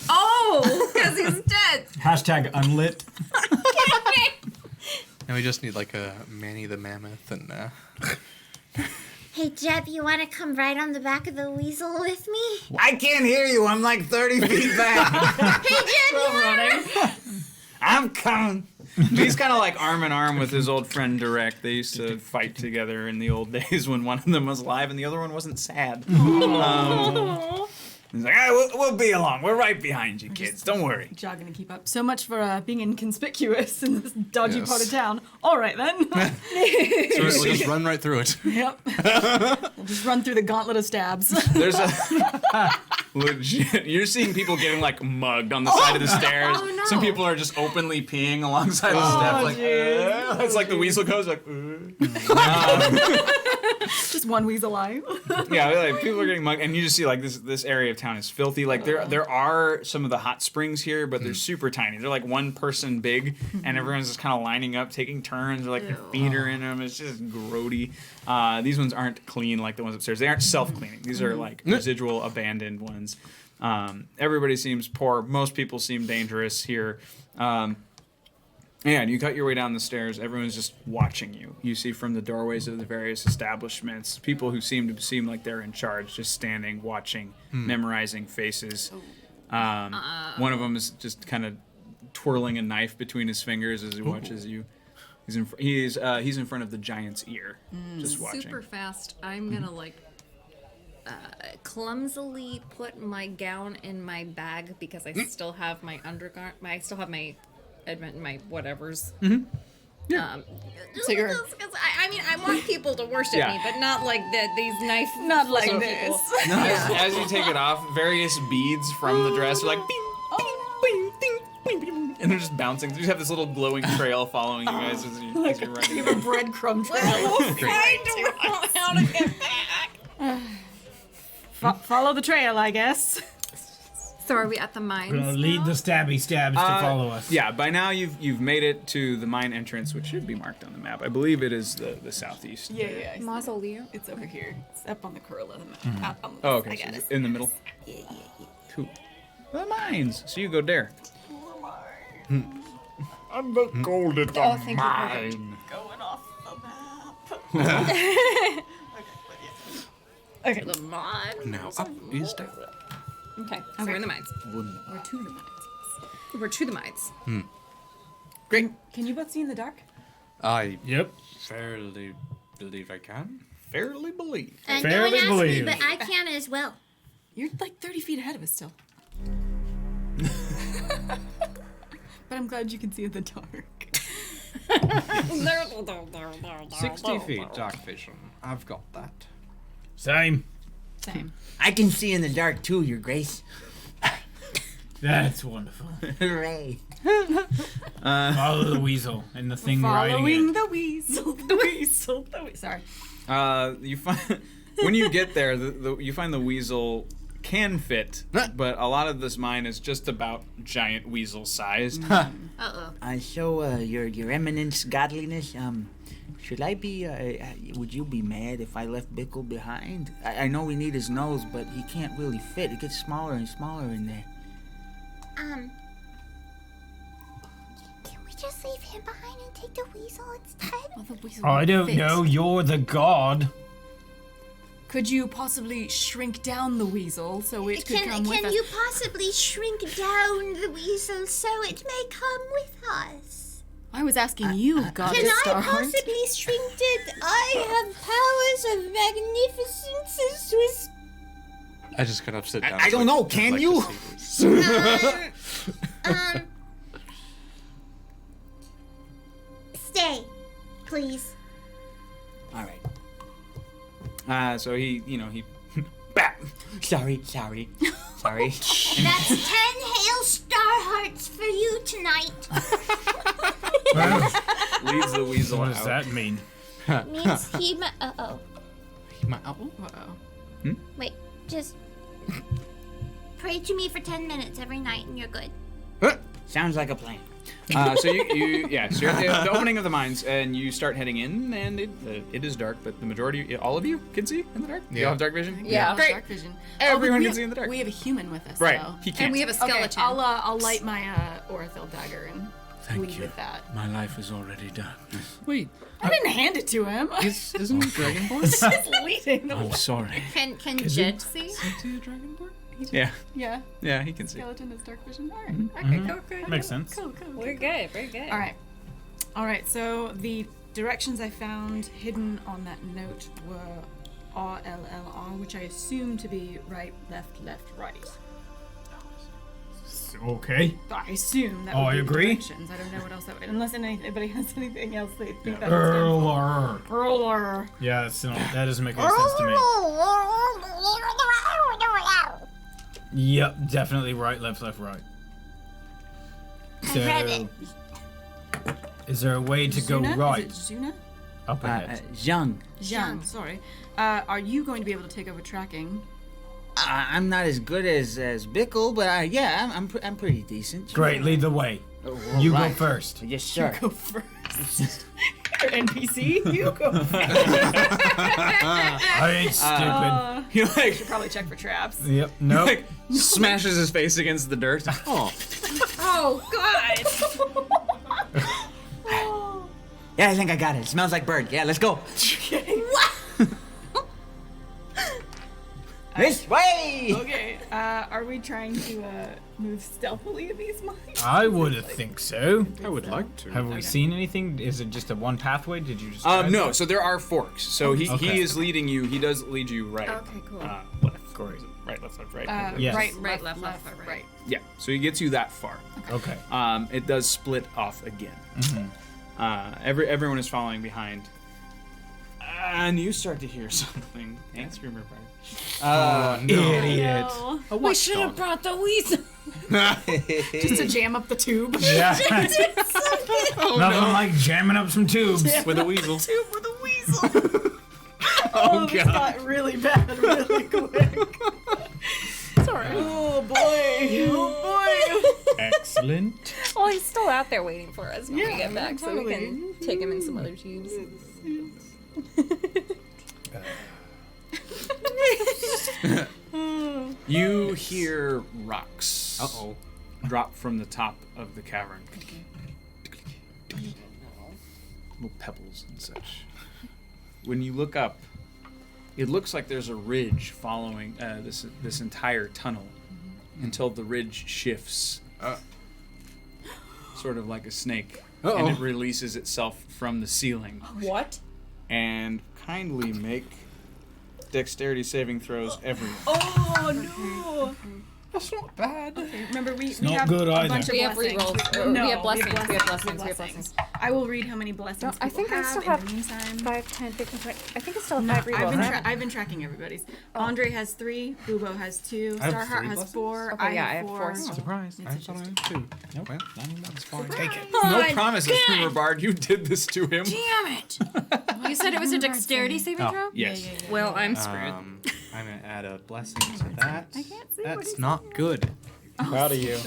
K: Oh, because he's dead.
C: Hashtag unlit.
E: Now we just need like a Manny the Mammoth and
F: Hey, Jeb, you want to come right on the back of the weasel with me?
H: I can't hear you. I'm like 30 feet back.
F: Hey, Jeb, you want
H: I'm coming.
A: He's kind of like arm in arm with his old friend Direct. They used to fight together in the old days when one of them was alive and the other one wasn't sad. He's like, we'll be along. We're right behind you, kids. Don't worry.
D: Jogging to keep up. So much for being inconspicuous in this dodgy
E: Yes.
D: part of town. All right then.
E: so we'll just run right through it.
D: Yep. We'll just run through the gauntlet of stabs.
A: There's a legit. You're seeing people getting like mugged on the side of the stairs.
F: Oh, no.
A: Some people are just openly peeing alongside the steps. Like, it's like the weasel goes like.
D: Just one weasel eye.
A: Yeah, like people are getting mugged, and you just see like this area of town is filthy. Like there are some of the hot springs here, but they're super tiny. They're like one person big, and everyone's just kind of lining up, taking turns. They're like their feet are in them. It's just grody. These ones aren't clean like the ones upstairs. They aren't self-cleaning. These are like residual abandoned ones. Everybody seems poor. Most people seem dangerous here. And you cut your way down the stairs. Everyone's just watching you. You see from the doorways of the various establishments people who seem like they're in charge, just standing, watching, memorizing faces. One of them is just kind of twirling a knife between his fingers as he watches you. He's in front of the giant's ear, just watching.
K: Super fast. I'm gonna like clumsily put my gown in my bag because I still have my undergarment. I still have my whatevers.
D: So you're
K: I mean, I want people to worship
A: Yeah.
K: me, but not like these knife.
D: not like
K: people.
D: this.
A: As you take it off, various beads from the dress are like, bing, bing, bing, bing, bing, bing, And they're just bouncing. You have this little glowing trail following you guys as you're running.
D: You have a breadcrumb trail.
K: How to get back?
D: Follow the trail, I guess.
B: So are we at the mines?
C: We're gonna lead the stabby stabs to follow us.
A: Yeah, by now you've made it to the mine entrance, which should be marked on the map. I believe it is the southeast.
D: Yeah.
B: Mausoleum.
D: It's over here. It's up on the curl of the map.
A: Mm-hmm. Oh, okay.
D: I
A: So
D: got
A: it's
D: it.
A: in the middle.
H: Yeah.
A: Cool. The mines. So you go there.
J: I'm the gold at the
B: thank you.
J: mine.
D: Going off the map. Okay.
B: The mine.
E: Now up is down.
B: Okay. So we're in the mines.
D: We're to the mines.
B: We're to the mines.
A: Great.
D: Can you both see in the dark?
E: I
C: Yep.
E: fairly believe I can.
A: Fairly believe.
F: And
C: Fairly
F: no one asked me,
C: believe.
F: but I can as well.
D: You're like 30 feet ahead of us still. But I'm glad you can see in the dark.
E: 60 feet dark vision. I've got that.
C: Same.
D: Same.
H: I can see in the dark too, Your Grace.
C: That's wonderful.
H: Hooray.
C: Follow the weasel and the thing riding
D: Following
C: it.
D: the weasel. The weasel. The weasel. Sorry.
A: You find when you get there, you find the weasel can fit, but a lot of this mine is just about giant weasel sized.
H: So, your eminence, godliness, should I be, would you be mad if I left Bickle behind? I know we need his nose, but he can't really fit. It gets smaller and smaller in there.
F: Can we just leave him behind and take the weasel instead?
D: Well, the weasel
C: I
D: won't
C: don't
D: fit.
C: know. You're the god.
D: Could you possibly shrink down the weasel so it could come with
F: Can
D: us?
F: you possibly shrink down the weasel so it may come with us?
D: I was asking you, Goddess
F: Can I
D: Starheart.
F: possibly shrink it? I have powers of magnificence as Swiss.
E: I just kind of sit down.
H: I don't know, can you?
F: Stay, please.
H: All right.
A: So he bap.
H: Sorry.
F: That's 10 hail star hearts for you tonight.
A: Leaves the weasel
C: What
A: out.
C: does that mean?
F: Means he might.
D: Uh-oh.
F: Wait, just pray to me for 10 minutes every night and you're good.
H: Sounds like a plan.
A: So you're at the opening of the mines, and you start heading in, and it is dark, but the majority, all of you can see in the dark. You all have dark vision.
B: Yeah.
A: Great.
D: Dark vision.
A: Everyone
D: we
A: can see in the dark.
D: We have a human with us,
A: Right.
D: though.
A: He can't.
B: And we have a skeleton.
D: Okay, I'll light my Orithil dagger and lead with that.
C: My life is already done.
E: Wait,
D: I didn't hand it to him.
E: isn't he Dragonborn?
D: He's just leading the
C: I'm sorry.
B: Can Jed see?
E: Is he a Dragonborn?
A: Yeah.
D: Yeah.
A: He can see.
D: Skeleton is dark vision. All right.
B: Okay, cool.
C: Makes sense.
D: Cool.
B: We're good. We're good.
D: All right. So the directions I found hidden on that note were RLLR, which I assume to be right, left, right.
C: Okay.
D: I assume that.
C: Oh,
D: would
C: I
D: be the
C: agree.
D: directions. I don't know what else that would. Unless anybody has anything else they think that
C: Erler.
D: Erler.
C: Yeah, that doesn't make any sense to me. Yep, definitely right, left, right. So,
F: read it.
C: is there a way to go
D: Zuna?
C: right?
D: Is it Zuna?
C: Up ahead.
H: Zhang,
D: Jean, sorry. Are you going to be able to take over tracking?
H: I'm not as good as Bickle, but yeah, I'm pretty decent.
C: Great, lead the way.
H: Oh,
C: You go
H: right.
C: first.
H: Yes, sir.
D: Go first. NPC, you go first.
C: I ain't stupid.
A: He like
D: Should probably check for traps.
C: Yep, nope.
A: like smashes his face against the dirt. Oh.
B: Oh God.
H: Yeah, I think I got it. It smells like bird. Yeah, let's go. This way!
D: Okay, are we trying to move stealthily in these mines?
C: I would think so.
E: I would like to.
C: Have we seen anything? Is it just a one pathway? Did you just?
A: No, so there are forks. So he
C: Okay.
A: is leading you. He does lead you right.
B: Okay, cool.
A: Left. Great. Right, left, right.
C: Yes.
D: Right,
B: left, right.
A: Yeah. So he gets you that far.
C: Okay.
A: It does split off again. Everyone is following behind. And you start to hear something. And Screamer Fire.
C: Idiot.
B: We should have brought the weasel.
D: Just to jam up the tube.
C: Yeah. Nothing like jamming up some tubes.
E: With a weasel.
D: Tube with a weasel. Oh, this got really bad really quick.
B: Sorry.
D: Oh boy. Oh boy.
C: Excellent.
K: Well, he's still out there waiting for us when we get back, so we
D: totally.
K: can take him in some other tubes.
A: You hear rocks
E: Uh-oh.
A: drop from the top of the cavern. Little pebbles and such. When you look up, it looks like there's a ridge following this entire tunnel until the ridge shifts, sort of like a snake, and it releases itself from the ceiling.
K: What?
A: And kindly make dexterity saving throws, everyone.
D: Oh no.
E: That's not bad.
D: Remember, we
C: not
D: have
C: good
D: a
C: either.
D: bunch of
K: We have
D: blessings.
K: rerolls.
D: No,
K: We have blessings. We have
D: blessings.
K: blessings.
D: I will read how many blessings
K: I think
D: people
K: I still
D: in
K: have
D: the meantime.
K: 5, 10, 15, 20. I think I still have
D: No,
K: 5 rerolls.
D: I've been tracking everybody's. Andre has 3, Bubo has 2,
E: I have
D: Starheart
E: 3
D: has
E: blessings?
D: 4,
K: Okay, yeah, I have 4.
D: Oh.
E: Surprise. I thought I had 2.
C: Nope.
E: Well, that's fine.
C: Take it.
A: No promises, Screamer Bard. You did this to him.
B: Damn it.
K: You said it was a dexterity saving throw?
A: Yes.
K: Well, I'm screwed.
E: I'm gonna add a blessing to that.
D: I can't see what
E: That's
D: he's
E: not good.
C: Proud of you.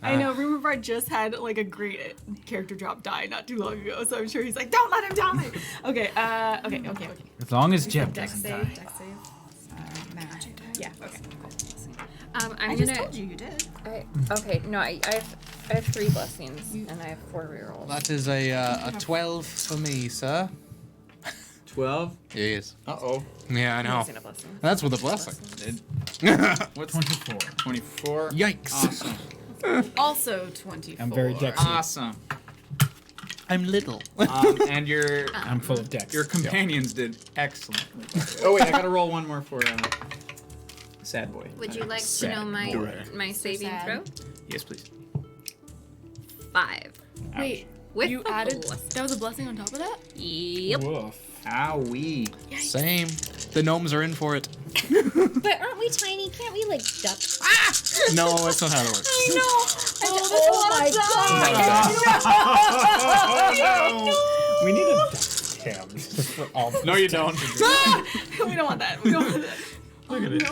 D: I know, Rumor Bard just had like a great character drop die not too long ago, so I'm sure he's like, don't let him die! Okay, okay.
C: As long as Jeff
D: Dex
C: doesn't
D: save,
C: die.
D: Dex save. Magic. Yeah, okay, cool.
K: I'm
D: I
K: gonna.
D: just told you did.
K: Okay, no, I have 3 blessings and I have 4 rerolls.
E: That is a 12 for me, sir.
A: 12.
E: Yes.
A: Uh-oh.
E: Yeah, I know.
K: Using a blessing.
E: That's with a blessing.
A: What's
C: 24.
A: 24?
E: Yikes.
A: Awesome.
D: Also 24.
C: I'm very dexy.
A: Awesome.
E: I'm little.
A: And your
C: I'm full of dex.
A: your companions did excellently. Oh wait, I gotta roll one more for Sad Boy.
B: Would you like to
A: Sad
B: know
A: boy.
B: my saving
D: sad.
B: throw?
A: Yes, please.
B: 5.
D: Wait,
B: With
D: you
B: the
D: added,
B: blessing.
D: that was a blessing on top of that?
B: Yep.
C: Woof.
A: Owie.
E: Same. The gnomes are in for it.
F: But aren't we tiny? Can't we like duck?
E: No, that's not how it works.
F: I know.
C: We need a dex cam for all.
A: No, you don't.
D: We don't want that. We don't want that.
C: Look at it.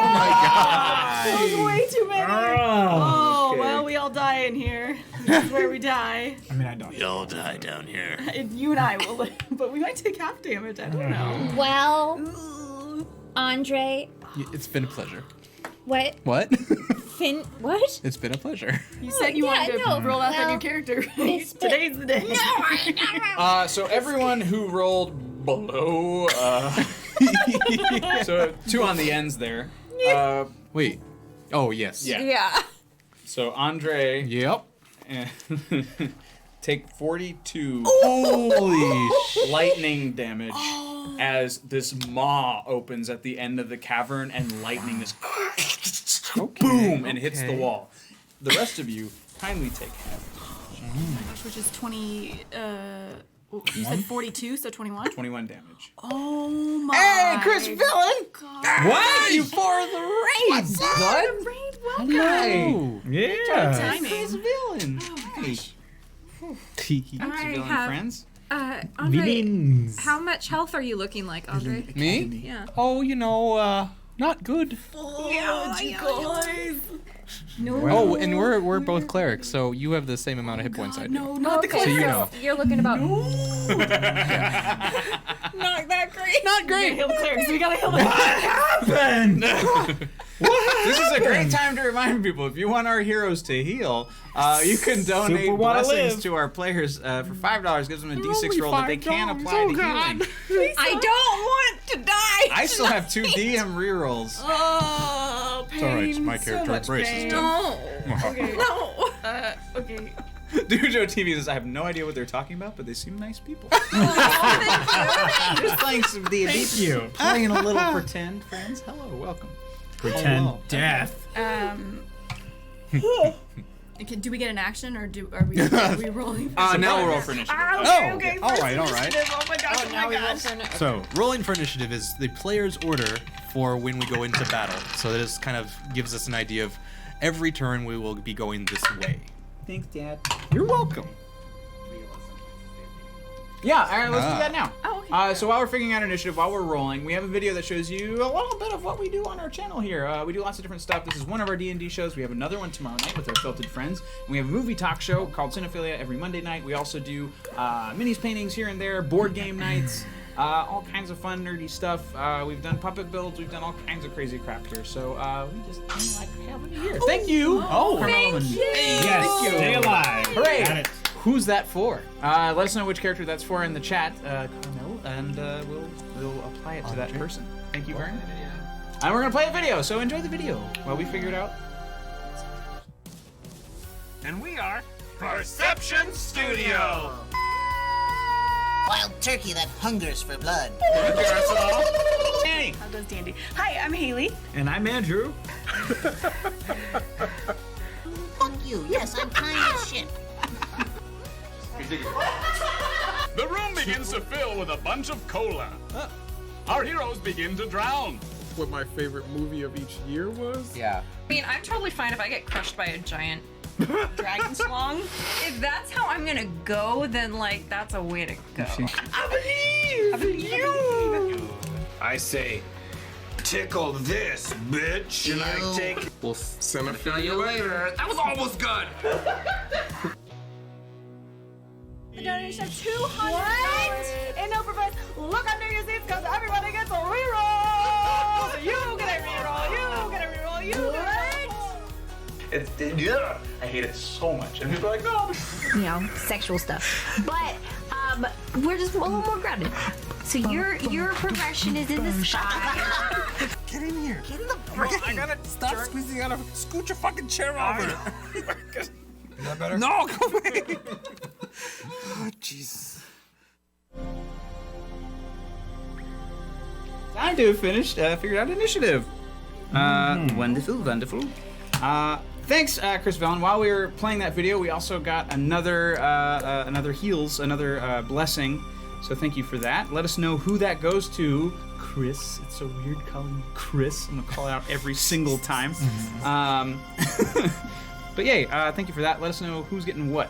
D: That was way too many. Oh,
A: Okay.
D: well, we all die in here. This is where we die.
C: I mean, I don't.
E: We all die down here.
D: You and I will live, but we might take half damage. I don't know.
F: Well, Andre,
E: It's been a pleasure.
F: what?
E: What?
F: Finn? What?
E: It's been a pleasure.
D: You said you
F: yeah,
D: wanted to
F: no,
D: roll out that
F: well,
D: new character, right?
F: it's been-
D: Today's the day.
A: So everyone who rolled below, so 2 on the ends there.
E: Wait. Oh, yes.
A: Yeah.
K: Yeah.
A: So Andre,
E: Yep.
A: take 42
E: Holy
A: lightning damage as this maw opens at the end of the cavern and lightning is boom and hits the wall. The rest of you kindly take half.
D: Which is 20, you said 42, so 21?
A: 21 damage.
D: Oh my.
A: Hey, Chris Villain!
D: God.
A: What? You for the raid, bud?
D: Raid, welcome.
E: Hello.
C: Yeah.
D: Timing.
A: Chris Villain. Hey.
K: I
A: Villain
K: have.
A: friends?
K: Andre,
C: Villains.
K: how much health are you looking like, Andre?
E: Me?
K: Yeah.
E: Oh, not good.
D: Oh, you guys. No.
E: Oh, and we're both clerics, so you have the same amount of hit points I do.
D: No, not the
K: Okay,
E: So you
D: cleric.
E: know.
K: You're looking about. Not that great.
E: Not
D: We gotta
E: great.
D: heal the clerics. We gotta heal the clerics.
C: happened?
A: This is a great time to remind people, if you want our heroes to heal, you can donate
C: Super wanna
A: blessings
C: live.
A: to our players for $5. Gives them a D6
E: only
A: roll that they can
E: $5.
A: apply to healing.
K: I don't want to die.
A: I still have 2 DM rerolls.
D: Oh, pain.
E: all right, my character
D: so much
E: embraces
D: pain.
E: death.
K: No.
D: Okay.
K: No.
D: Okay.
A: Dujo TV says, I have no idea what they're talking about, but they seem nice people. Just playing some D&D.
C: Thank you.
A: Playing a little pretend, friends. Hello, welcome.
C: Pretend
A: Oh, wow.
C: death.
D: Okay, do we get an action or are we rolling?
A: Now we'll roll for initiative.
D: Okay.
E: all
D: first
E: right.
D: initiative. Oh my gosh. Oh my gosh.
E: So, rolling for initiative is the player's order for when we go into battle. So this kind of gives us an idea of every turn we will be going this way.
A: Thanks, Dad.
E: You're welcome.
A: Yeah, all right, let's do that now.
D: Oh, okay.
A: So while we're figuring out initiative, while we're rolling, we have a video that shows you a little bit of what we do on our channel here. We do lots of different stuff. This is one of our D&D shows. We have another one tomorrow night with our Filtered Friends. And we have a movie talk show called Cinephilia every Monday night. We also do minis paintings here and there, board game nights, all kinds of fun, nerdy stuff. We've done puppet builds. We've done all kinds of crazy crap here. So we just like having you here. Thank you.
B: Thank you.
C: Yes, stay alive.
A: Hooray.
C: Got it.
A: Who's that for? Let us know which character that's for in the chat, Carmel, and we'll apply it to that person. Thank you very much. And we're gonna play a video, so enjoy the video while we figure it out.
J: And we are Perception Studio.
M: Wild turkey that hungers for blood.
A: Annie.
D: How goes Dandy? Hi, I'm Haley.
C: And I'm Andrew.
M: Fuck you. Yes, I'm kind as shit.
I: The room begins to fill with a bunch of cola. Our heroes begin to drown.
J: What my favorite movie of each year was?
E: Yeah.
K: I mean, I'm totally fine if I get crushed by a giant dragon schlong. If that's how I'm gonna go, then like that's a way to go.
J: I believe you. I say, tickle this, bitch, and I take. We'll cinephilia you later. That was almost good.
D: The donation of $200 in no prize. Look under your seats because everybody gets a reroll. You get a reroll. You get a reroll. You get a reroll.
A: Yeah, I hate it so much. And people are like, no.
L: You know, sexual stuff. But we're just a little more grounded. So your profession is in the sky.
J: Get in here. Get in the friggin'. I gotta stop squeezing out of. Scoot your fucking chair over. Is that better? No, go away. Oh, Jesus.
A: Time to finish, figured out initiative. Wonderful. Thanks, Chris Vellon. While we were playing that video, we also got another blessing. So thank you for that. Let us know who that goes to. Chris. It's so weird calling you Chris. I'm gonna call it out every single time. But yay, thank you for that. Let us know who's getting what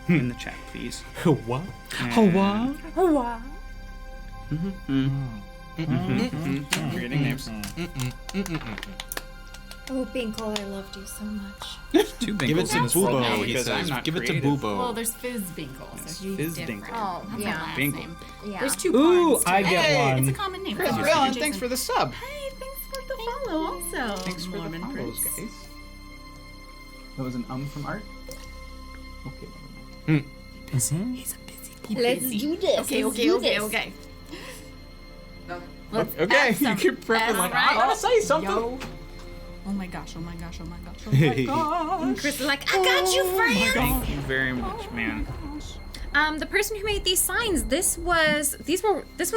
A: in the chat, please.
C: What?
A: Creating names.
B: Oh, Binkle, I loved you so much.
A: Two Binkles
E: Give it to
A: in this world now
E: Boobo, he
A: because I'm
E: says.
A: not
E: Give it to
A: creative.
E: Boobo.
D: Well, there's Fizz Binkle, so he's
A: Fizz
D: different.
A: Binkle.
B: Oh,
D: That's
B: yeah.
D: my last
A: Binkle.
D: name.
B: Yeah.
D: There's two
C: Ooh,
D: parts to
C: I
D: it.
C: get one.
D: It's a common name.
A: Chris
D: Jason.
A: Vellon, thanks for the sub.
D: Hey, thanks for the follow also.
A: Thanks for
D: Norman
A: the follows,
D: Prince.
A: guys. That was an from Art? Okay, never mind.
D: He's a busy.
B: Let's do this.
D: Okay.
A: Okay,
D: add some
A: you keep prepping like,
D: right.
A: I gotta say something.
D: Yo. Oh my gosh.
B: Chris is like, I got you, friend.
A: Thank you very much, man.
B: The person who made these signs, this was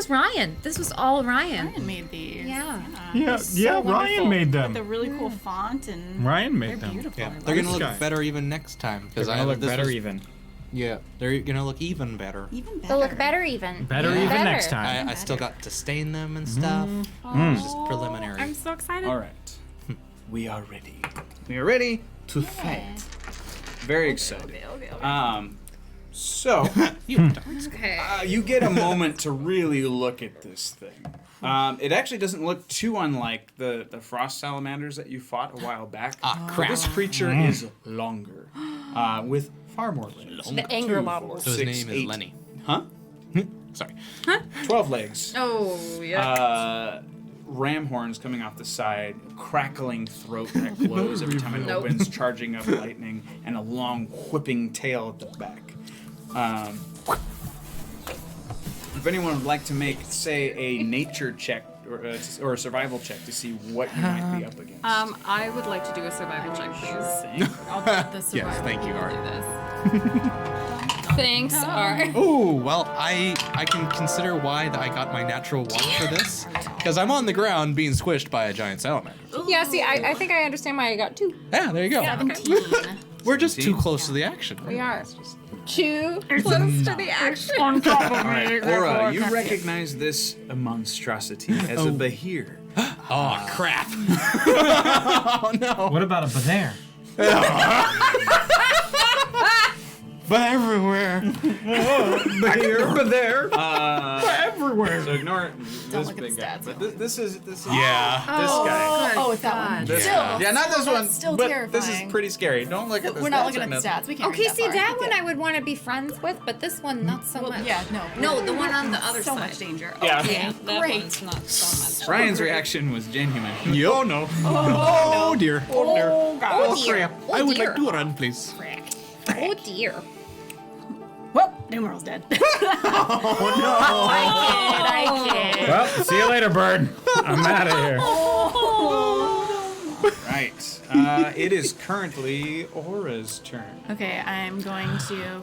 B: Ryan. This was all Ryan.
D: Ryan made these.
B: Yeah.
C: Yeah, Ryan made them.
D: With a really cool font and
C: Ryan
D: they're
C: made them.
D: beautiful.
E: Yeah,
D: I
E: they're
D: love
E: gonna
C: This
E: look
C: guy.
E: better even next time
C: They're gonna look better even.
E: Yeah, they're gonna look even better.
D: it. Even better.
B: They'll look better even.
C: Better even
B: Better.
C: next time.
E: I still got to stain them and stuff.
C: Mm.
E: It's just preliminary.
B: I'm so excited.
A: All right. We are ready. We are ready to fight. Very excited.
D: Okay.
A: So,
B: Okay.
A: you get a moment to really look at this thing. It actually doesn't look too unlike the frost salamanders that you fought a while back. But this creature is longer, with far more legs.
B: The anger model.
E: So his
A: 6,
E: name is
A: 8.
E: Lenny.
A: Huh?
E: Sorry.
A: 12 legs.
B: Oh, yeah.
A: Ram horns coming off the side, crackling throat that glows every time it opens, charging up lightning, and a long whipping tail at the back. If anyone would like to make, say, a nature check or a survival check to see what you might be up against.
K: I would like to do a survival check, please.
D: I'll do the survival.
E: Yes, thank you,
D: We'll
E: Art.
D: do this.
B: Thanks, Art.
E: Oh, well, I can consider why that I got my natural 1 for this. Because I'm on the ground being squished by a giant salamander.
B: Yeah, see, I think I understand why I got 2.
E: Yeah, there you go.
D: 17.
E: We're just too
A: 17.
E: close to the action.
B: We are too close to the action.
A: All right, Aura, you recognize this monstrosity as a behir.
E: Oh, crap. Oh, no.
C: What about a Bavair?
E: But everywhere.
A: But there.
C: Everywhere.
A: So ignore this
D: look at
A: big
D: the
A: guy.
D: stats.
A: But this is
E: Yeah.
A: this guy.
D: Oh, it's that one.
A: This
D: Still,
A: guy. Yeah, not this
D: still,
A: one.
D: that's still
A: but
D: terrifying.
A: this is pretty scary. Don't look at the
D: We're
A: stats.
D: not looking at
A: or
D: the
A: nothing.
D: stats. We can't.
B: Okay,
D: read
B: see
D: far.
B: that one
D: Yeah.
B: I would want to be friends with, but this one not so much.
D: Yeah, no.
B: No, the one on the other
D: so
B: side.
D: much danger.
A: Yeah.
B: Yeah, that
D: Great.
B: one's not so much.
A: Ryan's reaction was genuine.
E: Oh, no. Oh, dear.
D: Oh, God.
B: Oh dear.
E: Crap.
B: Oh,
E: I would
B: dear.
E: like to run, please.
B: Frick. Oh dear.
D: Well, Numeral's dead.
B: I kid.
C: Well, see you later, bird. I'm out of here.
A: Right. It is currently Aura's turn.
D: Okay, I'm going to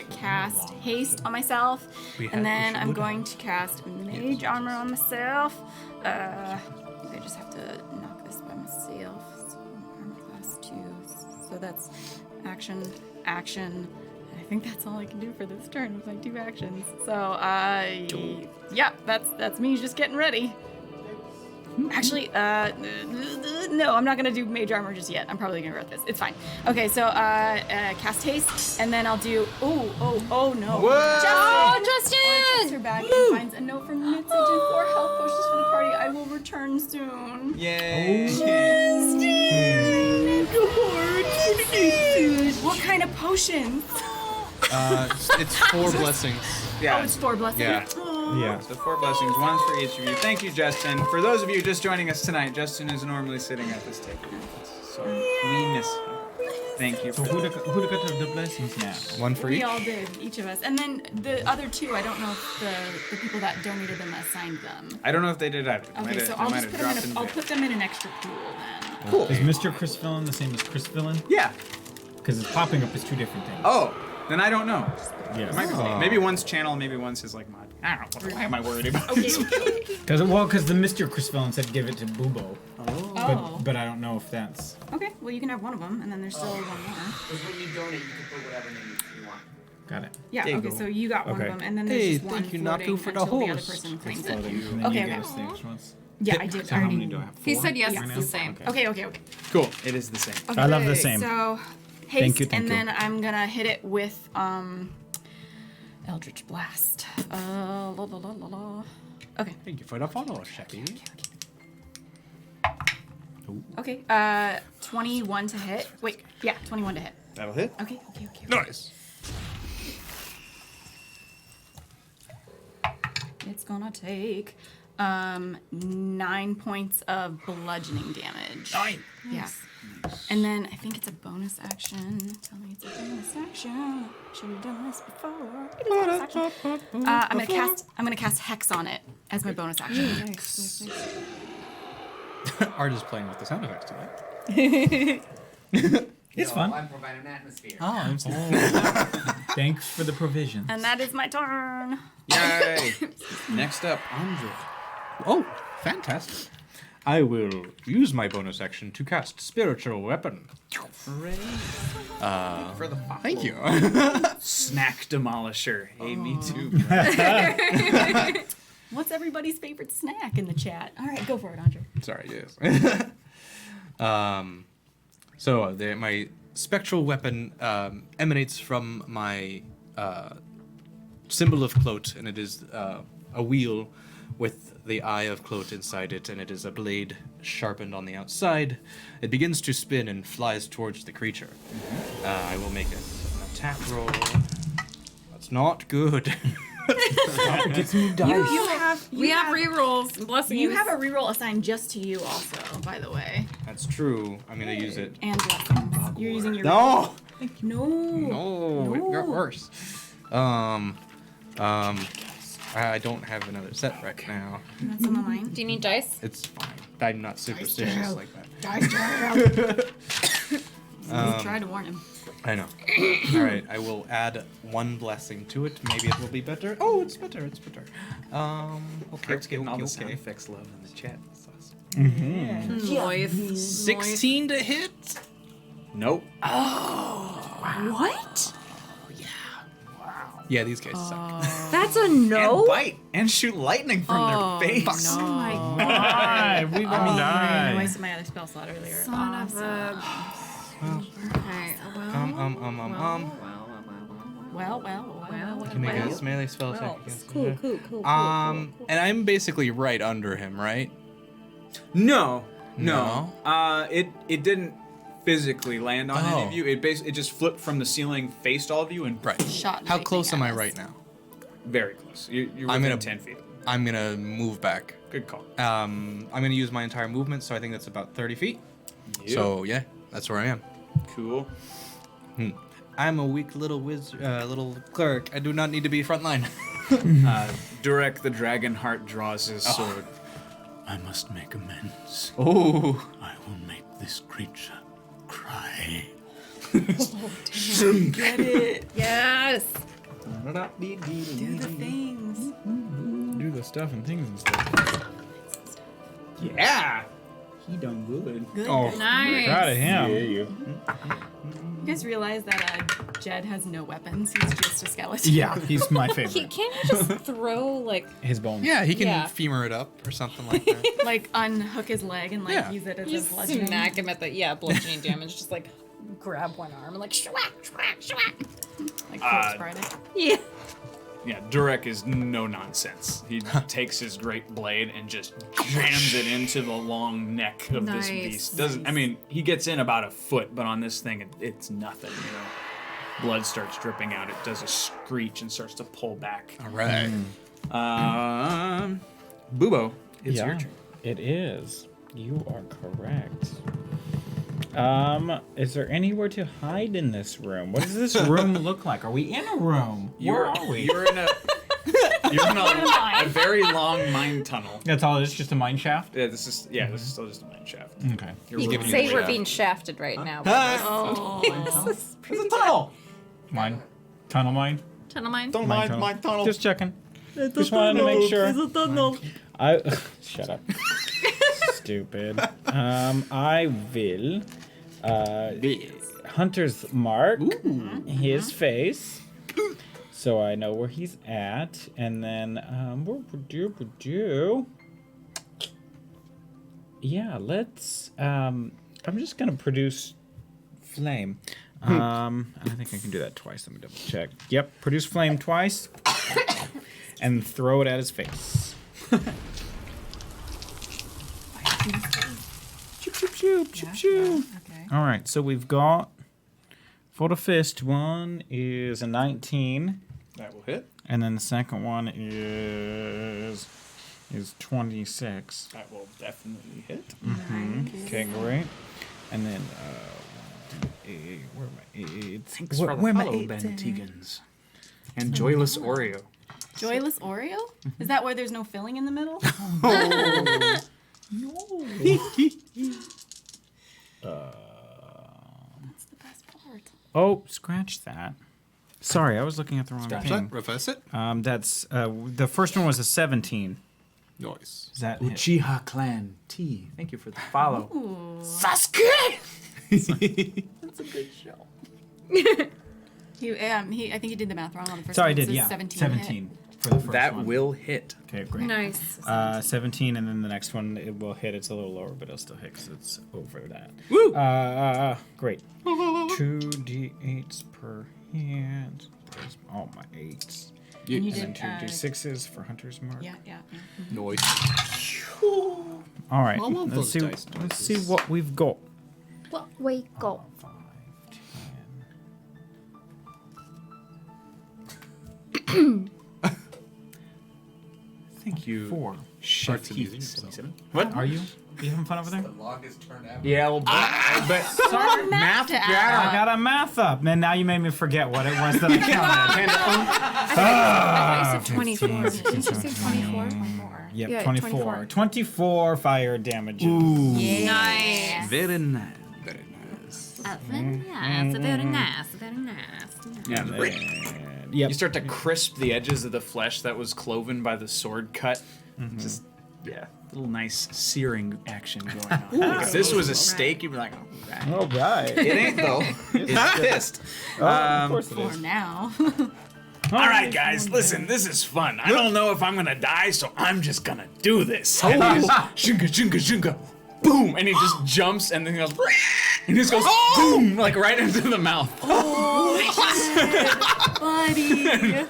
D: cast haste on myself,
E: We
D: and then
E: should
D: I'm
E: look
D: going to cast mage armor on myself. I just have to knock this by myself. So armor class 2. So that's action, action. I think that's all I can do for this turn with my 2 actions. So yeah, that's me just getting ready. Actually, no, I'm not gonna do mage armor just yet. I'm probably gonna regret this. It's fine. Okay, so cast haste, and then I'll do. Oh no!
B: Justin!
D: Checks her bag and finds a note from Mitsage and 4 health potions for the party. I will return soon.
A: Yay!
D: What kind of potion?
E: It's 4 blessings.
A: Yeah.
D: Oh, it's 4 blessings.
E: Yeah.
C: Yeah.
A: So 4 blessings, 1 for each of you. Thank you, Justin. For those of you just joining us tonight, Justin is normally sitting at this table with us, so we miss him. Thank you.
C: So
A: For
C: who got the blessings now?
E: 1 for
D: We
E: each.
D: all did, each of us. And then the other 2, I don't know if the people that donated them assigned them.
A: I don't know if they did either. They might
D: Okay,
A: have-
D: so
A: they
D: I'll
A: might
D: just
A: have
D: put them
A: dropped
D: in.
A: in
D: I'll
A: there.
D: put them in an extra pool then.
A: Cool.
C: Is Mr. Chris Villain the same as Chris Villain?
A: Yeah.
C: Because it's popping up as 2 different things.
A: Oh, then I don't know.
C: Yes.
A: It might be. Maybe one's channel, maybe one's his like mod. I don't know. Why am I worried about this?
C: Because the Mr. Chris Villain said give it to Bubo. But I don't know if that's.
D: Okay, well you can have one of them, and then there's still one more.
G: Because when you donate, you can put whatever name you want.
C: Got it.
D: Yeah.
A: There you
D: okay,
A: go.
D: so you got one
C: Okay.
D: of them, and then there's
E: Hey,
D: just one
E: thank you,
D: floating
E: Naku, for the
D: until the other
E: host.
D: person claims
C: And
D: it.
C: then
D: Okay,
C: you
D: okay.
C: get us the extra ones.
D: Yeah, I did.
C: So how many do I have?
B: He
C: 4?
B: said yes,
D: Yeah.
B: it's the same.
D: Okay.
A: Cool. It is the same.
D: Okay,
C: I love the same.
D: So haste,
C: Thank you, thank
D: and
C: you.
D: then I'm gonna hit it with Eldritch Blast. Okay.
E: Thank you for the follow, Sheppy.
D: Okay. 21 to hit. Wait. Yeah, 21 to hit.
A: That'll hit.
D: Okay.
E: Nice.
D: It's gonna take 9 points of bludgeoning damage.
E: 9.
D: Yes. And then I think it's a bonus action. Tell me it's a bonus action. Should have done this before. It is a bonus action. I'm gonna cast Hex on it as my bonus action.
E: Art is playing with the sound effects tonight.
C: It's fun.
G: I'm providing an atmosphere.
E: Oh, I'm sorry.
C: Thanks for the provision.
D: And that is my turn.
A: Yay! Next up, Andre.
E: Oh, fantastic. I will use my bonus action to cast Spiritual Weapon.
A: For the follow.
E: Thank you.
A: Snack Demolisher. Hey, me too.
D: What's everybody's favorite snack in the chat? All right, go for it, Andre.
E: Sorry, yes. My spectral weapon emanates from my symbol of Clote, and it is a wheel with the eye of Clote inside it, and it is a blade sharpened on the outside. It begins to spin and flies towards the creature. I will make an attack roll. That's not good.
C: Get some new dice.
B: We have rerolls. Blessings.
D: You have a reroll assigned just to you, also, by the way.
E: That's true. I'm gonna use it.
D: And blessings. You're using your.
E: No!
D: No.
E: It got worse. I don't have another set right now.
D: That's some of mine.
B: Do you need dice?
E: It's fine. I'm not superstitious like that.
D: Just try to warn him.
E: I know. All right, I will add 1 blessing to it. Maybe it will be better. Oh, it's better. It's better. Okay.
A: Art's getting all the sound
E: Okay.
A: effects love in the chat. That's awesome.
B: Moist.
E: 16 to hit.
A: Nope.
B: What?
E: Yeah, these guys suck.
B: That's a no?
A: And bite and shoot lightning from their face.
B: Oh my
C: Why? We will
D: I
C: die.
D: wasted my other spell slot earlier.
B: Son of a. Okay.
D: Well.
E: Can make a melee spell attack against him.
B: Cool.
E: And I'm basically right under him, right?
A: No.
E: No?
A: It didn't physically land on any
E: Oh.
A: of you. It just flipped from the ceiling, faced all of you, and
E: Right.
D: Shot
E: How
D: lightning
E: close am
D: at
E: I
D: us.
E: right now?
A: very close. You're
E: I'm
A: within
E: gonna-
A: 10 feet.
E: I'm gonna move back.
A: Good call.
E: I'm gonna use my entire movement, so I think that's about 30 feet. So yeah, that's where I am.
A: Cool.
E: I'm a weak little little cleric. I do not need to be frontline.
A: Durek the Dragonheart draws his sword.
H: I must make amends.
A: Oh.
H: I will make this creature cry.
D: Get it.
B: Yes.
D: Do the things.
C: Do the stuff and things and stuff.
A: Yeah. He done good.
D: Good.
C: Oh,
D: good.
B: Nice.
C: proud of him.
D: You guys realize that Jed has no weapons. He's just a skeleton.
C: Yeah, he's my favorite.
B: Can't you just throw like
C: His bones.
E: Yeah, he can
B: Yeah.
E: femur it up or something like that.
D: Like unhook his leg and like
E: Yeah.
D: use it as
B: just
D: a bludgeoning.
B: smack him at the bludgeoning damage? Just like grab one arm and like schwack.
D: Like corpse Friday.
B: Yeah.
A: Yeah, Durek is no nonsense. He takes his great blade and just jams it into the long neck of this
B: Nice.
A: beast. Doesn't I mean, he gets in about a foot, but on this thing it's nothing, you know. Blood starts dripping out. It does a screech and starts to pull back.
E: All right.
A: Bubo, it's your turn.
C: It is. You are correct. Is there anywhere to hide in this room? What does this room look like? Are we in a room? Where are we?
A: You're in a very long mine tunnel.
C: That's all it is, just a mine shaft?
A: Yeah, this is still just a mine shaft.
C: Okay.
A: You're
B: You
A: looking
B: can
A: at
B: say
A: the
B: we're
A: shaft.
B: being shafted right now.
D: Oh.
A: It's a tunnel.
C: Mine. Tunnel mine?
B: Tunnel mine.
A: Don't
C: Mine
A: mind my tunnel.
C: Just checking. Just wanted to make sure. I shut up. Stupid. I will Hunter's mark his face, so I know where he's at, and then yeah, let's I'm just gonna produce flame. I think I can do that twice. Let me double check. Yep, produce flame twice, and throw it at his face.
D: Okay.
C: All right, so we've got Photo Fist. One is a 19,
A: That will hit.
C: and then the second one is 26.
A: That will definitely hit.
C: Okay, great. And then where are my eights?
A: Thanks for the follow, Ben Tegans. And Joyless Oreo.
D: Joyless Oreo? Is that where there's no filling in the middle? That's the best part.
C: Oh, scratch that. Sorry, I was looking at the wrong thing.
E: Reverse it.
C: That's the first one was a 17.
E: Nice.
C: Is that hit?
A: Uchiha Clan T. Thank you for the follow.
H: Sasuke!
A: That's a good show.
D: I think he did the math wrong on the first
C: Sorry, I
D: one.
C: did.
D: It says
C: Yeah,
D: 17.
C: for the first
A: That
C: one.
A: will hit.
C: Okay, great.
B: Nice.
C: 17, and then the next one it will hit. It's a little lower, but it'll still hit because it's over that.
A: Woo!
C: Great. 2d8s per hand. There's all my 8s.
D: And you
C: And
D: did,
C: then 2d6s for Hunter's Mark.
D: yeah.
E: Nice.
C: All right.
E: I love
C: Let's
E: those
C: see.
E: dice
C: Let's see what we've got.
F: Well, wait, go.
C: 5, 10.
A: Thank you.
C: 4.
A: Chef
E: to
A: Heath,
E: using yourself.
A: 77. What?
C: Are you? You having fun over there?
J: Longest turn ever.
A: Yeah, well, but sorry, math
D: to add
A: data.
C: I got a math up, and now you made me forget what it was that I counted.
B: I said 24. Didn't you say 24?
C: Yep,
B: Yeah,
C: 24. 24 fire damage.
B: Nice.
A: Very nice.
E: Very nice.
B: Very nice. Very nice. Very nice.
A: Yeah,
C: Yep.
A: you start to crisp the edges of the flesh that was cloven by the sword cut. Just, yeah. little nice searing action going on. Like, if this was a steak, you'd be like,
C: All right.
A: it ain't though. It's pissed.
C: Of course it
D: For
C: is.
D: now.
A: All right, guys, listen, this is fun. I don't know if I'm gonna die, so I'm just gonna do this. And he just, shunka, shunka, shunka, boom, and he just jumps, and then he goes, and he just goes, boom, like right into the mouth.
D: Buddy.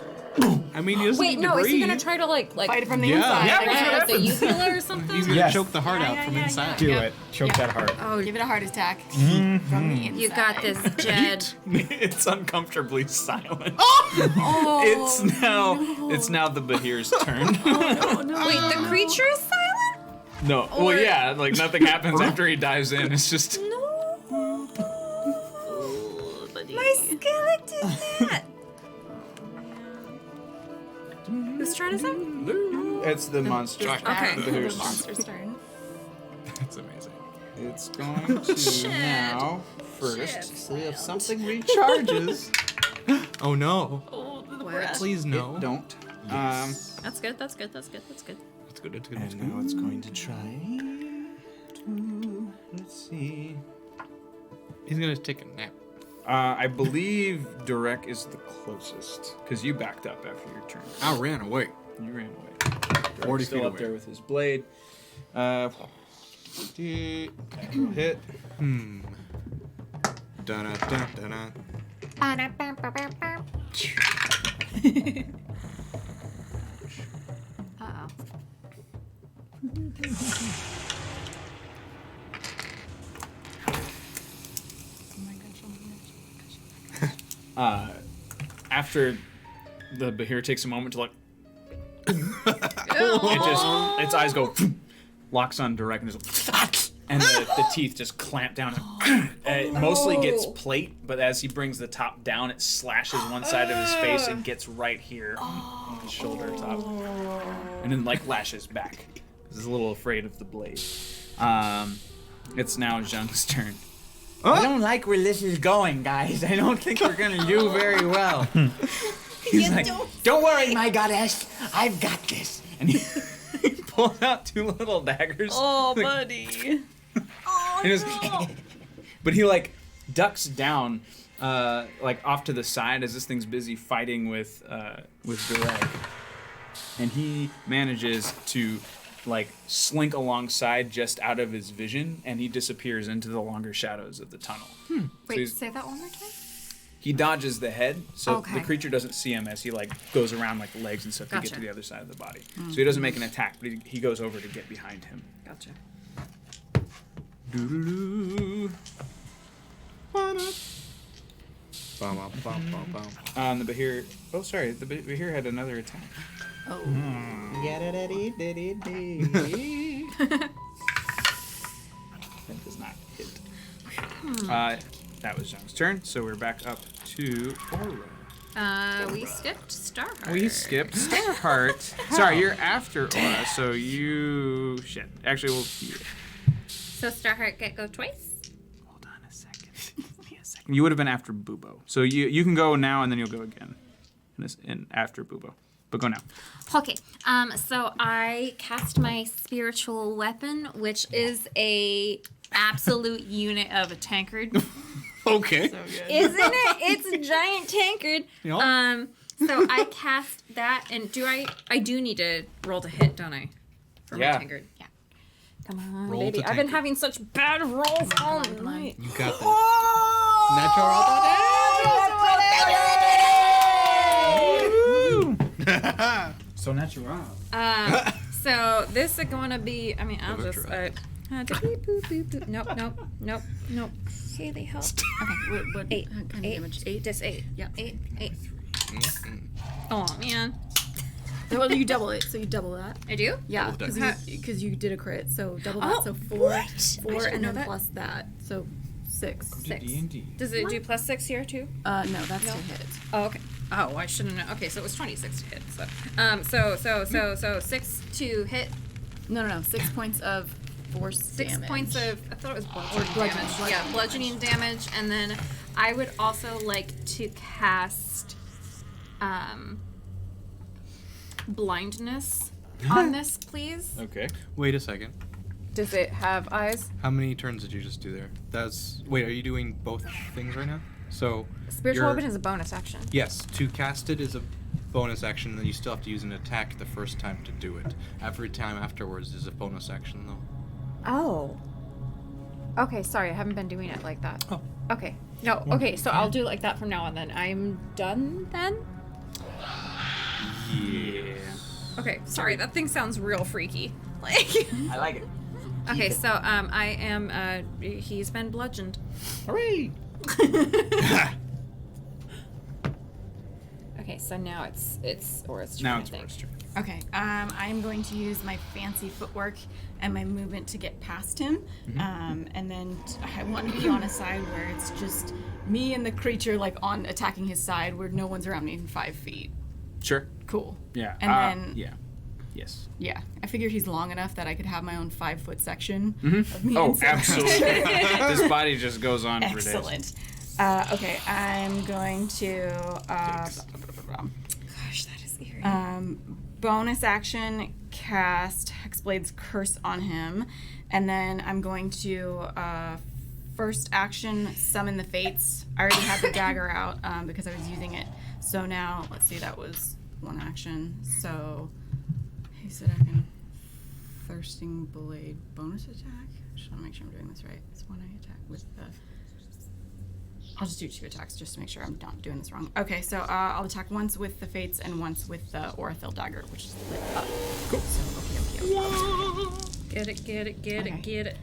E: I mean, he doesn't
K: Wait,
E: need to
K: no, is he
E: breathe.
K: gonna try to like
D: Fight it from the
E: Yeah.
D: inside.
A: Yeah,
D: I
A: that's
D: guess.
A: what
K: like the uvula or something?
E: He's gonna
C: Yes.
E: choke the heart out from inside.
C: Do it. Choke that heart.
D: Oh, give it a heart attack
C: Mm-hmm.
D: from the inside.
B: You got this, Jed.
A: It's uncomfortably silent.
D: Oh,
A: It's now the Bahir's turn.
K: Wait, the creature is silent?
A: No, well, yeah, like nothing happens after he dives in. It's just.
K: My skeleton net. Whose turn is it?
A: It's the monster.
K: Okay.
A: The
D: The
A: Bahir's.
D: monster's turn.
E: That's amazing.
A: It's going to
K: Shit.
A: now first.
K: Shit.
A: See if something recharges.
E: Oh no.
D: Oh, the
K: What?
D: breath.
E: Please no.
A: It don't.
K: That's good, that's good, that's good, that's good.
E: It's good. It's good.
A: And now it's going to try to. Let's see.
E: He's gonna take a nap.
A: I believe Durek is the closest because you backed up after your turn.
E: I ran away.
A: You ran away.
E: 40
A: still
E: feet
A: up
E: away.
A: there with his blade. That will hit.
E: Da-da-da-da-da.
B: Uh-oh.
A: After the Bahir takes a moment to like, it just its eyes go, locks on Durek and just, and the teeth just clamp down. It mostly gets plate, but as he brings the top down, it slashes one side of his face and gets right here on his shoulder top, and then like lashes back. He's a little afraid of the blade. It's now Zheng's turn.
H: I don't like where this is going, guys. I don't think we're gonna do very well. He's like, don't worry, my goddess. I've got this.
A: And he pulls out two little daggers.
D: Oh, buddy.
A: And he goes, but he like ducks down, like off to the side as this thing's busy fighting with Durek, and he manages to like slink alongside just out of his vision, and he disappears into the longer shadows of the tunnel. So
B: Wait,
A: he's-
B: say that one more time?
A: he dodges the head, so
B: Okay.
A: the creature doesn't see him as he like goes around like the legs and stuff to get
B: Gotcha.
A: to the other side of the body. So he doesn't make an attack, but he goes over to get behind him.
K: Gotcha.
A: Doo-doo-doo. The Bahir. Oh, sorry. The Bahir had another attack.
D: Oh.
A: That does not hit. That was Zheng's turn, so we're back up to Aura.
B: We skipped Starheart.
A: We skipped Starheart. Sorry, you're after Aura, so you... Shit. Actually, we'll...
B: So Starheart get go twice?
A: Hold on a second. Give me a second. You would have been after Bubo. So you can go now, and then you'll go again. And after Bubo. But go now.
B: Okay, so I cast my spiritual weapon, which is a absolute unit of a tankard.
E: Okay.
D: So good.
B: Isn't it? It's a giant tankard.
E: Yeah.
B: So I cast that, and I do need to roll to hit, don't I? For
A: Yeah.
B: my tankard. Yeah. Come on,
E: Roll
B: baby.
E: to
B: I've been
E: tankard.
B: having such bad rolls all night.
E: You got this.
C: So natural.
B: So this is going to be, I mean, I'll just,
E: try.
B: boop, boop, boop, boop. Nope. Okay, they help.
D: Okay, what
B: Eight.
D: kind of
B: Eight.
D: damage? 8?
B: Just 8.
D: Yeah.
B: 8. Oh, man.
D: Well, you double it, so you double that.
B: I do?
D: Yeah,
E: Double
D: because you did a crit, so double that.
B: Oh,
D: so 4,
B: what? I
D: 4,
B: didn't
D: and
B: know
D: then
B: that.
D: plus that, so 6.
B: 6.
A: D&D.
B: Does it do plus 6 here, too?
D: No, that's
B: No.
D: to hit.
B: Oh, okay. Oh, I shouldn't have. Okay, so it was 26 to hit. So 6 to hit.
D: No, 6 points of force
B: 6
D: damage.
B: points of, I thought it was bludgeoning
D: bludgeoning,
B: damage. Yeah, bludgeoning damage. And then I would also like to cast blindness on this, please.
A: Okay.
E: Wait a second.
B: Does it have eyes?
E: How many turns did you just do there? Wait, are you doing both things right now? So
B: Spiritual
E: you're-
B: Weapon is a bonus action.
E: Yes, to cast it is a bonus action, then you still have to use an attack the first time to do it. Every time afterwards is a bonus action, though.
B: Oh. Okay, sorry, I haven't been doing it like that.
E: Oh.
B: Okay. No, okay, so I'll do it like that from now on then. I'm done then?
A: Yeah.
B: Okay, sorry, that thing sounds real freaky. Like
H: I like it.
B: Okay, so I am he's been bludgeoned.
A: Hooray!
B: Okay, so now it's Aura's
A: Now
B: turn,
A: it's
B: I think.
A: Aura's turn.
D: Okay, I'm going to use my fancy footwork and my movement to get past him. And then I want to be on a side where it's just me and the creature, like, on attacking his side where no one's around me in 5 feet.
A: Sure.
D: Cool.
A: Yeah.
D: And then...
A: Yeah. Yes.
D: Yeah, I figured he's long enough that I could have my own 5-foot section of me.
A: Oh,
D: inside.
A: absolutely. This body just goes on for days.
D: Excellent. Okay, I'm going to... gosh, that is eerie. Bonus action, cast Hexblade's Curse on him. And then I'm going to first action, summon the Fates. I already had the dagger out because I was using it. So now, let's see, that was one action. So, he said I can Thirsting Blade bonus attack. Just want to make sure I'm doing this right. It's one I attack with the... I'll just do 2 attacks just to make sure I'm not doing this wrong. Okay, so I'll attack once with the Fates and once with the Orathil Dagger, which is lit up. Cool. So, okay.
B: Get it, get it, get it, get it.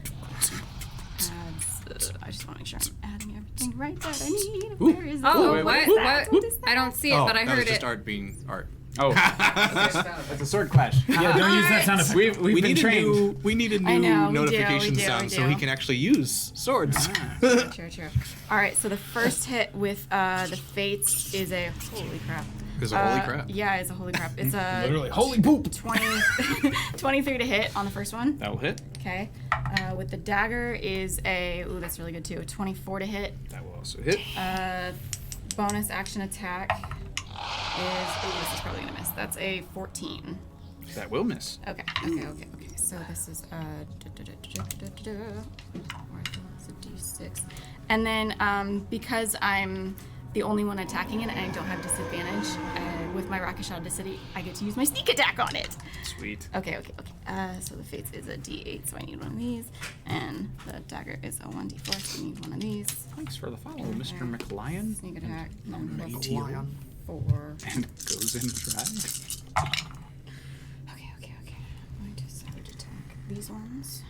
D: I just want to make sure I'm adding everything right that I need.
E: Ooh.
D: Where is
B: Oh,
D: it?
B: what? I don't see it, but I
E: that
B: heard
E: was just
B: it.
E: art being art.
A: Oh, that's a sword clash.
C: Yeah, don't use that sound effect.
A: We've been trained.
E: We need a
D: I
E: new
D: know, we do,
E: notification
D: we do,
E: sound
D: we
E: so
D: do.
E: he can actually use swords.
D: True. All right, so the first hit with the Fates is a holy crap.
E: Is a holy crap.
D: Yeah, it's a holy crap. It's a
C: Literally, holy poop.
D: 23 to hit on the first one.
A: That will hit.
D: Okay. With the dagger is a that's really good too. 24 to hit.
A: That will also hit.
D: Bonus action attack is this is probably gonna miss. That's a 14.
A: That will miss.
D: Okay. So this is it's a d6, and then because I'm the only one attacking it and I don't have disadvantage with my Rakashadicity, I get to use my sneak attack on it.
A: Sweet.
D: Okay. So the Fates is a d8, so I need one of these, and the dagger is a 1d4, so I need one of these.
A: Thanks for the follow, Mr. McLion.
D: Sneak attack, and then plus
A: Lion.
D: 4.
A: And goes in drag.
D: Okay. I'm going to side attack these ones.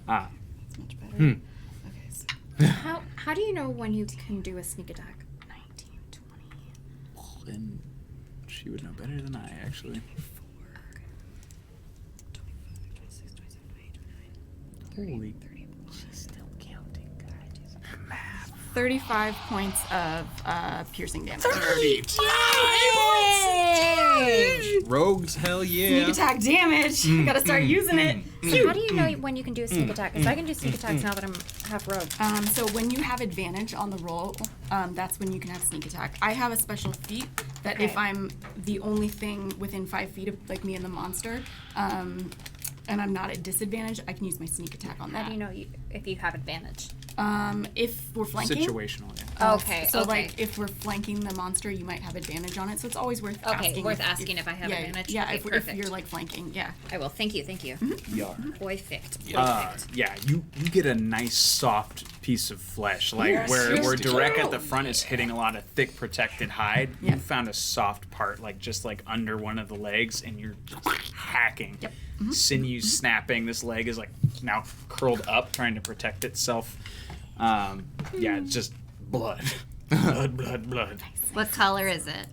A: Ah.
D: That's much better. Okay, so
B: How do you know when you can do a sneak attack?
D: 19, 20.
A: Then she would know better than I, actually.
D: 26, 27, 28, 29, 30, 30. She's still counting, guys. 35 points of piercing damage.
A: 30.
E: Rogues, hell yeah.
D: Sneak attack damage. Gotta start using it.
B: So how do you know when you can do a sneak attack? Because I can do sneak attacks now that I'm half rogue.
D: So when you have advantage on the roll, that's when you can have sneak attack. I have a special feat that if I'm the only thing within 5 feet of like me and the monster, and I'm not at disadvantage, I can use my sneak attack on that.
B: How do you know if you have advantage?
D: If we're flanking.
A: Situational, yeah.
B: Okay.
D: So like if we're flanking the monster, you might have advantage on it. So it's always worth asking.
B: Okay, worth asking if I have advantage.
D: Yeah,
B: Okay,
D: if
B: perfect.
D: you're like flanking, yeah.
B: I will. Thank you.
A: Yar.
B: Perfect.
A: Yeah, you get a nice soft piece of flesh, like
D: Yes.
A: where direct at the front is hitting a lot of thick protected hide.
D: Yeah.
A: You found a soft part, like just like under one of the legs, and you're just hacking.
D: Yep.
A: Sinews snapping. This leg is like now curled up, trying to protect itself. Yeah, it's just blood, blood.
B: What color is it?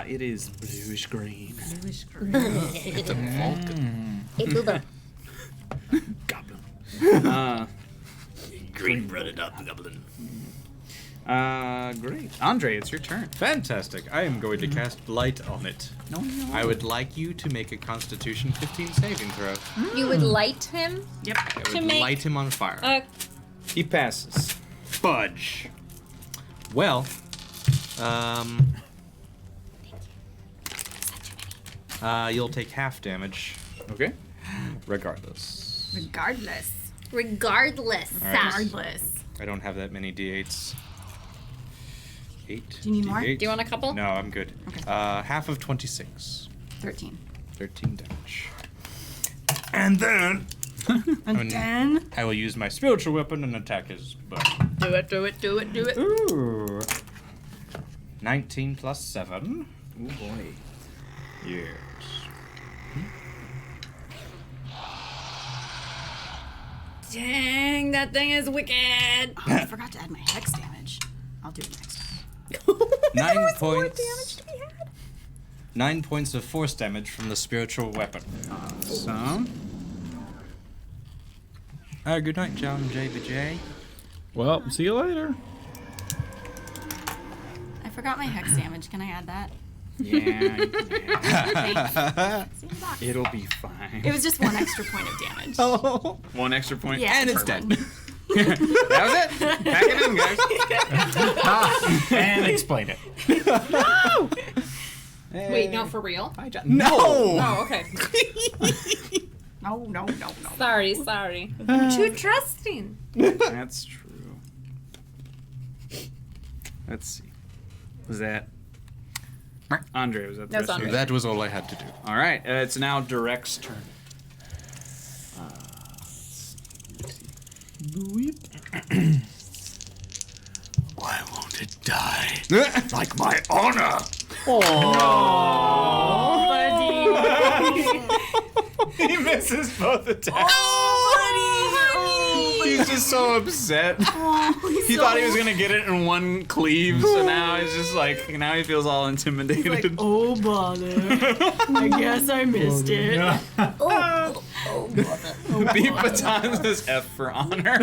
A: It is bluish green.
E: It's a Vulcan.
F: Hey, Booba.
A: Goblin.
E: Green-blooded goblin.
A: Great. Andre, it's your turn.
E: Fantastic. I am going to cast light on it.
A: No.
E: I would like you to make a Constitution 15 saving throw.
B: You would light him?
D: Yep.
E: I would light him on fire.
A: He passes.
E: Fudge. Well, You'll take half damage.
A: Okay.
E: Regardless.
D: Regardless.
B: Regardless.
D: Regardless.
E: I don't have that many d8s. 8.
D: Do you need more?
E: D8.
B: Do you want a couple?
E: No, I'm good.
D: Okay.
E: Half of 26.
D: 13.
E: 13 damage. And then
D: And then
E: I will use my spiritual weapon and attack his butt.
D: do it, do it, do it, do it.
E: Ooh. 19 plus 7.
A: Oh boy.
E: Yes.
B: Dang, that thing is wicked.
D: Oh, I forgot to add my hex damage. I'll do it next time.
E: 9 points. 9 points of force damage from the spiritual weapon.
C: So,
E: Good night, John JBJ.
C: well, see you later.
D: I forgot my hex damage. Can I add that?
C: Yeah.
D: It's in the box.
A: It'll be fine.
D: It was just 1 extra point of damage.
E: Oh.
A: 1 extra point.
D: Yeah,
E: And it's
D: for
E: dead.
D: one.
A: That was it. Pack it in, guys.
C: And explain it.
B: Wait, no, for real?
A: Hi, John.
E: No!
B: Oh, okay.
D: No.
B: Sorry. Too trusting.
A: That's true. Let's see. Was that Andre? Was that the
B: That's
A: rest of
B: Andre.
A: you?
E: That was all I had to do.
A: All right. It's now Direct's turn.
J: Why won't it die? Like my honor!
A: He misses both attacks. He's just so upset. He thought he was gonna get it in one cleave, so now he's just like, now he feels all intimidated.
D: Like, oh bother. I guess I missed it.
A: Beat batons is F for honor.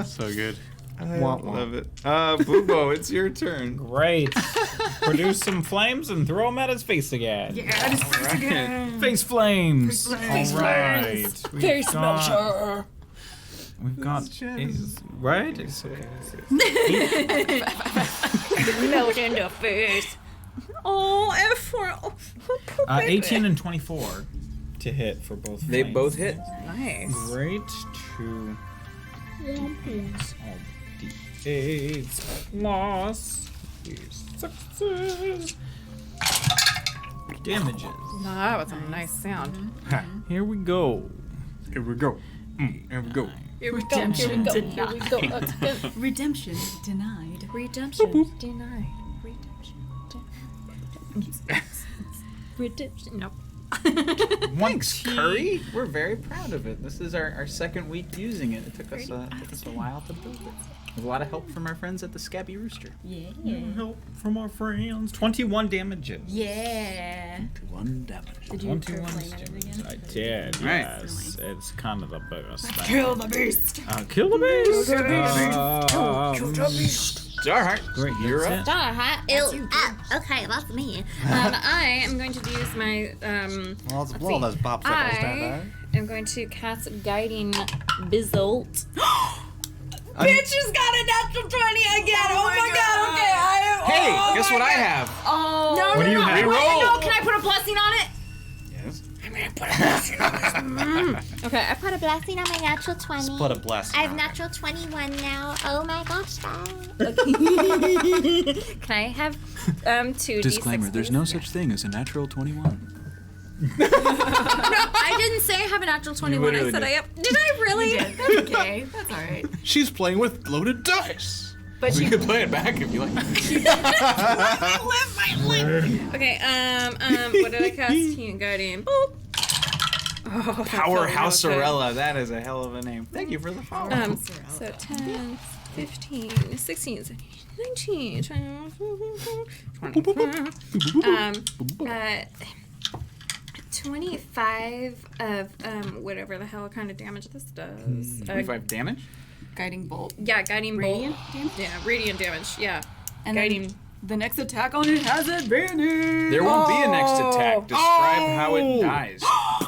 E: So good.
A: I love it. Boobo, it's your turn.
C: Great. Produce some flames and throw them at his face again.
D: Yeah, just face again.
C: Face flames.
D: Face
C: All right.
B: Face smasher.
C: We've got. Right? It's okay.
B: Melt into face. Oh, F4.
C: 18 and 24 to hit for both.
A: They
C: flames.
A: both hit.
B: Nice.
C: Great. 2 D8 plus success. Damages.
B: That was a nice sound.
C: Here we go.
E: Here we go. Here we go.
D: Redemption
B: Here we
D: denied.
B: go. Let's go.
D: Redemption denied.
B: Redemption denied. Redemption. Nope.
A: Thanks, Curry. We're very proud of it. This is our second week using it. It took us a while to build it. With a lot of help from our friends at the Scabby Rooster.
D: Yeah.
C: Help from our friends. 21 damages.
D: Yeah.
A: 1 damage.
D: Did you
C: 21
D: flame it again?
C: I did.
A: Right.
C: Yes. It's kind of the best thing.
D: Kill the beast.
C: Kill the beast.
D: Kill the beast.
A: Alright,
C: Great.
A: you're up.
F: Okay, that's me.
B: I am going to use my
E: Well,
B: Let's
E: well,
B: see.
E: those Bob
B: I am going to cast Guiding Bizolt. Bitch just got a natural 20 again. Oh my god. Okay.
A: Hey, guess what I have?
D: Oh.
B: No,
C: What do you have?
A: Reroll.
B: No, can I put a blessing on it?
A: Yes.
B: Okay, I
F: Put a blessing on my natural 20.
E: Put a blessing.
F: I have natural 21 now. Oh my gosh.
B: Can I have 2
A: Disclaimer,
B: D6,
A: there's no such thing as a natural 21.
B: No, I didn't say I have a natural 21. I
A: literally
B: said
A: did.
B: I have. Did I really?
D: That's okay. That's all right.
E: She's playing with loaded dice.
D: But
A: We
D: she
A: could play it back if you like.
B: Okay, what did I cast? Healing Guardian. Boop. Oh,
A: Powerhouse
B: that felt real
A: Sorella. That is a hell of a name. Thank you for the follow.
B: good. So 10, 15, 16, 17, 19, 20, 25 of whatever the hell kind of damage this does.
A: 25 damage?
D: guiding bolt.
B: Yeah, guiding
D: Radiant
B: bolt.
D: damage?
B: Yeah, radiant damage. Yeah.
D: And
B: guiding.
D: then the next attack on it has advantage.
A: There won't be a next attack. Describe how it dies.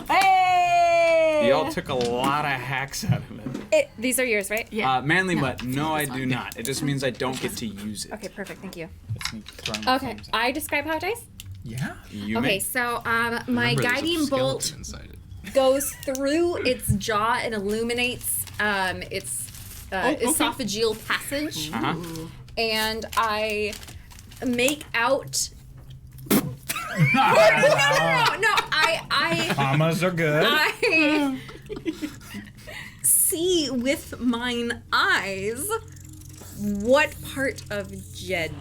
D: Hey!
A: Y'all took a lot of hacks out of it.
B: These are yours, right?
D: Yeah.
A: Manly mutt. No, I do not. It just means I don't get to use it.
B: Okay, perfect. Thank you.
A: It's me throwing my
B: Okay,
A: thumbs
B: I describe how it dies.
C: Yeah.
A: You
B: Okay,
A: may.
B: so my
E: Remember, there's a
B: guiding bolt
E: skeleton inside it.
B: goes through its jaw and illuminates its esophageal passage, and I make out. No. I
C: Commas are good.
B: I see with mine eyes what part of Jed.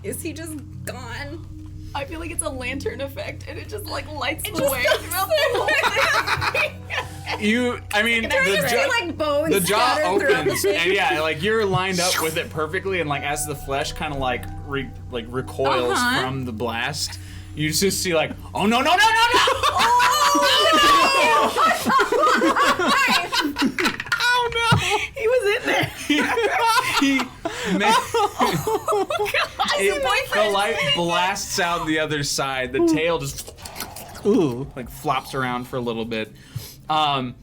B: Is he just gone?
D: I feel like it's a lantern effect, and it just like lights the
B: just
D: way.
B: Like bones
A: the jaw
B: scattered throughout
A: opens,
B: the
A: and yeah, like you're lined up with it perfectly, and like as the flesh kind of like recoils from the blast, you just see like, oh no! Oh no!
D: He was in there.
A: The light blasts out the other side. The tail just like flops around for a little bit. And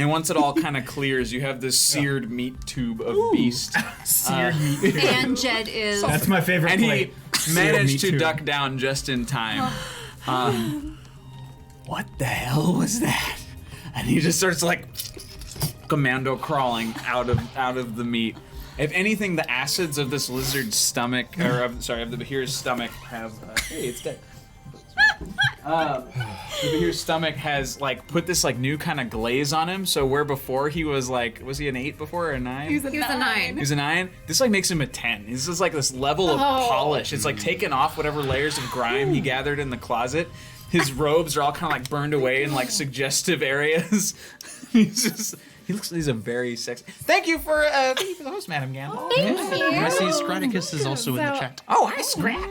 A: once it all kind of clears, you have this seared meat tube of beast.
C: Seared meat tube.
B: And Jed is.
C: That's my favorite
A: And
C: plate.
A: he managed
C: meat
A: to
C: tube.
A: duck down just in time. What the hell was that? And he just starts like commando crawling out of the meat. If anything, the acids of this lizard's stomach, or of the Bahir's stomach, have. Hey, it's dead. The Bahir's stomach has like put this like new kind of glaze on him. So where before he was like, was he an 8 before or a 9?
D: He was a 9.
A: He was a 9. This like makes him a 10. He's just like this level of polish. It's like taken off whatever layers of grime he gathered in the closet. His robes are all kind of like burned away in like suggestive areas. He's a very sexy. Thank you for the host, Madam Gamble.
B: Thank you.
E: I see Scraticus is also in the chat.
A: Oh, hi, Scrat.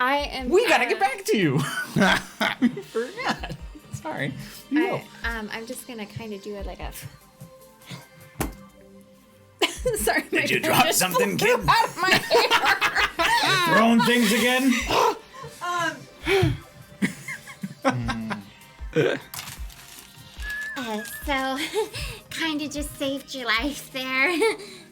B: I am.
A: We gotta get back to you. Forgot. Sorry. You will.
B: I'm just gonna kind of do it like a. Sorry.
H: Did you drop something, kid?
B: Out of my hair.
C: Throwing things again?
F: So, kind of just saved your life there.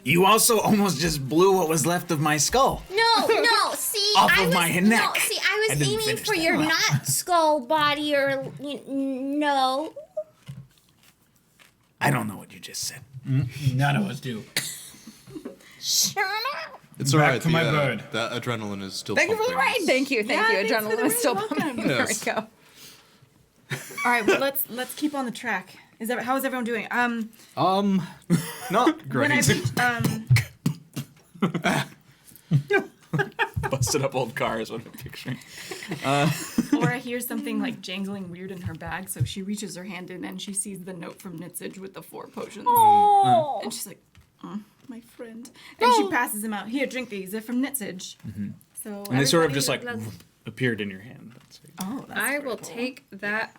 H: You also almost just blew what was left of my skull.
F: No, see,
H: Off
F: I
H: of
F: was
H: my neck.
F: No, see, I
H: I
F: was
H: didn't
F: aiming
H: finish
F: for
H: that.
F: your not skull body or no.
H: I don't know what you just said.
C: None of us do.
F: Shut up.
E: It's
C: Back
E: alright.
C: to my bird.
E: The adrenaline is still
A: Thank you
E: pumping.
A: for the raid.
B: Thank you. Adrenaline is still
D: welcome.
B: pumping. There we
E: Yes.
B: go.
D: All right, well let's keep on the track. How is everyone doing?
E: Not great.
D: When I reach,
A: Busted up old car is what I'm picturing.
D: Aura hears something like jangling weird in her bag, so she reaches her hand in and she sees the note from Nitsage with the 4 potions. And she's like, my friend. And she passes him out. Here, drink these. They're from Nitsage. So
A: And they sort of
D: everybody-
A: just like appeared in your hand. That's it.
D: Oh, that's
B: I
D: pretty
B: will
D: cool.
B: take that.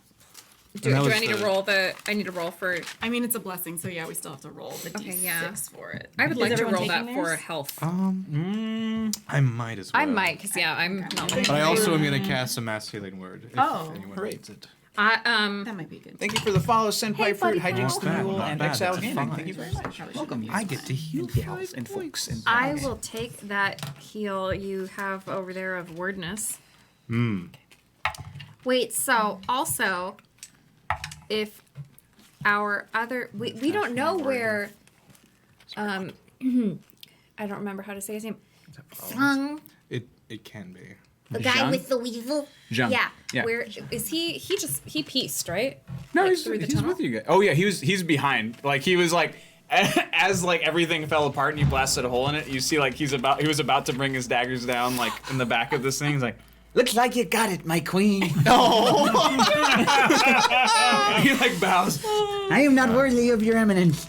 B: Do,
E: And that
B: do
E: was
B: I need to
E: the-
B: roll the? I need to roll for.
D: I mean, it's a blessing, so yeah, we still have to roll the
B: Okay,
D: d6
B: yeah.
D: for it.
B: I would
D: Is
B: like to
D: everyone
B: roll that
D: taking
B: for
D: theirs?
B: health.
E: I might as well.
B: I might, cause yeah, I'm not.
E: But I also am gonna cast a mass healing word if
D: Oh.
E: anyone needs it.
D: That might be good.
A: Thank you for the follow, Senpai Fruit, Hijinks
E: Not
A: the
E: bad,
A: Mule,
E: not
A: and
E: bad,
A: Exile
E: that's
A: Gaming.
E: fine.
A: Thank you very much.
D: Welcome.
E: I get to heal
A: Gals and folks and
B: I will take that heal you have over there of wordness. Wait, so also, if our other we don't know where, I don't remember how to say his name.
F: Thung,
E: It can be.
F: the guy
A: Jean?
F: with the weasel.
A: Jean.
F: Yeah.
A: Yeah.
B: Where is he? He pieced, right?
A: No,
B: Like,
A: he's
B: through the
A: he's
B: tunnel?
A: with you guys. Oh yeah, he's behind. Like he was like as like everything fell apart and you blasted a hole in it. You see like he was about to bring his daggers down like in the back of this thing. He's like,
H: Looks like you got it, my queen.
A: he like bows.
H: I am not worthy of your eminence.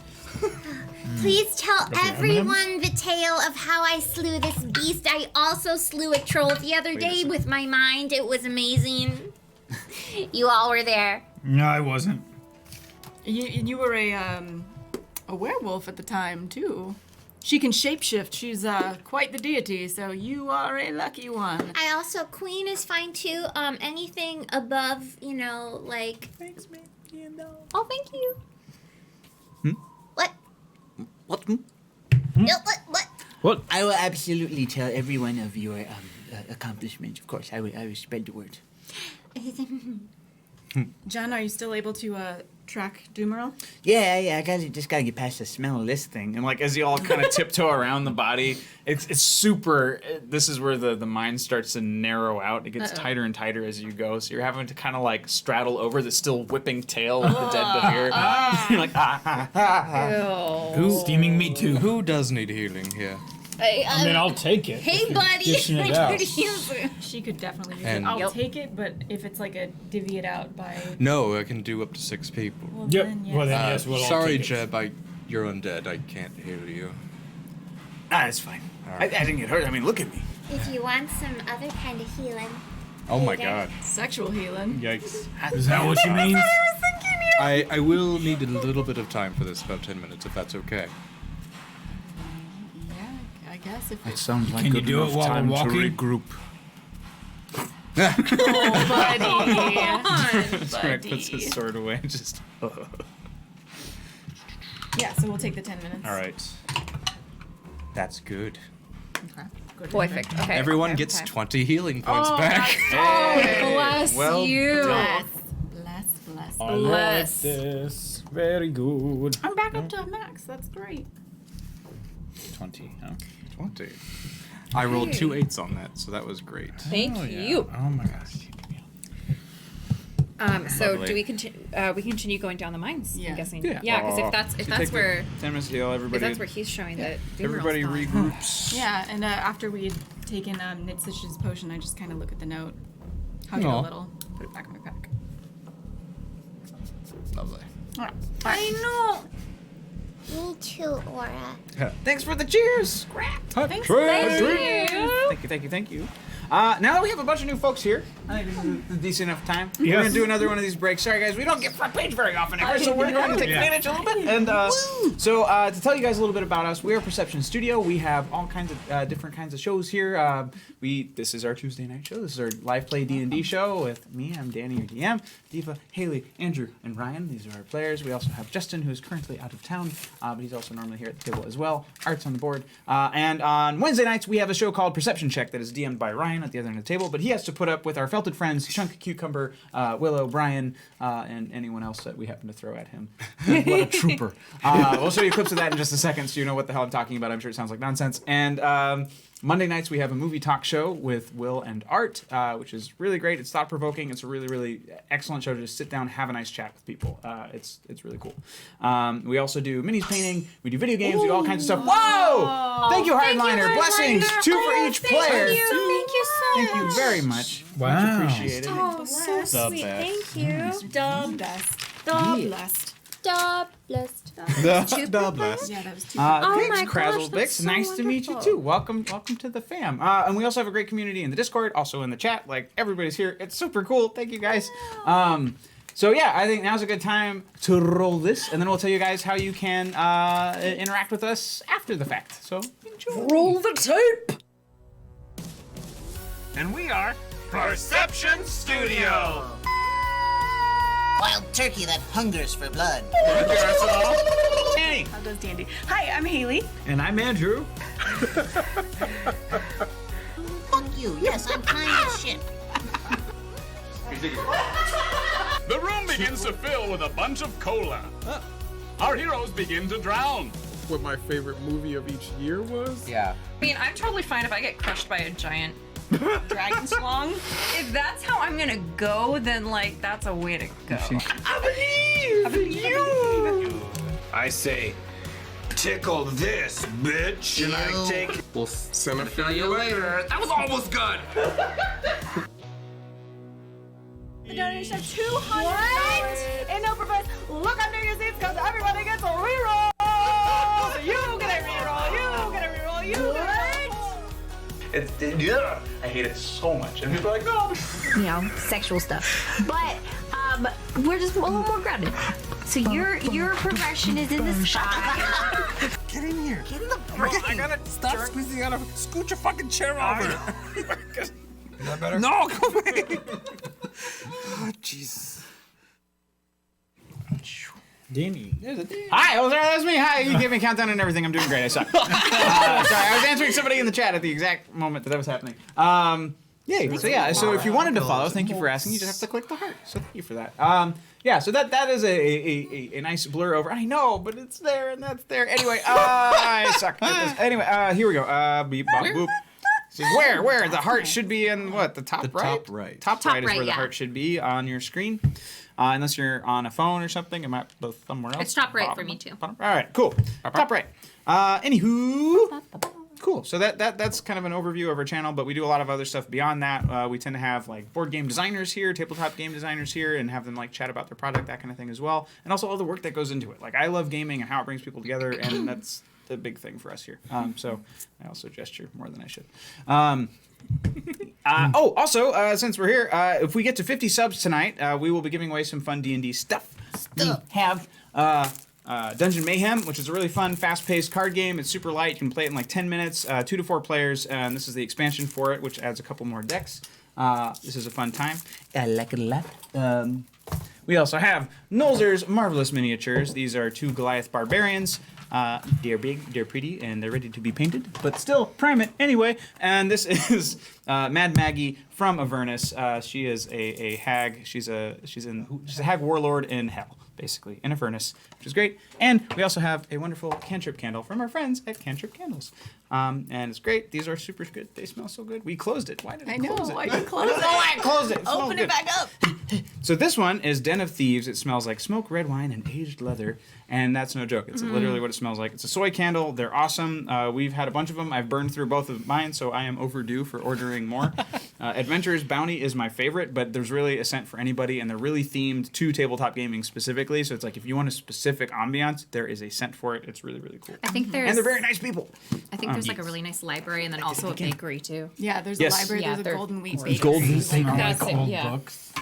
F: Please tell everyone the tale of how I slew this beast. I also slew a troll the other day with my mind. It was amazing. You all were there.
C: No, I wasn't.
D: You were a werewolf at the time too. She can shapeshift. She's quite the deity, so you are a lucky one.
F: I also, queen is fine too. Anything above, like.
A: Thanks, man.
F: Oh, thank you.
H: What?
F: No, what?
A: What?
H: I will absolutely tell everyone of your accomplishments. Of course, I will spread the word.
D: Jen, are you still able to track Doomerl?
H: Yeah, just gotta get past the smell of this thing.
A: And like as you all kind of tiptoe around the body, it's super. This is where the mind starts to narrow out. It gets tighter and tighter as you go. So you're having to kind of like straddle over the still whipping tail of the dead Bahir. You're like
C: Who? Steaming meat too.
E: Who does need healing here?
C: I mean, I'll take it.
F: Hey,
C: if you're
F: buddy.
C: dishing it
F: I
C: out.
F: could use it.
D: She could definitely use
E: And-
D: it. I'll
E: Yep.
D: take it, but if it's like a divvy it out by.
E: No, I can do up to 6 people.
D: Well,
C: Yep.
D: then, yes.
C: Well, then yes, we'll all
E: Sorry,
C: take it.
E: Jeb, you're undead. I can't heal you.
A: it's fine. I didn't get hurt. I mean, look at me.
F: If you want some other kind of healing.
E: Oh my
F: later.
E: god.
D: Sexual healing.
E: Yikes.
C: Is that what you mean?
E: I will need a little bit of time for this, about 10 minutes, if that's okay.
D: Yeah, I guess if
A: It
D: it's.
A: sounds like
C: Can you
A: good
C: do it
A: enough
C: while
A: time
C: we're
A: to
C: walking?
A: regroup.
D: Oh, buddy.
A: Greg puts his sword away. Just.
D: Yeah, so we'll take the 10 minutes.
E: All right. That's good.
D: Okay. Good.
K: Perfect. Okay.
E: Everyone
K: okay,
E: gets
K: okay.
E: 20 healing points back.
K: Bless
A: well
K: you.
A: done.
D: Bless.
C: I like this. Very good.
D: I'm back up to max. That's great.
C: 20. Huh?
E: 20. I rolled 2 8s on that, so that was great.
K: Thank
C: Oh, yeah.
K: you.
C: Oh my gosh.
K: So
E: Lovely.
K: do we continue? We continue going down the mines.
D: Yeah.
K: I'm guessing.
A: Yeah.
K: Yeah, because if
A: So
K: that's
A: take the
K: where
A: 10 minutes heal.
K: if
A: Everybody.
K: that's where he's showing that
A: Everybody regroups.
D: Yeah, and after we had taken Nitsish's potion, I just kind of look at the note, hug it a
E: Aw.
D: little, put it back in my pack.
E: Lovely.
D: Alright.
F: I know. Me too, Aura.
A: Thanks for the cheers. Crap.
D: Thanks.
A: Thank you. Now that we have a bunch of new folks here, I think this is a decent enough time. We're
C: Yes.
A: gonna do another one of these breaks. Sorry guys, we don't get front page very often here, so we're going to take
C: Yeah.
A: advantage a little bit. And so to tell you guys a little bit about us, we are Perception Studio. We have all kinds of different kinds of shows here. This is our Tuesday night show. This is our live play D&D show with me. I'm Danny, your DM. Diva, Haley, Andrew, and Ryan. These are our players. We also have Justin, who's currently out of town, but he's also normally here at the table as well. Art's on the board. And on Wednesday nights, we have a show called Perception Check that is DM'd by Ryan at the other end of the table, but he has to put up with our felted friends, Chunk, Cucumber, Willow, Brian, and anyone else that we happen to throw at him. What a trooper. We'll show you clips of that in just a second so you know what the hell I'm talking about. I'm sure it sounds like nonsense. And Monday nights, we have a movie talk show with Will and Art, which is really great. It's thought-provoking. It's a really, really excellent show to just sit down, have a nice chat with people. It's really cool. We also do minis painting. We do video games. We do all kinds of stuff. Whoa! Thank you, Hardliner. Blessings. 2 for each player.
F: Thank you so
A: Thank you very much.
C: Wow.
A: Much appreciated.
F: Oh, so
E: The
F: sweet.
E: best.
F: Thank you.
D: The best. The blessed.
F: Stop. Blessed.
E: The bless.
D: Yeah, that was 2.
F: Oh
A: Bix,
F: my gosh,
A: Crazzle
F: that's
A: Bix,
F: so
A: nice to meet you
F: wonderful.
A: too. Welcome to the fam. And we also have a great community in the Discord, also in the chat. Like everybody's here. It's super cool. Thank you guys. So yeah, I think now's a good time to roll this, and then we'll tell you guys how you can interact with us after the fact. So enjoy.
K: Roll the tape.
I: And we are Perception Studio.
M: Wild turkey that hungers for blood.
A: Danny.
D: How goes Dandy? Hi, I'm Haley.
C: And I'm Andrew.
M: Fuck you. Yes, I'm kind as shit.
I: The room begins to fill with a bunch of cola. Our heroes begin to drown.
J: What my favorite movie of each year was?
E: Yeah.
K: I mean, I'm totally fine if I get crushed by a giant dragon schlong. If that's how I'm gonna go, then like that's a way to go.
J: I believe you. I say, tickle this, bitch, and I take. We'll send it for you later. That was almost good.
D: The donation of $200 in Overpress. Look under your seats because everybody gets a reroll. So you get a reroll. You get a reroll. You get a reroll.
A: Yeah, I hate it so much. And people are like, no.
L: You know, sexual stuff. But we're just a little more grounded. So your progression is in the sky.
J: Get in here. Get in the freaking. I gotta stop squeezing out of. Scoot your fucking chair over. Is that better? No, go away. Oh, jeez.
C: Danny.
A: Hi, oh, that's me. Hi, you gave me a countdown and everything. I'm doing great. I suck. Sorry, I was answering somebody in the chat at the exact moment that was happening. Yay. So yeah, so if you wanted to follow, thank you for asking. You just have to click the heart. So thank you for that. Yeah, so that is a nice blur over. I know, but it's there and that's there. Anyway, I suck at this. Anyway, here we go. Beep, bop, boop. So where the heart should be in what, the top right?
E: Top right.
A: Top right is where the
B: yeah.
A: heart should be on your screen. Unless you're on a phone or something, it might be somewhere else.
B: It's top right
A: Bottom,
B: for me too.
A: bottom. All right, cool. Top right. Anywho, cool. So that's kind of an overview of our channel, but we do a lot of other stuff beyond that. We tend to have like board game designers here, tabletop game designers here, and have them like chat about their product, that kind of thing as well, and also all the work that goes into it. Like I love gaming and how it brings people together, and that's a big thing for us here. So I also gesture more than I should. Also, since we're here, if we get to 50 subs tonight, we will be giving away some fun D&D stuff. We have Dungeon Mayhem, which is a really fun, fast-paced card game. It's super light. You can play it in like 10 minutes, 2 to 4 players, and this is the expansion for it, which adds a couple more decks. This is a fun time. I like it a lot. We also have Nolzur's Marvelous Miniatures. These are 2 Goliath Barbarians. They're big, they're pretty, and they're ready to be painted, but still primate anyway. And this is Mad Maggie from Avernus. She is a hag. She's a hag warlord in hell, basically, in Avernus, which is great. And we also have a wonderful cantrip candle from our friends at Cantrip Candles. And it's great. These are super good. They smell so good. We closed it. Why did I close it?
D: Why did you close it?
A: I closed it.
D: Open it back up.
A: So this one is Den of Thieves. It smells like smoke, red wine, and aged leather. And that's no joke. It's literally what it smells like. It's a soy candle. They're awesome. We've had a bunch of them. I've burned through both of mine, so I am overdue for ordering more. Adventurer's Bounty is my favorite, but there's really a scent for anybody, and they're really themed to tabletop gaming specifically. So it's like if you want a specific ambiance, there is a scent for it. It's really, really cool.
B: I think there's.
A: And they're very nice people.
B: I think there's like a really nice library and then also a bakery too.
D: Yeah, there's
A: Yes.
D: a library.
B: Yeah,
D: there's a
B: they're
D: Golden Wheat bakery.
A: Golden
C: Smell like
B: That's it,
C: old
B: yeah.
C: books.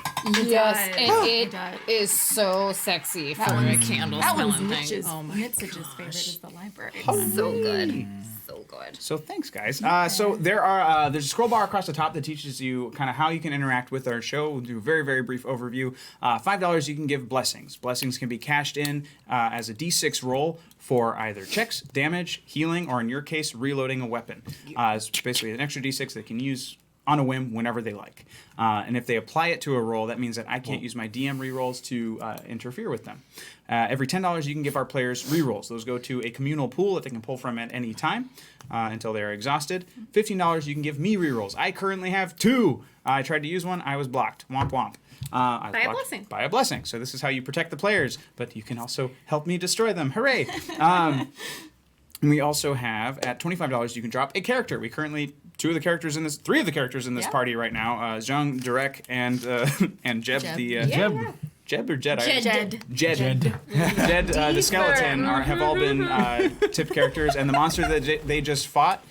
B: Yes, and
D: It
B: it is so sexy for
D: That
B: a
D: one's-
B: candle
D: That one's
B: smelling thing.
D: Mitch's.
B: Oh my
D: Mitch's favorite is the library.
B: so good. So good.
A: So thanks, guys. So there's a scroll bar across the top that teaches you kind of how you can interact with our show. We'll do a very, very brief overview. $5 you can give blessings. Blessings can be cashed in as a D6 roll for either checks, damage, healing, or in your case, reloading a weapon. It's basically an extra D6 they can use on a whim whenever they like. And if they apply it to a roll, that means that I can't use my DM rerolls to interfere with them. Every $10 you can give our players rerolls. Those go to a communal pool that they can pull from at any time until they are exhausted. $15 you can give me rerolls. I currently have 2. I tried to use one. I was blocked. Womp womp. I was
B: By a
A: blocked
B: blessing.
A: By a blessing. So this is how you protect the players, but you can also help me destroy them. Hooray! And we also have, at $25, you can drop a character. We currently, 3 of the characters in this
D: Yeah.
A: party right now, Zhang, Durek, and Jeb,
D: Jeb.
A: the... Jeb or Jedi?
D: Jed.
A: Jed, the skeleton, have all been tip characters, and the monster that they just fought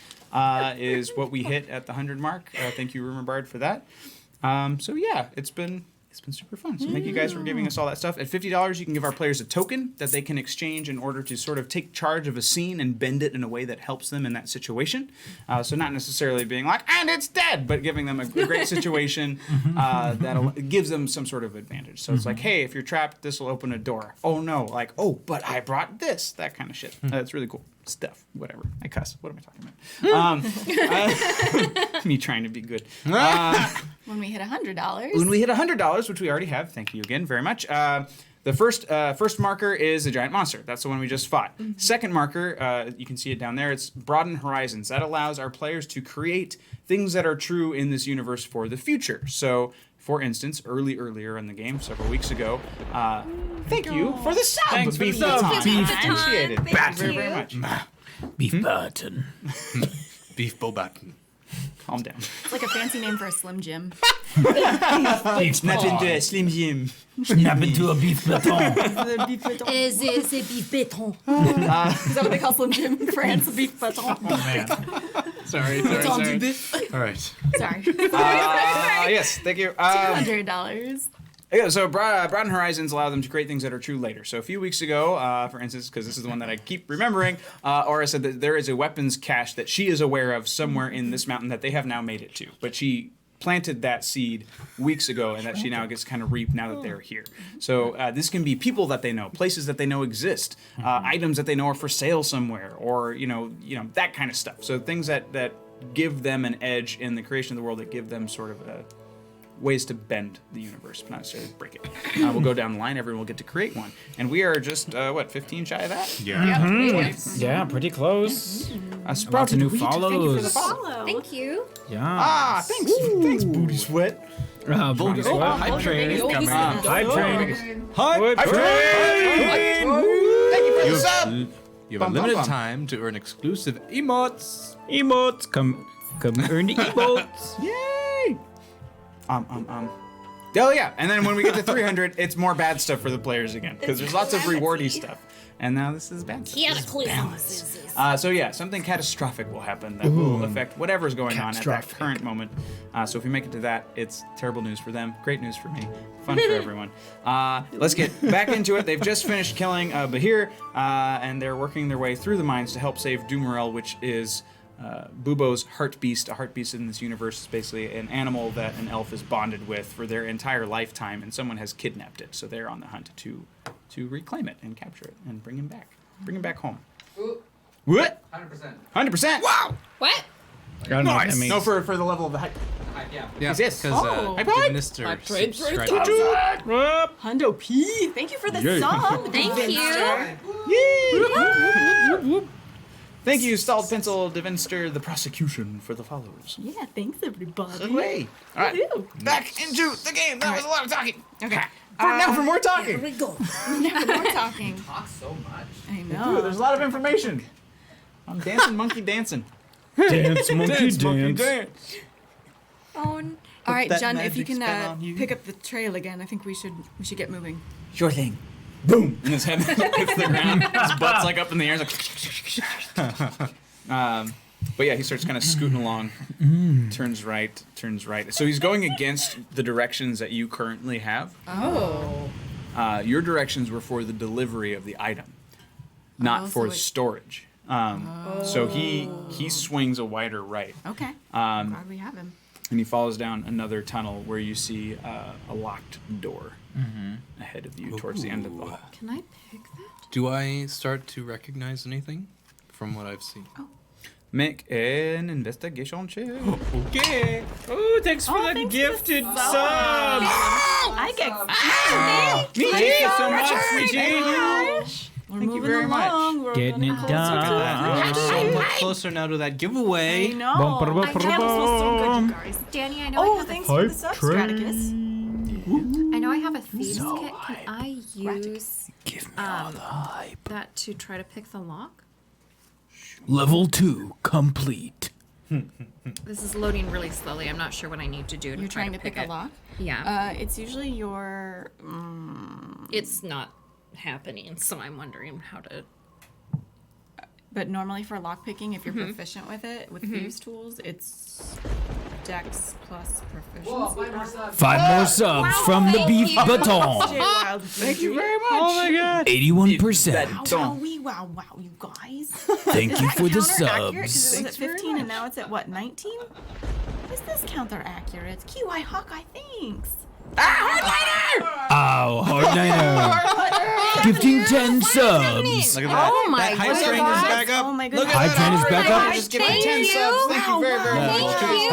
A: is what we hit at the 100 mark. Thank you, Rumor Bard, for that. So yeah, it's been super fun. So thank you guys for giving us all that stuff. At $50, you can give our players a token that they can exchange in order to sort of take charge of a scene and bend it in a way that helps them in that situation. So not necessarily being like, and it's dead, but giving them a great situation that gives them some sort of advantage. So it's like, hey, if you're trapped, this will open a door. Oh no, like, oh, but I brought this, that kind of shit. It's really cool. Stuff, whatever. I cuss. What am I talking about? Me trying to be good.
D: When we hit $100.
A: When we hit $100, which we already have, thank you again very much. The first marker is a giant monster. That's the one we just fought. Second marker, you can see it down there. It's broaden horizons. That allows our players to create things that are true in this universe for the future. So, for instance, earlier in the game, several weeks ago, thank you for the sub.
C: Thanks for the
A: Beef
C: sub,
A: Baton.
C: Beef.
A: Appreciate it. Thank you very much.
C: Beef Burton.
E: Beef Bobaton.
A: Calm down.
D: It's like a fancy name for a Slim Jim.
A: Snap into a Slim Jim.
C: Snap into a beef baton.
D: Is a beef baton. Is that what they call Slim Jim in France? A beef baton.
A: Sorry.
E: All right.
D: Sorry.
A: Yes, thank you.
D: $200.
A: Yeah, so Broaden Horizons allow them to create things that are true later. So a few weeks ago, for instance, because this is the one that I keep remembering, Aura said that there is a weapons cache that she is aware of somewhere in this mountain that they have now made it to. But she planted that seed weeks ago, and that she now gets kind of reaped now that they're here. So this can be people that they know, places that they know exist, items that they know are for sale somewhere, or that kind of stuff. So things that give them an edge in the creation of the world, that give them sort of ways to bend the universe, but not necessarily break it. We'll go down the line. Everyone will get to create one, and we are just 15 shy of that.
C: Yeah, pretty close. Lots of new follows.
D: Thank you for the follow.
B: Thank you.
C: Yeah.
A: Thanks, Booty Sweat.
C: Booty Sweat.
E: Hype train is coming.
C: Hype train.
A: Hype train. Thank you for the sub.
E: You have a limited time to earn exclusive emotes.
C: Emotes. Come earn the emotes.
A: Yay! Oh yeah, and then when we get to 300, it's more bad stuff for the players again, because there's lots of rewardy stuff. And now this is bad stuff. So yeah, something catastrophic will happen that will affect whatever's going on at that current moment. So if we make it to that, it's terrible news for them, great news for me, fun for everyone. Let's get back into it. They've just finished killing Bahir, and they're working their way through the mines to help save Dumarel, which is Bubo's heart beast. A heart beast in this universe is basically an animal that an elf is bonded with for their entire lifetime, and someone has kidnapped it. So they're on the hunt to reclaim it and capture it and bring him back home.
G: Ooh,
A: What?
G: 100%.
A: 100%. Wow.
B: What?
C: I don't know what that means.
A: No, for the level of the hype.
G: Yeah.
E: Yeah,
A: Yes.
E: because Mr.
D: Hundo P. Thank you for the song.
B: Thank you.
A: Thank you, Stalled Pencil, Devinster, the prosecution, for the follows.
D: Yeah, thanks everybody.
A: Away. All right,
D: Woohoo.
A: back into the game. That was a lot of talking.
D: Okay.
A: Now for more talking.
D: Here we go. Now for more talking.
G: Talk so much.
D: I
A: Dude,
D: know.
A: there's a lot of information. I'm dancing, monkey dancing.
C: Dance, monkey, dance.
B: Oh,
D: All right,
J: that
D: John, if you
J: magic spell
D: can
J: on you.
D: pick up the trail again, I think we should get moving.
H: Sure thing.
A: Boom! And his head hits the ground. His butt's like up in the air. It's like but yeah, he starts kind of scooting along. Turns right. So he's going against the directions that you currently have.
D: Oh.
A: Your directions were for the delivery of the item, not for storage. So he swings a wider right.
D: Okay. I'm glad we have him.
A: And he follows down another tunnel where you see a locked door ahead of you towards the end of the hall.
B: Can I pick that?
E: Do I start to recognize anything from what I've seen?
A: Make an investigation check.
C: Okay. Oh, thanks for the gifted sub.
D: I get
C: Thank you so much, sweetie.
A: Thank you very much.
C: Getting it done.
E: We're so much closer now to that giveaway.
D: I know. I know. So good, you guys.
B: Danny, I know I have
D: Thanks for the sub, Straticus.
B: I know I have a thieves kit. Can I use that to try to pick the lock?
C: Level 2 complete.
B: This is loading really slowly. I'm not sure what I need to do to
D: You're
B: try
D: trying
B: to
D: to pick
B: it.
D: a lock?
B: Yeah.
D: It's usually your.
B: It's not happening, so I'm wondering how to.
D: But normally for lock picking, if you're proficient with it, with thieves tools, it's Dex plus proficiency.
G: Whoa, 5 more subs.
C: 5 more subs from the beef baton.
D: Thank
A: you very much.
C: Oh my god. 81%.
D: Wow, you guys.
C: Thank you for the
D: accurate? 'Cause
C: subs.
D: it was at 15 and now it's at what, 19? Is this counter accurate? QI Hawkeye, thanks.
C: Oh, Hardliner. 1510 subs.
E: Look at that.
B: Oh my
E: that hype train is back up.
D: Oh my
E: Look
D: goodness.
E: at
C: Hype train is back up.
A: Just give it 10 subs. Thank you very, very much.
B: Thank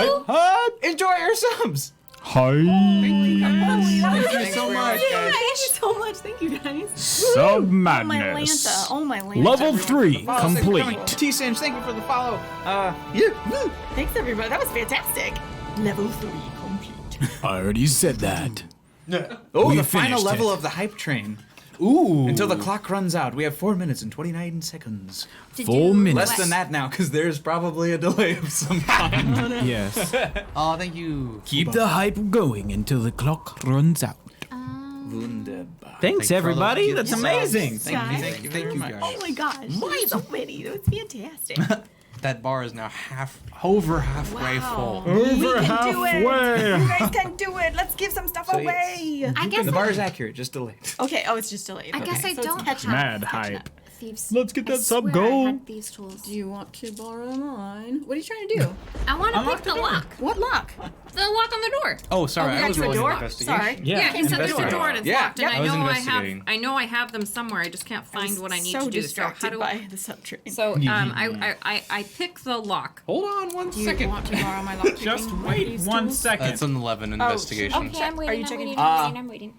B: you.
A: Enjoy your subs.
C: Hi.
A: Thank you so much, guys.
D: Thank you so much. Thank you, guys.
C: Sub
D: Oh, my
C: madness.
D: Lanta. Oh, my Lanta.
C: Level 3 complete.
A: T-Singe, thank you for the follow.
D: Thanks, everybody. That was fantastic. Level 3 complete.
C: I already said that.
A: Oh,
C: We
A: the final
C: finished
A: level
C: it.
A: of the hype train.
C: Ooh.
A: Until the clock runs out. We have 4 minutes and 29 seconds.
C: 4 minutes.
A: Less than that now, because there's probably a delay of some kind.
C: Yes.
E: Oh, thank you.
C: Keep the hype going until the clock runs out.
A: Wunderbar.
C: Thanks,
E: for all
C: everybody.
E: those
C: That's amazing.
A: Thank you very much.
D: Oh my gosh. So many. That was fantastic.
E: That bar is now over halfway full.
C: Over
D: You
C: halfway.
D: guys can do it. Let's give some stuff
A: So,
D: away.
B: I guess
A: The bar is accurate, just delayed.
D: Okay. Oh, it's just delayed.
B: I guess
D: Okay,
B: I
D: so it's
B: don't
D: catching
B: have
D: up.
C: Mad hype.
B: thieves.
C: Let's get
B: I
C: that sub
B: swear I
C: goal.
B: had thieves' tools.
D: Do you want to borrow mine? What are you trying to do?
B: I want to
A: Unlock
B: pick
A: the
B: the
A: door.
B: lock.
D: What lock?
B: The lock on the door.
E: Oh, sorry,
D: we
E: I
D: got
E: was
D: to a
E: rolling
D: door?
E: investigation.
D: Sorry.
C: Yeah,
K: he said there's a
C: investigate.
K: door and it's
A: Yeah.
K: locked, and
C: Yep.
K: I
C: I was
K: know
C: investigating.
K: I know I have them somewhere. I just can't find what I need
D: so
K: to do.
D: distracted
K: So how do
D: by the subtrain.
K: So I pick the lock.
E: Hold on one
D: Do you
E: second.
D: want to borrow my lock?
A: Just wait 1 second.
E: That's an 11 investigation.
B: Okay, I'm waiting.
D: Are you
B: I'm
D: checking-
B: waiting. I'm waiting.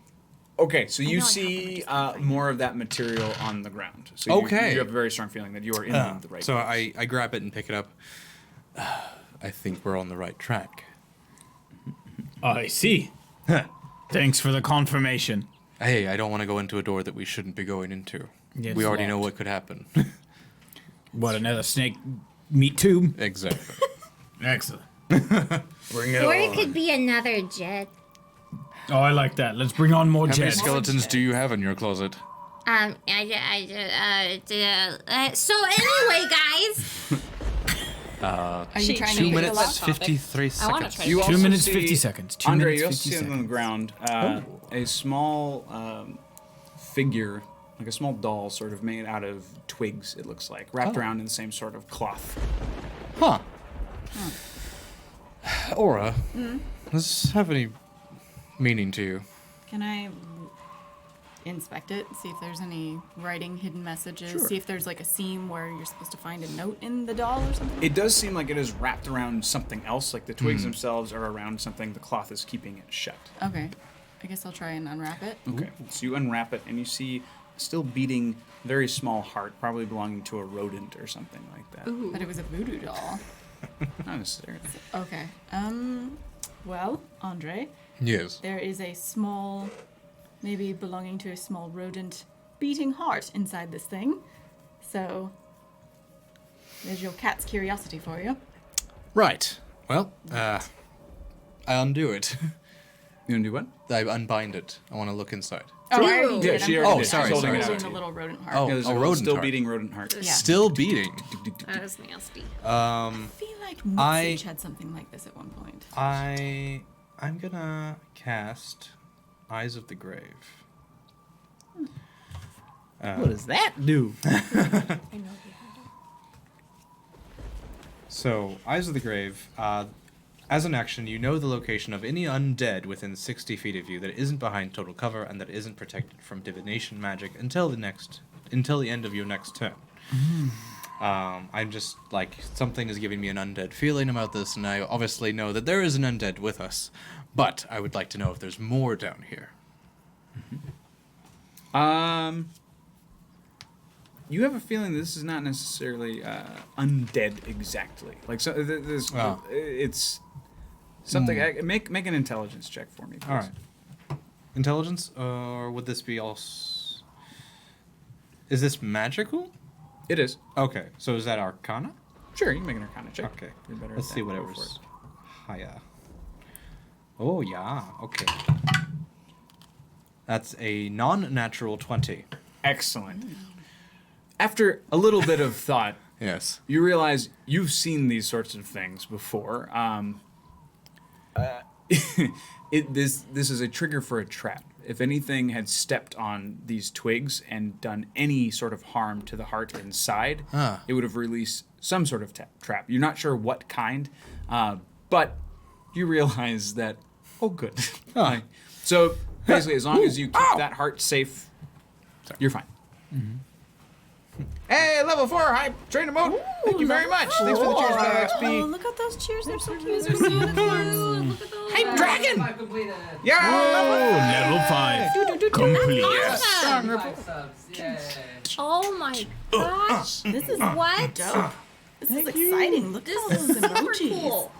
A: Okay, so you
B: know I
A: see
B: have
A: more of that material on the ground. So
E: Okay.
A: you have a very strong feeling that you are in the right
E: So
A: place.
E: I grab it and pick it up. I think we're on the right track.
C: I see. Thanks for the confirmation.
E: Hey, I don't want to go into a door that we shouldn't be going into.
C: Yes,
E: We already
C: locked.
E: know what could happen.
C: What, another snake meat tube?
E: Exactly.
C: Excellent. Bring it
F: Or it
C: on.
F: could be another jet.
C: Oh, I like that. Let's bring on more
E: How many
C: jets.
E: skeletons do you have in your closet?
F: So anyway, guys,
D: Are you trying to
E: 2
D: pick the
E: minutes,
D: lock?
E: 53
K: I wanna
E: seconds.
K: try
A: You
C: 2
A: also
C: minutes,
A: see-
C: 50 seconds. 2
A: Andre,
C: minutes,
A: you also
C: 50
A: see on the
C: seconds.
A: ground a small figure, like a small doll, sort of made out of twigs. It looks like wrapped around in the same sort of cloth.
E: Huh. Aura, does this have any meaning to you?
D: Can I inspect it, see if there's any writing, hidden messages,
A: Sure.
D: see if there's like a seam where you're supposed to find a note in the doll or something?
A: It does seem like it is wrapped around something else, like the twigs themselves are around something. The cloth is keeping it shut.
D: Okay. I guess I'll try and unwrap it.
A: Okay, so you unwrap it and you see a still beating, very small heart, probably belonging to a rodent or something like that.
D: But it was a voodoo doll.
A: Not necessarily.
D: Okay. Well, Andre,
E: Yes.
D: there is a small, maybe belonging to a small rodent, beating heart inside this thing. So, there's your cat's curiosity for you.
E: Right. Well, I undo it.
A: You gonna do what?
E: I unbind it. I want to look inside.
D: Oh, I already did.
A: she
D: I'm
A: already
E: Oh,
A: did.
E: sorry,
A: She's holding
E: sorry,
A: it out
E: sorry.
A: to
D: the
A: you.
D: little rodent heart.
E: Oh,
A: Yeah, there's
E: a
A: a
E: rodent
A: still
E: heart.
A: beating rodent heart.
D: Yeah.
E: Still beating.
K: That is nasty.
D: I feel like Mitsage had something like this at one point.
E: I'm gonna cast Eyes of the Grave.
H: What does that do?
E: So, Eyes of the Grave, as an action, you know the location of any undead within 60 feet of you that isn't behind total cover and that isn't protected from divination magic until the end of your next turn. I'm just like, something is giving me an undead feeling about this, and I obviously know that there is an undead with us, but I would like to know if there's more down here.
A: You have a feeling this is not necessarily undead exactly. Like so, there's it's something. Make an intelligence check for me, please.
E: All right. Intelligence, or would this be also? Is this magical?
A: It is.
E: Okay, so is that Arcana?
A: Sure, you can make an Arcana check.
E: Okay.
A: You're better
E: Let's
A: at
E: see
A: that. Go
E: whatever's
A: for it.
E: higher. Oh yeah. Okay. That's a non-natural 20.
A: Excellent. After a little bit of thought,
E: Yes.
A: you realize you've seen these sorts of things before. This is a trigger for a trap. If anything had stepped on these twigs and done any sort of harm to the heart inside, it would have released some sort of trap. You're not sure what kind, but you realize that, oh, good. Like, so basically, as long as you keep that heart safe, you're fine. Hey, level 4 hype trainer mode. Thank you very much. Thanks for the cheers, by
D: Oh,
A: XP.
D: look at those cheers. They're so cute.
A: Hype dragon.
G: Completed.
A: Yeah.
C: Level 5. Complete.
G: Five subs. Yay.
B: Oh my gosh.
D: This is
B: What?
D: dope. This is exciting. Look at all those emojis.
B: Cool.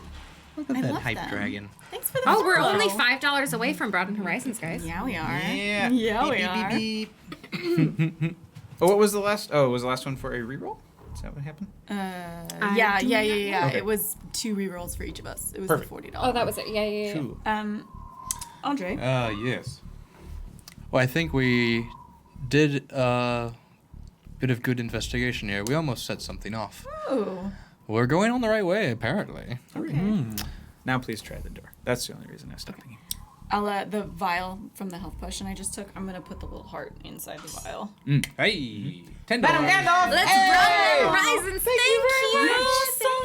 E: Look at
D: I
E: that
D: love
E: hype
D: them.
E: dragon.
D: Thanks for the
K: Oh, we're
D: follow.
K: only $5 away from Broaden Horizons, guys.
D: Yeah, we are.
A: Yeah.
D: Yeah, we
A: Beep,
D: are.
A: beep, beep, beep. Oh, what was the last? Oh, was the last one for a reroll? Is that what happened?
D: Yeah.
A: Okay.
D: It was 2 rerolls for each of us. It was
A: Perfect.
D: the $40.
B: Oh, that was it. Yeah.
A: Cool.
D: Andre.
E: Yes. Well, I think we did a bit of good investigation here. We almost set something off.
D: Oh.
E: We're going on the right way, apparently.
D: Okay.
A: Now please try the door. That's the only reason I stopped here.
D: I'll the vial from the health potion I just took. I'm gonna put the little heart inside the vial.
C: Hey, $10.
B: Let's run Horizons. Thank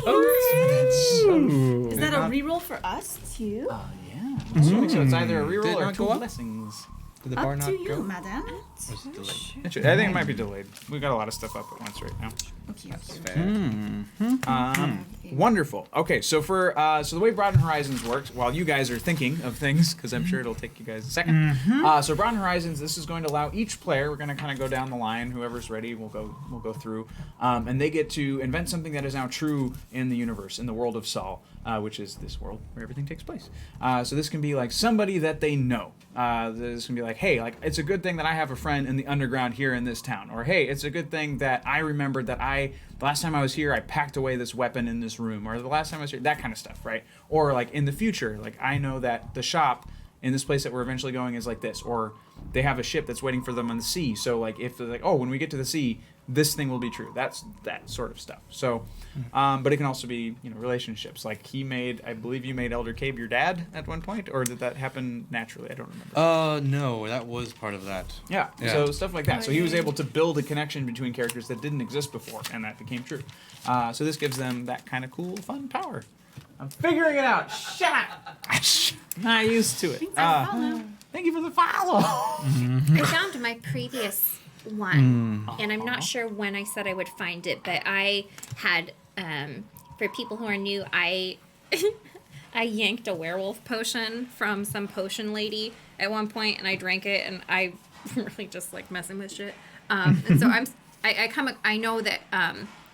B: you.
D: Is that a reroll for us too?
A: Yeah. Assuming so. It's either a reroll
E: Did it
A: or
E: not
A: two
E: go up?
A: blessings.
E: Did the bar
D: Up
E: not
D: to you,
E: go?
D: madam.
E: Or is it delayed?
A: I think it might be delayed. We've got a lot of stuff up at once right now.
D: Okay.
A: Wonderful. Okay, so for so the way Broaden Horizons works, while you guys are thinking of things, because I'm sure it'll take you guys a second. So Broaden Horizons, this is going to allow each player. We're going to kind of go down the line. Whoever's ready, we'll go through, and they get to invent something that is now true in the universe, in the world of Saul, which is this world where everything takes place. So this can be like somebody that they know. This can be like, hey, like it's a good thing that I have a friend in the underground here in this town, or hey, it's a good thing that I remembered that the last time I was here, I packed away this weapon in this room, or the last time I was here, that kind of stuff, right? Or like in the future, like I know that the shop in this place that we're eventually going is like this, or they have a ship that's waiting for them on the sea. So like if they're like, oh, when we get to the sea, this thing will be true. That's that sort of stuff. So, but it can also be, relationships. Like I believe you made Elder Cabe your dad at one point, or did that happen naturally? I don't remember.
E: No, that was part of that.
A: Yeah. So stuff like that. So he was able to build a connection between characters that didn't exist before, and that became true. So this gives them that kind of cool, fun power. I'm figuring it out. Shut up. Not used to it. Thank you for the follow.
B: I found my previous one, and I'm not sure when I said I would find it, but I had, for people who are new, I yanked a werewolf potion from some potion lady at one point, and I drank it, and I really just like messing with shit. And so I know that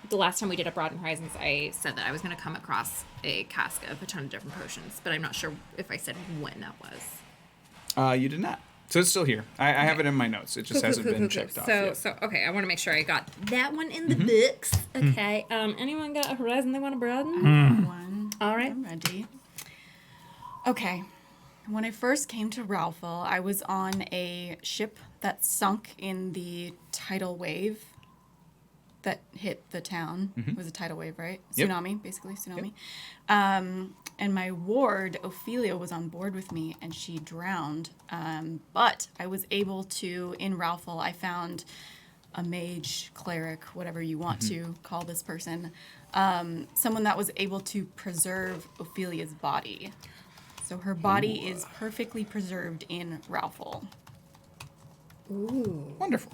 B: the last time we did a Broaden Horizons, I said that I was going to come across a cask of a ton of different potions, but I'm not sure if I said when that was.
A: You did not. So it's still here. I have it in my notes. It just hasn't been checked off yet.
B: So okay, I want to make sure I got that one in the books. Okay. Anyone got a Horizon they want to broaden?
D: One.
B: All right.
D: I'm ready. Okay. When I first came to Ralphville, I was on a ship that sunk in the tidal wave that hit the town. It was a tidal wave, right?
A: Yep.
D: Tsunami, basically, tsunami. Yep. And my ward, Ophelia, was on board with me, and she drowned. But I was able to, in Ralphville, I found a mage, cleric, whatever you want to call this person, someone that was able to preserve Ophelia's body. So her body is perfectly preserved in Ralphville.
B: Ooh.
A: Wonderful.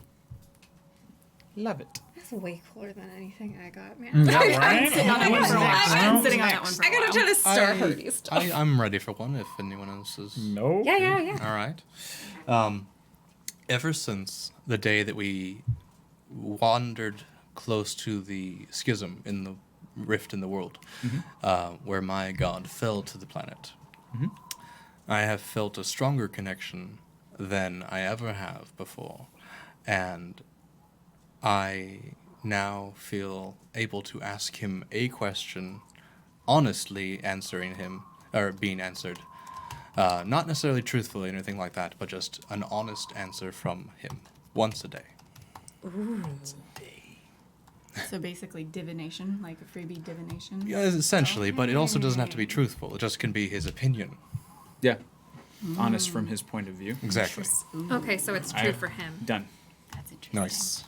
A: Love it.
B: That's way cooler than anything I got, man.
D: I've been sitting on that one for a while. I've been sitting on that one for a
B: I gotta try to start Hardy stuff.
E: I'm ready for one if anyone else is.
C: No.
B: Yeah.
E: All right. Ever since the day that we wandered close to the schism in the rift in the world, where my god fell to the planet, I have felt a stronger connection than I ever have before, and I now feel able to ask him a question, honestly answering him, or being answered. Not necessarily truthfully or anything like that, but just an honest answer from him once a day.
B: Ooh.
D: So basically divination, like a freebie divination?
E: Yeah, essentially, but it also doesn't have to be truthful. It just can be his opinion.
A: Yeah. Honest from his point of view.
E: Exactly.
B: Okay, so it's true for him.
A: Done.
D: That's interesting.
E: Nice.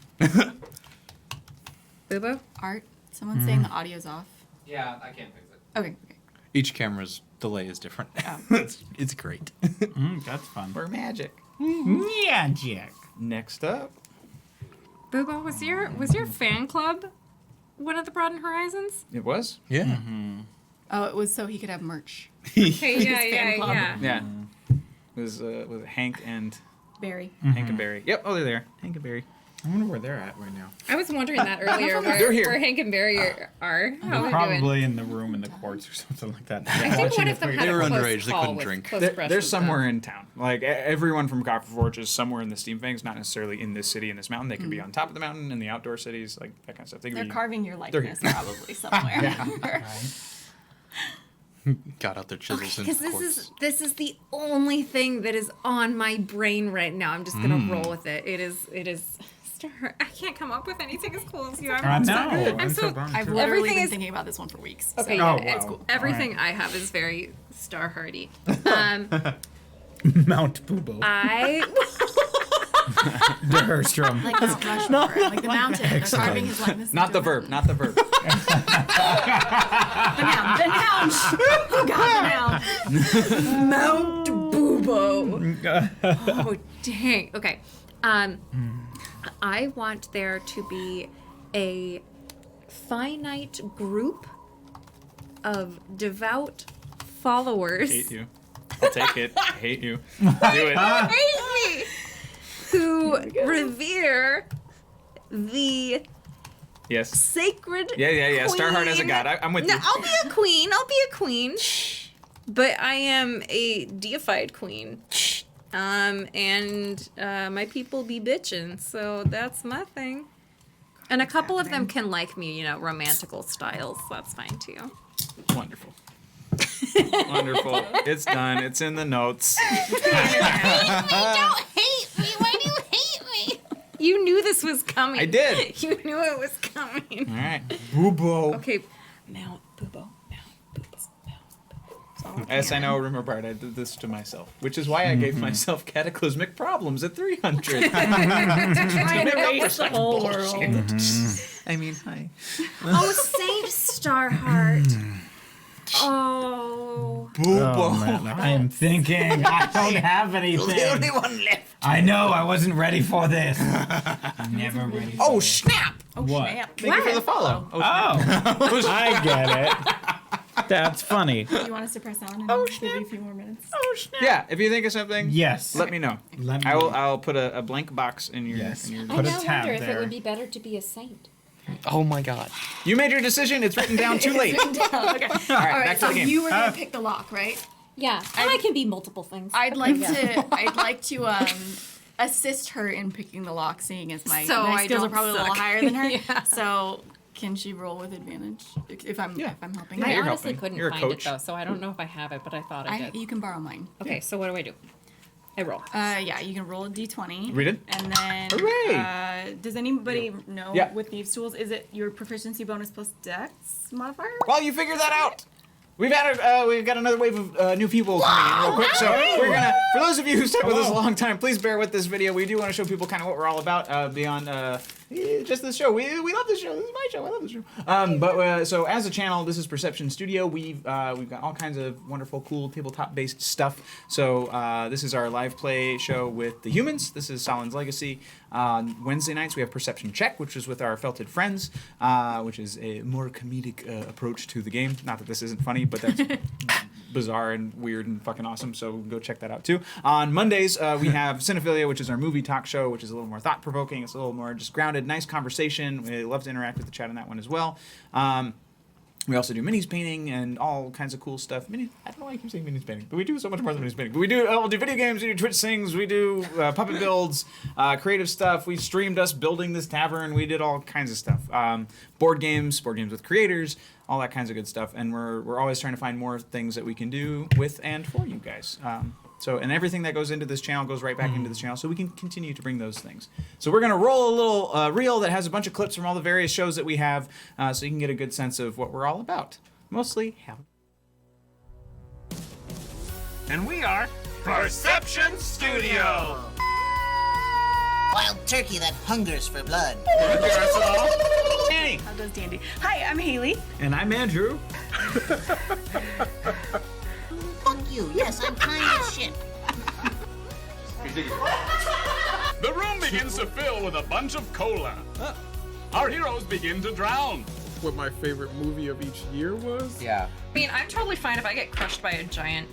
B: Boobo?
D: Art, someone's saying the audio's off.
G: Yeah, I can't fix it.
D: Okay.
E: Each camera's delay is different. It's great.
C: That's fun.
A: We're magic.
C: Magic.
A: Next up.
B: Boobo, was your fan club one of the Broaden Horizons?
A: It was?
E: Yeah.
D: Oh, it was so he could have merch.
B: Okay,
D: His fan club.
A: Yeah. It was Hank and
D: Barry.
A: Hank and Barry. Yep. Oh, they're there. Hank and Barry.
C: I wonder where they're at right now.
B: I was wondering that earlier,
A: They're here.
B: where Hank and Barry are. How are
C: They're
B: they doing?
C: probably in the room in the courts or something like that.
B: I think one of them had
E: They
B: a
E: were
B: close
E: underage, they
B: call
E: couldn't
B: with
E: drink.
B: close
A: They're
B: brushes,
A: somewhere in town. Like everyone from Copper Forge is somewhere in the Steam Fangs, not necessarily in this city, in this mountain. They could be on top of the mountain in the outdoor cities, like that kind of stuff. They could
D: They're
A: be,
D: carving your
A: they're
D: likeness
A: here.
D: probably somewhere.
E: Got out their chisels
B: Because
E: and
B: this is the only thing that is on my brain right now. I'm just gonna roll with it. It is. I can't come up with anything as cool as you.
C: I know.
B: I'm so.
C: bummed
D: I've
C: too.
D: literally
B: Everything
D: been
B: is-
D: thinking about this one for weeks.
B: Okay,
D: so
B: yeah,
C: Oh,
B: it's
C: wow.
B: cool. Everything I have is very Star Hardy.
C: Mount Boobo. De Herstrom.
D: Like Mount Rushmore, like the mountain. They're carving his likeness.
A: Not the verb. Not the verb.
D: The noun. Oh God, the noun.
B: Mount Boobo. Oh dang. Okay. I want there to be a finite group of devout followers.
A: Hate you. I'll take it. I hate you. Do it.
B: Hate me. Who revere the
A: Yes.
B: sacred
A: Yeah. Starheart as a
B: queen.
A: god. I'm with
B: No,
A: you.
B: I'll be a queen. But I am a deified queen. And my people be bitchin', so that's my thing. And a couple of them can like me, romantical styles. So that's fine too.
A: Wonderful. Wonderful. It's done. It's in the notes.
F: Don't hate me. Why do you hate me?
B: You knew this was coming.
A: I did.
B: You knew it was coming.
A: All right. Boobo.
B: Okay. Mount Boobo.
A: Yes, I know. Remember, Bart, I did this to myself, which is why I gave myself cataclysmic problems at 300.
B: Trying to erase the whole world.
A: I mean, hi.
B: Oh, Saint Starheart. Oh.
A: Boobo.
C: Oh, man, I am thinking. I don't have anything.
H: The only one left.
C: I know. I wasn't ready for this. Never ready.
A: Oh, snap.
C: What?
A: Thank you for the follow.
C: Oh, I get it. That's funny.
D: Do you want us to press on and give you a few more minutes?
A: Oh, snap. Yeah, if you think of something,
C: Yes.
A: let me know.
C: Let me
A: I'll put a blank box in your.
C: Yes.
A: In your
B: I
C: Put a
B: now
C: tab
B: wonder if it
C: there.
B: would be better to be a saint.
E: Oh my god.
A: You made your decision. It's written down too late.
D: Okay. All right,
A: back to
D: so
A: the game.
D: you were gonna pick the lock, right?
B: Yeah, and I can be multiple things.
D: I'd like to assist her in picking the lock, seeing as my
B: So I
D: skills are
B: don't
D: probably a little
B: suck.
D: higher than her.
B: Yeah.
D: So can she roll with advantage if I'm helping?
A: Yeah,
B: I
A: you're
B: honestly
A: helping.
B: couldn't
A: You're a
B: find it
A: coach.
B: though, so I don't know if I have it, but I thought I did.
D: You can borrow mine.
B: Okay, so what do? I roll.
D: Yeah, you can roll a d20.
A: Read it.
D: And then,
A: Hooray!
D: Does anybody know
A: Yeah.
D: with Thieves' Tools, is it your proficiency bonus plus dex modifier?
A: While you figure that out, we've got another wave of new people coming in real quick. So we're gonna, for those of you who stuck with us a long time, please bear with this video. We do want to show people kind of what we're all about beyond just this show. We love this show. This is my show. I love this show. So as a channel, this is Perception Studio. We've got all kinds of wonderful, cool tabletop-based stuff. So this is our live play show with the humans. This is Sahlen's Legacy. On Wednesday nights, we have Perception Check, which is with our Felted Friends, which is a more comedic approach to the game. Not that this isn't funny, but that's bizarre and weird and fucking awesome, so go check that out too. On Mondays, we have Cinephilia, which is our movie talk show, which is a little more thought-provoking. It's a little more just grounded, nice conversation. We love to interact with the chat on that one as well. We also do minis painting and all kinds of cool stuff. I don't know why I keep saying minis painting, but we do so much more than minis painting. But we'll do video games, we do Twitch things, we do puppet builds, creative stuff. We streamed us building this tavern. We did all kinds of stuff. Board games with creators, all that kinds of good stuff. And we're always trying to find more things that we can do with and for you guys. And everything that goes into this channel goes right back into this channel, so we can continue to bring those things. So we're going to roll a little reel that has a bunch of clips from all the various shows that we have, so you can get a good sense of what we're all about. Mostly,
I: And we are Perception Studio.
M: Wild turkey that hungers for blood.
A: Annie.
D: How does Dandy? Hi, I'm Haley.
C: And I'm Andrew.
M: Fuck you. Yes, I'm kind as shit.
I: The room begins to fill with a bunch of cola. Our heroes begin to drown.
J: What my favorite movie of each year was?
E: Yeah.
K: I mean, I'm totally fine if I get crushed by a giant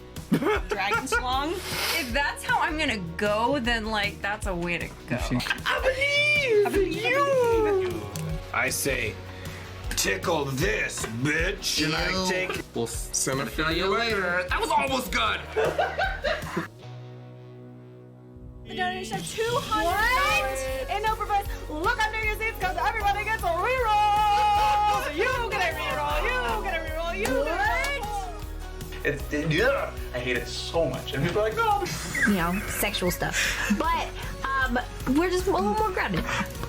K: dragon schlong. If that's how I'm gonna go, then that's a way to go.
J: I believe you. I say, tickle this, bitch, and I take. We'll cinephilia you later. That was almost good.
D: The donation of $200 in Overbus. Look under your seats because everybody gets a reroll. So you get a reroll. You get a reroll. You get a reroll.
A: I hate it so much. And people are like, no.
L: Sexual stuff. But we're just a little more grounded.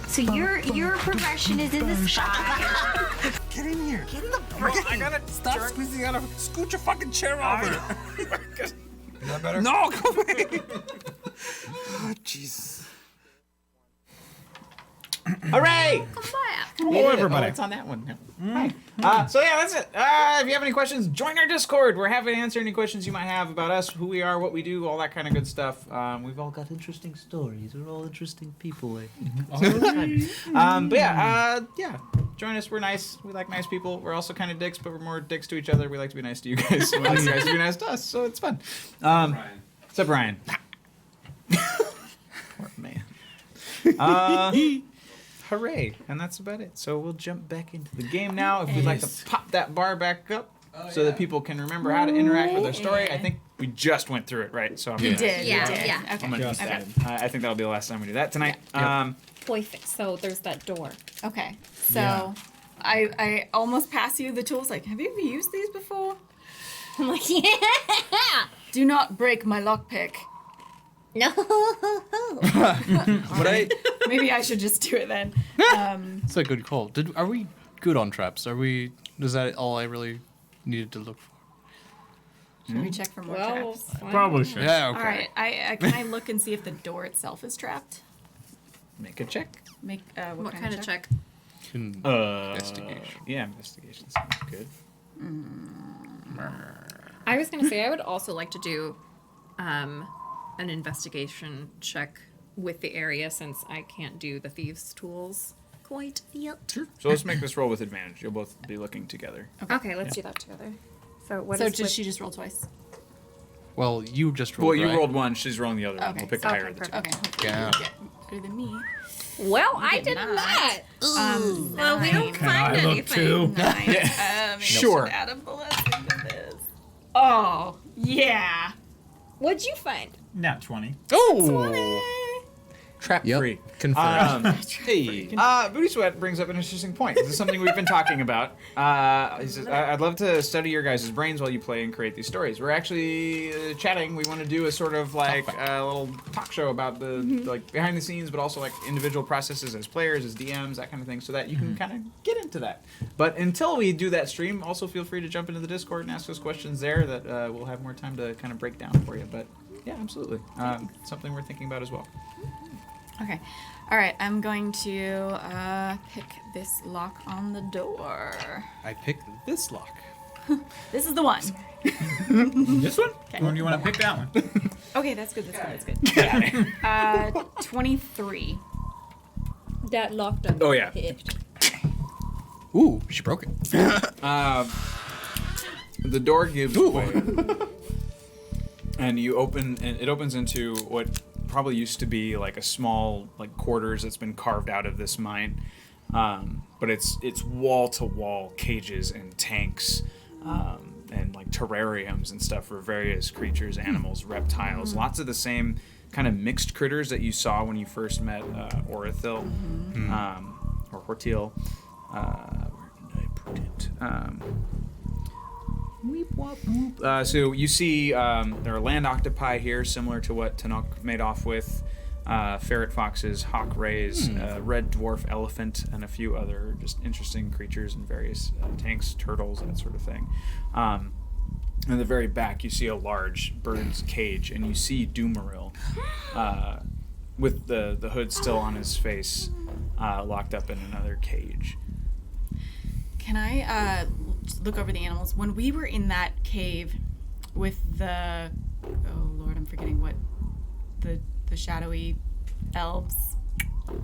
L: So your progression is in the sky.
J: Get in here.
M: Get in the
J: I gotta stop squeezing out of. Scoot your fucking chair over. Is that better? No, go away. Oh, jeez.
A: Hooray!
C: Hello, everybody.
A: Oh, it's on that one now. Hi. So yeah, that's it. If you have any questions, join our Discord. We're happy to answer any questions you might have about us, who we are, what we do, all that kind of good stuff. We've all got interesting stories. We're all interesting people. But yeah, join us. We're nice. We like nice people. We're also kind of dicks, but we're more dicks to each other. We like to be nice to you guys. So we like you guys to be nice to us. So it's fun. Except Ryan. Poor man. Hooray. And that's about it. So we'll jump back into the game now. If we'd like to pop that bar back up so that people can remember how to interact with our story. I think we just went through it, right? So I'm
D: You
A: gonna,
D: did.
B: Yeah,
D: you did.
B: yeah.
D: Okay.
A: I'm gonna
D: Okay.
A: that. I think that'll be the last time we do that tonight.
B: Perfect. So there's that door.
D: Okay. So
A: Yeah.
D: I almost pass you the tools. Like, have you ever used these before?
F: I'm like, yeah.
D: Do not break my lockpick.
F: No.
E: But
D: Maybe I should just do it then.
E: It's a good call. Are we good on traps? Is that all I really needed to look for?
D: Should we check for more traps?
C: Probably should.
E: Yeah, okay.
D: All right. Can I look and see if the door itself is trapped?
A: Make a check.
D: Make
B: What kind of check?
E: Investigation.
A: Yeah, investigation sounds good.
B: I was gonna say I would also like to do an investigation check with the area since I can't do the thieves' tools quite yet.
A: Sure. So let's make this roll with advantage. You'll both be looking together.
B: Okay, let's do that together. So what
D: So
B: is
D: did
B: with-
D: she just roll twice?
E: Well, you just rolled.
A: Well, you
E: right?
A: rolled one. She's rolling the other one.
D: Okay.
A: We'll pick the higher of the two.
D: Okay. Hopefully
E: Yeah.
D: you get better than me.
B: Well, I
D: did
B: did
D: not.
B: not.
F: Ooh.
B: Well, we don't
C: Can
B: find
C: I look
B: anything.
C: too?
D: Maybe
A: Sure.
D: I should add a blessing to this. Oh, yeah.
B: What'd you find?
C: Nat 20.
E: Oh! Trap free. Confirmed.
A: Hey, Booty Sweat brings up an interesting point. This is something we've been talking about. He says, I'd love to study your guys' brains while you play and create these stories. We're actually chatting. We want to do a sort of like a little talk show about the like behind the scenes, but also like individual processes as players, as DMs, that kind of thing, so that you can kind of get into that. But until we do that stream, also feel free to jump into the Discord and ask us questions there that we'll have more time to kind of break down for you. But yeah, absolutely. Something we're thinking about as well.
D: Okay. All right. I'm going to pick this lock on the door.
E: I picked this lock.
D: This is the one.
C: This one? Or do you want to pick that one?
D: Okay, that's good. That's good. Yeah. 23.
B: That locked up.
A: Oh, yeah.
E: Ooh, she broke it.
A: The door gives way, and you open, and it opens into what probably used to be like a small like quarters that's been carved out of this mine, but it's wall to wall cages and tanks, and like terrariums and stuff for various creatures, animals, reptiles, lots of the same kind of mixed critters that you saw when you first met Orithil, or Hortil. Where did I put it? So you see there are land octopi here, similar to what Tanok made off with, ferret foxes, hawk rays, red dwarf elephant, and a few other just interesting creatures and various tanks, turtles, that sort of thing. In the very back, you see a large bird's cage, and you see Doomaril with the hood still on his face, locked up in another cage.
D: Can I look over the animals? When we were in that cave with the, oh Lord, I'm forgetting what, the shadowy elves,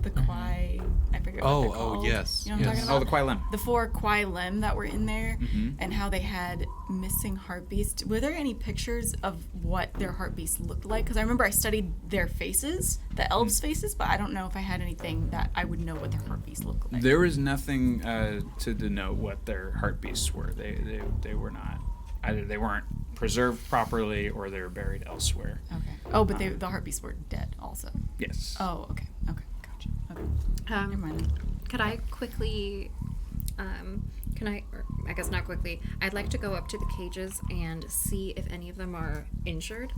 D: the Kwai, I forget what they're called.
E: Yes.
D: You know what I'm talking about?
A: Oh, the Quailim.
D: The 4 Quailim that were in there, and how they had missing heart beasts. Were there any pictures of what their heart beasts looked like? Because I remember I studied their faces, the elves' faces, but I don't know if I had anything that I would know what their heart beasts looked like.
A: There was nothing to denote what their heart beasts were. They were not. Either they weren't preserved properly or they were buried elsewhere.
D: Okay. Oh, but the heart beasts were dead also.
A: Yes.
D: Oh, okay. Okay. Gotcha. Okay. Never mind.
B: Could I quickly, or I guess not quickly, I'd like to go up to the cages and see if any of them are injured.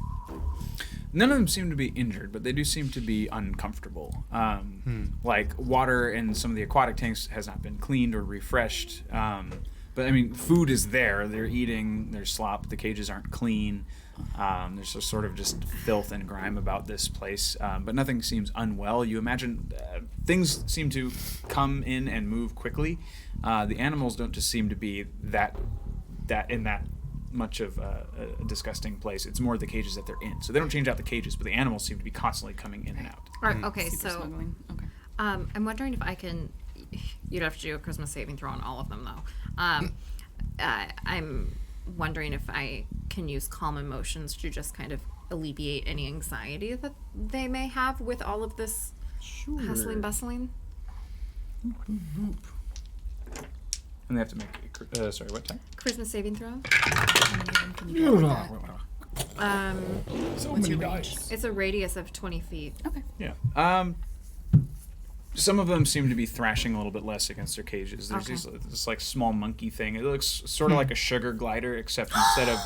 A: None of them seem to be injured, but they do seem to be uncomfortable. Like water in some of the aquatic tanks has not been cleaned or refreshed. But I mean, food is there. They're eating. There's slop. The cages aren't clean. There's a sort of just filth and grime about this place, but nothing seems unwell. You imagine things seem to come in and move quickly. The animals don't just seem to be that much of a disgusting place. It's more the cages that they're in. So they don't change out the cages, but the animals seem to be constantly coming in and out.
B: All right, okay,
D: Super
B: so
D: smuggling. Okay.
B: I'm wondering if I can. You'd have to do a Christmas saving throw on all of them, though. I'm wondering if I can use calm emotions to just kind of alleviate any anxiety that they may have with all of this hustling, bustling.
A: And they have to make sorry, what time?
B: Christmas saving throw.
C: So many dice.
B: It's a radius of 20 feet.
D: Okay.
A: Yeah. Some of them seem to be thrashing a little bit less against their cages. There's this like small monkey thing. It looks sort of like a sugar glider, except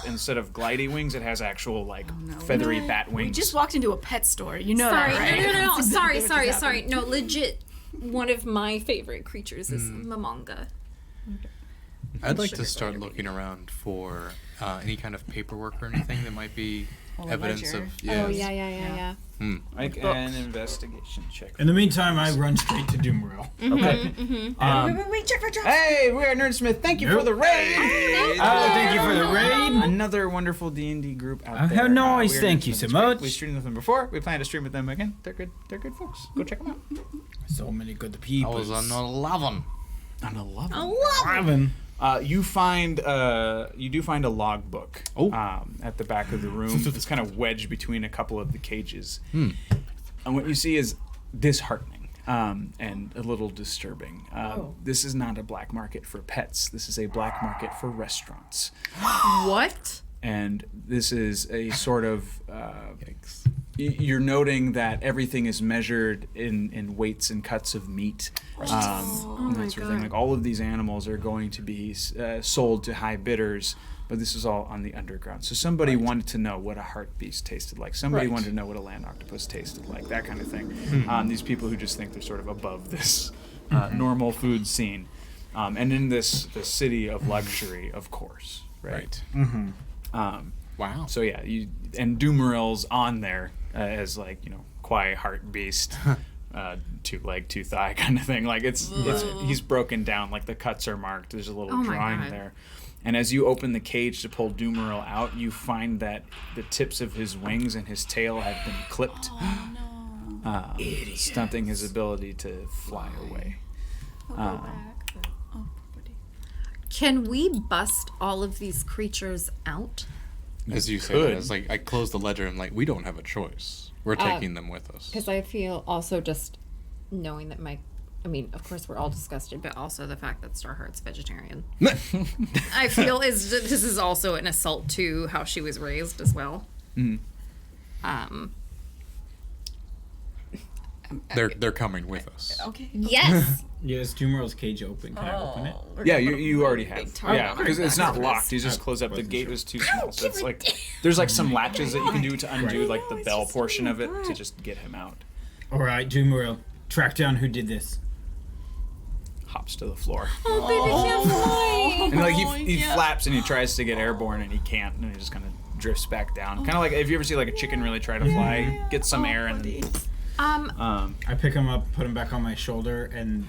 A: instead of glidey wings, it has actual like feathery bat wings.
D: We just walked into a pet store. You know
B: Sorry,
D: that, right?
B: no. Sorry.
D: What just happened?
B: No, legit. One of my favorite creatures is Mamanga.
E: I'd like to start looking around for any kind of paperwork or anything that might be evidence
D: ledger.
E: of.
B: Oh, yeah.
A: Make an investigation check.
C: In the meantime, I run straight to Doomrill.
A: Okay.
D: Wait, check for drops.
A: Hey, we are Nerdsmith. Thank you for the raid.
C: Thank you for the raid.
A: Another wonderful D&D group out there.
C: How nice,
A: we are
C: thank you
A: Nerdsmith.
C: so
A: It's great.
C: much.
A: We streamed with them before. We plan to stream with them again. They're good. They're good folks. Go check them out.
C: So many good
E: I
C: people.
E: was on 11.
A: On 11.
C: 11.
A: You do find a logbook at the back of the room. It's kind of wedged between a couple of the cages. And what you see is disheartening and a little disturbing. This is not a black market for pets. This is a black market for restaurants.
B: What?
A: And this is a sort of you're noting that everything is measured in weights and cuts of meat. And that sort of thing. Like all of these animals are going to be sold to high bidders, but this is all on the underground. So somebody wanted to know what a heart beast tasted like. Somebody wanted to know what a land octopus tasted like. That kind of thing. These people who just think they're sort of above this normal food scene, and in this city of luxury, of course. Right.
E: Wow.
A: So yeah, Doomerill's on there as like Kwai heart beast, two leg, two thigh kind of thing. Like he's broken down. Like the cuts are marked. There's a little drawing there. And as you open the cage to pull Doomerill out, you find that the tips of his wings and his tail have been clipped, stunting his ability to fly away.
B: Can we bust all of these creatures out?
E: As you say that, it's like I close the ledger and like we don't have a choice. We're taking them with us.
B: Because I feel also just knowing that of course we're all disgusted, but also the fact that Starheart's vegetarian. I feel this is also an assault to how she was raised as well.
E: They're coming with us.
D: Okay.
F: Yes.
C: Is Doomerill's cage open? Can I open it?
A: Yeah, you already have. Yeah, because it's not locked. You just close up. The gate was too small, so it's like there's like some latches that you can do to undo like the bell portion of it to just get him out.
C: All right, Doomrill, track down who did this.
A: Hops to the floor.
B: Oh, baby can't fly.
A: And like he flaps and he tries to get airborne and he can't, and he just kind of drifts back down. Kind of like if you ever see like a chicken really try to fly, get some air and then.
C: I pick him up, put him back on my shoulder, and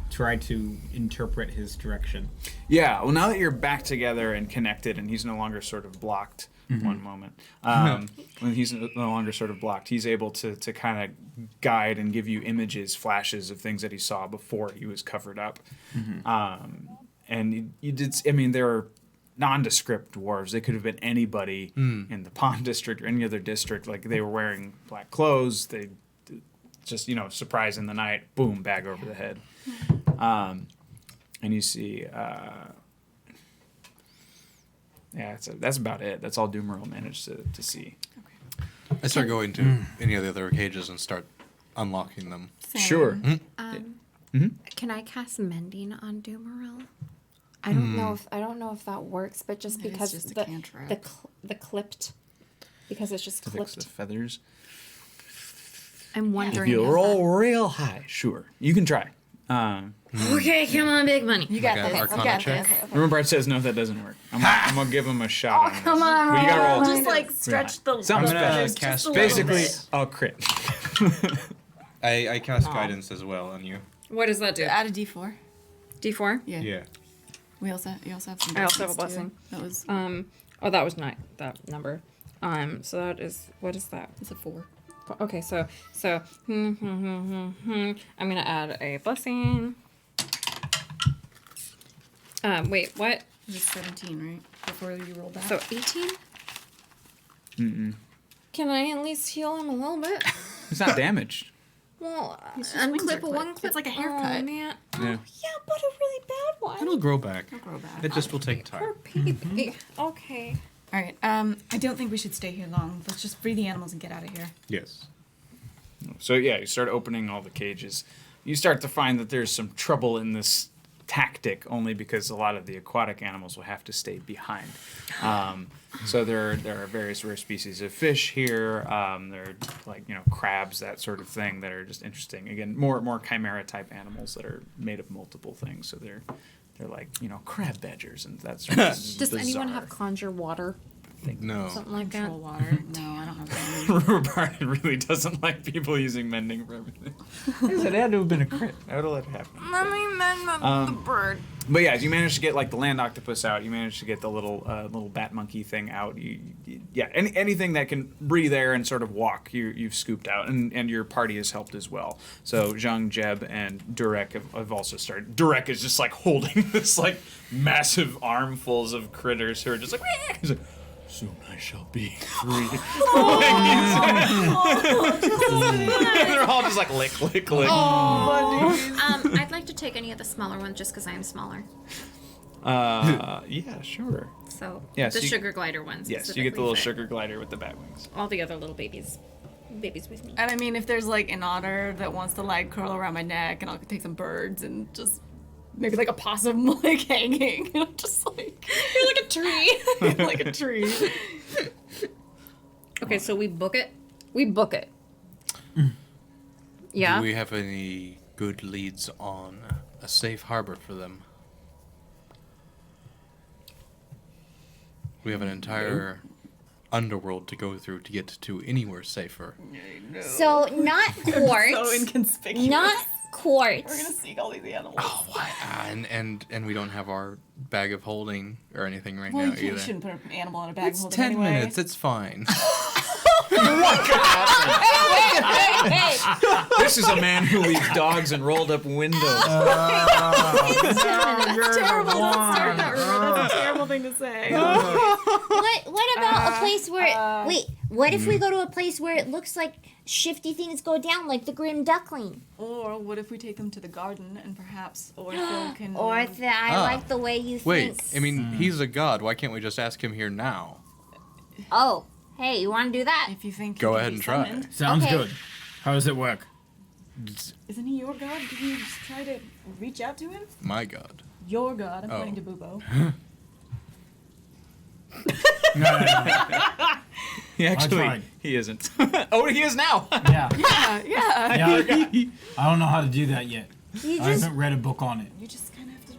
C: try to interpret his direction.
A: Yeah, well, now that you're back together and connected, and he's no longer sort of blocked. One moment, when he's no longer sort of blocked, he's able to kind of guide and give you images, flashes of things that he saw before he was covered up. And you did. I mean, there are nondescript dwarves. They could have been anybody in the Pond District or any other district. Like they were wearing black clothes. They just surprise in the night. Boom, bag over the head. And you see. Yeah, that's about it. That's all Doomeril managed to see.
D: Okay.
E: I start going to any of the other cages and start unlocking them.
D: Same.
A: Sure.
B: Can I cast Mending on Doomeril? I don't know if that works, but just because
D: it's just a cantrip.
B: the clipped, because it's just
A: To fix
B: clipped.
A: the feathers.
B: I'm
A: If
B: wondering.
A: you
B: if
A: roll real high, sure. You can try.
B: Okay, come on, big money.
D: You got
E: Okay,
D: this.
E: Arcana
D: You got
E: check.
D: this.
A: Remember, Brad says no, that doesn't work. I'm gonna give him a shot on this.
D: Come on,
A: But you gotta roll.
D: Just like stretch the.
A: Something
E: I'm gonna
A: special.
D: just
E: cast
D: a little
A: Basically,
D: bit.
A: a crit.
E: I cast guidance as well on you.
B: What does that do?
D: Add a D4.
B: D4?
D: Yeah.
E: Yeah.
D: We also have some.
B: I also have a
D: blessings, too.
B: blessing.
D: That was.
B: Oh, that was not that number. So that is, what is that?
D: It's a 4.
B: Okay, so, I'm gonna add a blessing. Wait, what?
D: It was 17, right? Before you rolled that.
B: So 18? Can I at least heal him a little bit?
A: It's not damaged.
B: Well,
D: It's just
B: unclip
D: winter
B: one
D: clip.
B: clip.
D: It's like a
B: Oh,
D: haircut.
B: man.
A: Yeah.
B: Yeah, but a really bad one.
E: It'll grow back.
D: grow back.
E: It just will take time.
B: Poor baby. Okay.
D: All right. I don't think we should stay here long. Let's just free the animals and get out of here.
E: Yes.
A: So yeah, you start opening all the cages. You start to find that there's some trouble in this tactic, only because a lot of the aquatic animals will have to stay behind. So there are various rare species of fish here. There are like crabs, that sort of thing, that are just interesting. Again, more chimera type animals that are made of multiple things. So they're like crab badgers and that sort of.
B: Does anyone have conjure water?
E: No.
B: Something like
D: Control
B: that?
D: water. No, I don't have that.
A: Barney really doesn't like people using mending for everything. It had to have been a crit. I would have let it happen.
B: Let me mend the bird.
A: But yeah, you managed to get like the land octopus out. You managed to get the little bat monkey thing out. Anything that can breathe air and sort of walk, you've scooped out, and your party has helped as well. So Zhang, Jeb, and Durek have also started. Durek is just like holding this like massive armfuls of critters who are just like. He's like, soon I shall be free. They're all just like lick.
B: I'd like to take any of the smaller ones just because I am smaller.
A: Yeah, sure.
B: So,
A: Yes,
B: the
A: you-
B: sugar glider ones.
A: Yes, you get the little
B: specifically
A: sugar glider with the bat wings.
B: fit. All the other little babies with me.
D: And I mean, if there's like an otter that wants to like curl around my neck, and I'll take some birds and just maybe like a possum like hanging, just like
B: You're like a tree.
D: like a tree.
B: Okay, so we book it. Yeah.
E: Do we have any good leads on a safe harbor for them? We have an entire underworld to go through to get to anywhere safer.
F: So not quartz.
D: So inconspicuous.
F: Not
D: We're gonna
F: quartz.
D: seek all these animals.
E: Oh, why? And we don't have our bag of holding or anything right
D: Well,
E: now
D: you
E: either.
D: shouldn't put an animal in a bag
E: It's
D: of holding
E: 10
D: anyway.
E: minutes. It's fine.
A: This is a man who leaves dogs in rolled up windows.
D: That's terrible. Don't start that rumor. That's a terrible thing to say.
F: What about a place where wait, what if we go to a place where it looks like shifty things go down like the Grim Duckling?
D: Or what if we take them to the garden and perhaps Ortho can.
F: I like the way you
E: Wait,
F: think.
E: I mean, he's a god. Why can't we just ask him here now?
F: Oh, hey, you want to do that?
D: If you think.
E: Go
D: he
E: ahead
D: can
E: and
D: be
E: try.
D: summoned.
C: Sounds
F: Okay.
C: good. How does it work?
D: Isn't he your god? Did you just try to reach out to him?
E: My god.
D: Your god. I'm
E: Oh.
D: pointing to Bubo.
C: No.
A: Actually, he isn't. Oh, he is now.
C: Yeah.
D: Yeah.
C: Yeah. I don't know how to do that yet.
F: You
C: I
F: just
C: haven't read a book on it.
D: You just kind of have to,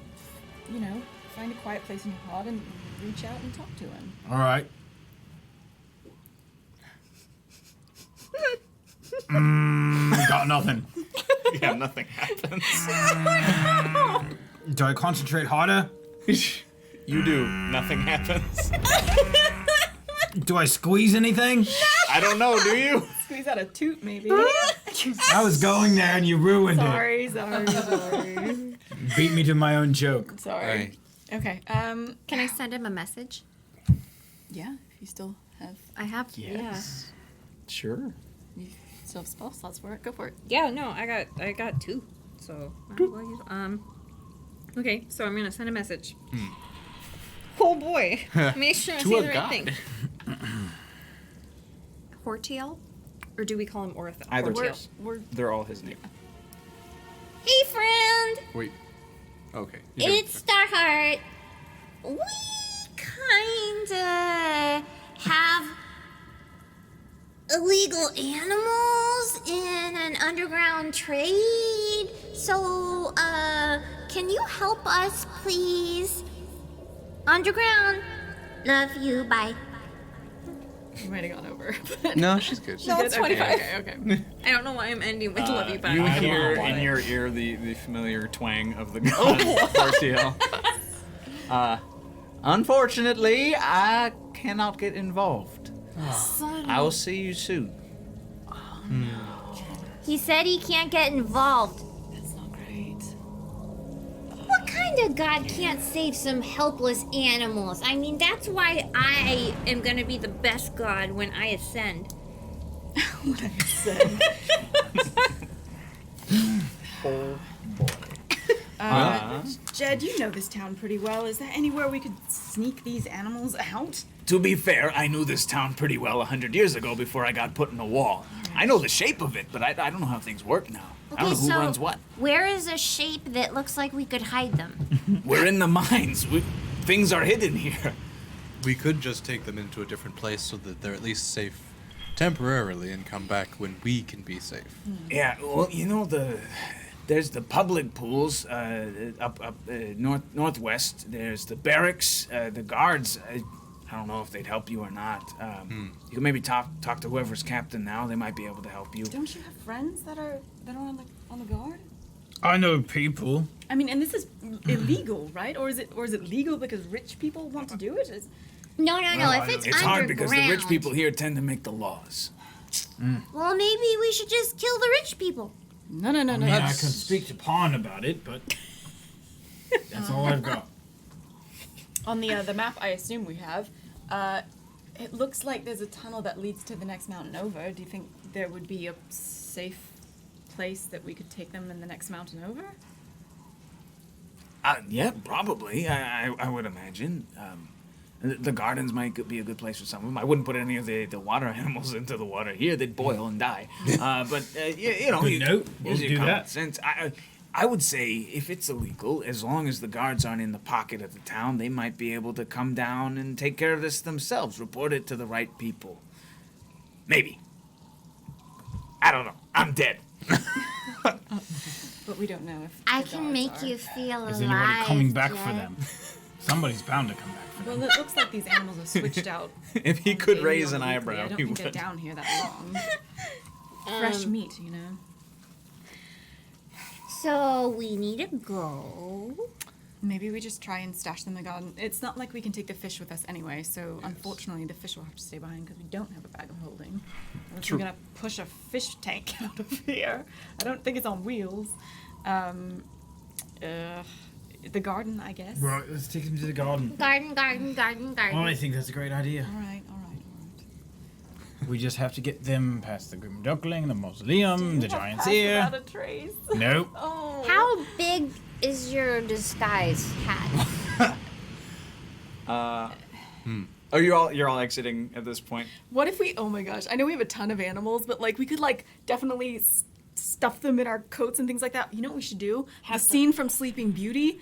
D: find a quiet place in your pod and reach out and talk to him.
C: All right. Got nothing.
A: Yeah, nothing happens.
C: Do I concentrate harder?
A: You do. Nothing happens.
C: Do I squeeze anything?
A: I don't know. Do you?
D: Squeeze out a toot, maybe.
C: I was going there and you ruined
D: sorry.
C: it. Beat me to my own joke.
D: Sorry.
E: Right.
D: Okay.
B: Can I send him a message?
D: Yeah. If you still have,
B: I have.
A: Sure.
D: you still have spell slots for it, go for it.
B: Yeah. No, I got 2. So might as well use, Okay, so I'm gonna send a message. Oh boy. Make sure I
E: To
B: say
E: a
B: the right
E: god.
B: thing. Hortiel? Or do we call him Ortho?
A: Either
B: Hortiel.
D: We're
A: They're all his name.
F: Hey friend,
E: Wait. Okay.
F: it's Starheart. We kinda have illegal animals in an underground trade. So, can you help us, please? Underground. Love you. Bye.
D: You might have gone over.
E: No, she's good.
K: No, it's 25.
D: Okay.
K: I don't know why I'm ending with love you back.
A: You hear in your ear the familiar twang of the gun. Portiel. Unfortunately, I cannot get involved. I will see you soon.
F: He said he can't get involved.
D: That's not great.
F: What kind of god can't save some helpless animals? I mean, that's why I am gonna be the best god when I ascend.
D: What I said.
A: Oh boy.
D: Jed, you know this town pretty well. Is there anywhere we could sneak these animals out?
H: To be fair, I knew this town pretty well 100 years ago before I got put in a wall. I know the shape of it, but I don't know how things work now. I don't know who runs what.
F: Where is a shape that looks like we could hide them?
H: We're in the mines. Things are hidden here.
E: We could just take them into a different place so that they're at least safe temporarily and come back when we can be safe.
H: Yeah, well, you know, there's the public pools up northwest. There's the barracks, the guards. I don't know if they'd help you or not. You can maybe talk to whoever's captain now. They might be able to help you.
D: Don't you have friends that are on the guard?
C: I know people.
D: I mean, and this is illegal, right? Or is it legal because rich people want to do it?
F: No. If it's
H: hard because the rich
F: underground.
H: people here tend to make the laws.
F: Well, maybe we should just kill the rich people.
D: No.
C: I mean, I can speak to Pawn about it, but that's all I've got.
D: On the map, I assume we have. It looks like there's a tunnel that leads to the next mountain over. Do you think there would be a safe place that we could take them in the next mountain over?
H: Yeah, probably. I would imagine. The gardens might be a good place for some of them. I wouldn't put any of the water animals into the water here. They'd boil and die. But you know,
C: Good note. We'll
H: use your
C: do
H: common
C: that.
H: sense. I would say if it's illegal, as long as the guards aren't in the pocket of the town, they might be able to come down and take care of this themselves. Report it to the right people. Maybe. I don't know. I'm dead.
D: But we don't know if
F: I
D: the
F: can
D: guards
F: make
D: are.
F: you feel alive.
C: Is anybody coming back for
F: Jed.
C: them? Somebody's bound to come back for them.
D: Well, it looks like these animals are switched out.
A: If he could
D: daily
A: raise
D: on
A: an
D: the weekly.
A: eyebrow,
D: I don't
A: he
D: think they're
A: would.
D: down here that long. Fresh meat, you know.
F: So we need to go.
D: Maybe we just try and stash them in the garden. It's not like we can take the fish with us anyway, so unfortunately the fish will have to stay behind because we don't have a bag of holding. Unless we're gonna push a fish tank out of here. I don't think it's on wheels. The garden, I guess.
C: Right, let's take him to the garden.
F: Garden.
C: I think that's a great idea.
D: All right.
C: We just have to get them past the Grim Duckling, the Mausoleum, the Giant's
D: Pass
C: Ear.
D: without a trace.
C: Nope.
D: Oh.
F: How big is your disguise hat?
A: Oh, you're all exiting at this point.
D: What if we? Oh my gosh! I know we have a ton of animals, but like we could like definitely stuff them in our coats and things like that. You know what we should do? The scene from Sleeping Beauty.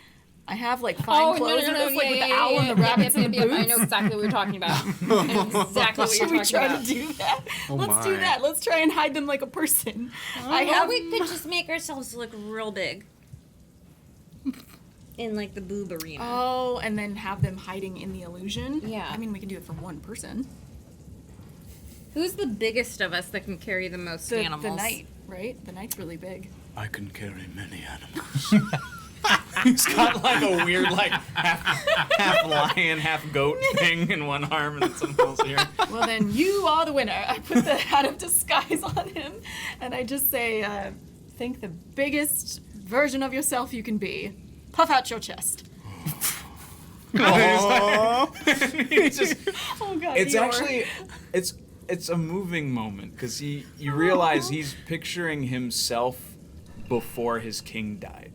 D: I have like fine clothes with us, like with the owl and the rabbits and the boots.
K: I know exactly what you're talking about. I know exactly what
D: Should
K: you're
D: we
K: talking
D: try
K: about.
D: to do that?
E: Oh
D: Let's do
E: my.
D: that. Let's try and hide them like a person.
K: Or we could just make ourselves look real big. In like the boob arena.
D: Oh, and then have them hiding in the illusion?
K: Yeah.
D: I mean, we can do it for one person.
K: Who's the biggest of us that can carry the most animals?
D: The knight, right? The knight's really big.
H: I can carry many animals.
A: He's got like a weird like half lion, half goat thing in one arm, and then something else here.
D: Well, then you are the winner. I put the hat of disguise on him, and I just say, think the biggest version of yourself you can be. Puff out your chest.
A: He's just,
D: Oh God!
A: it's
D: Eeyore.
A: actually it's a moving moment because you realize he's picturing himself before his king died.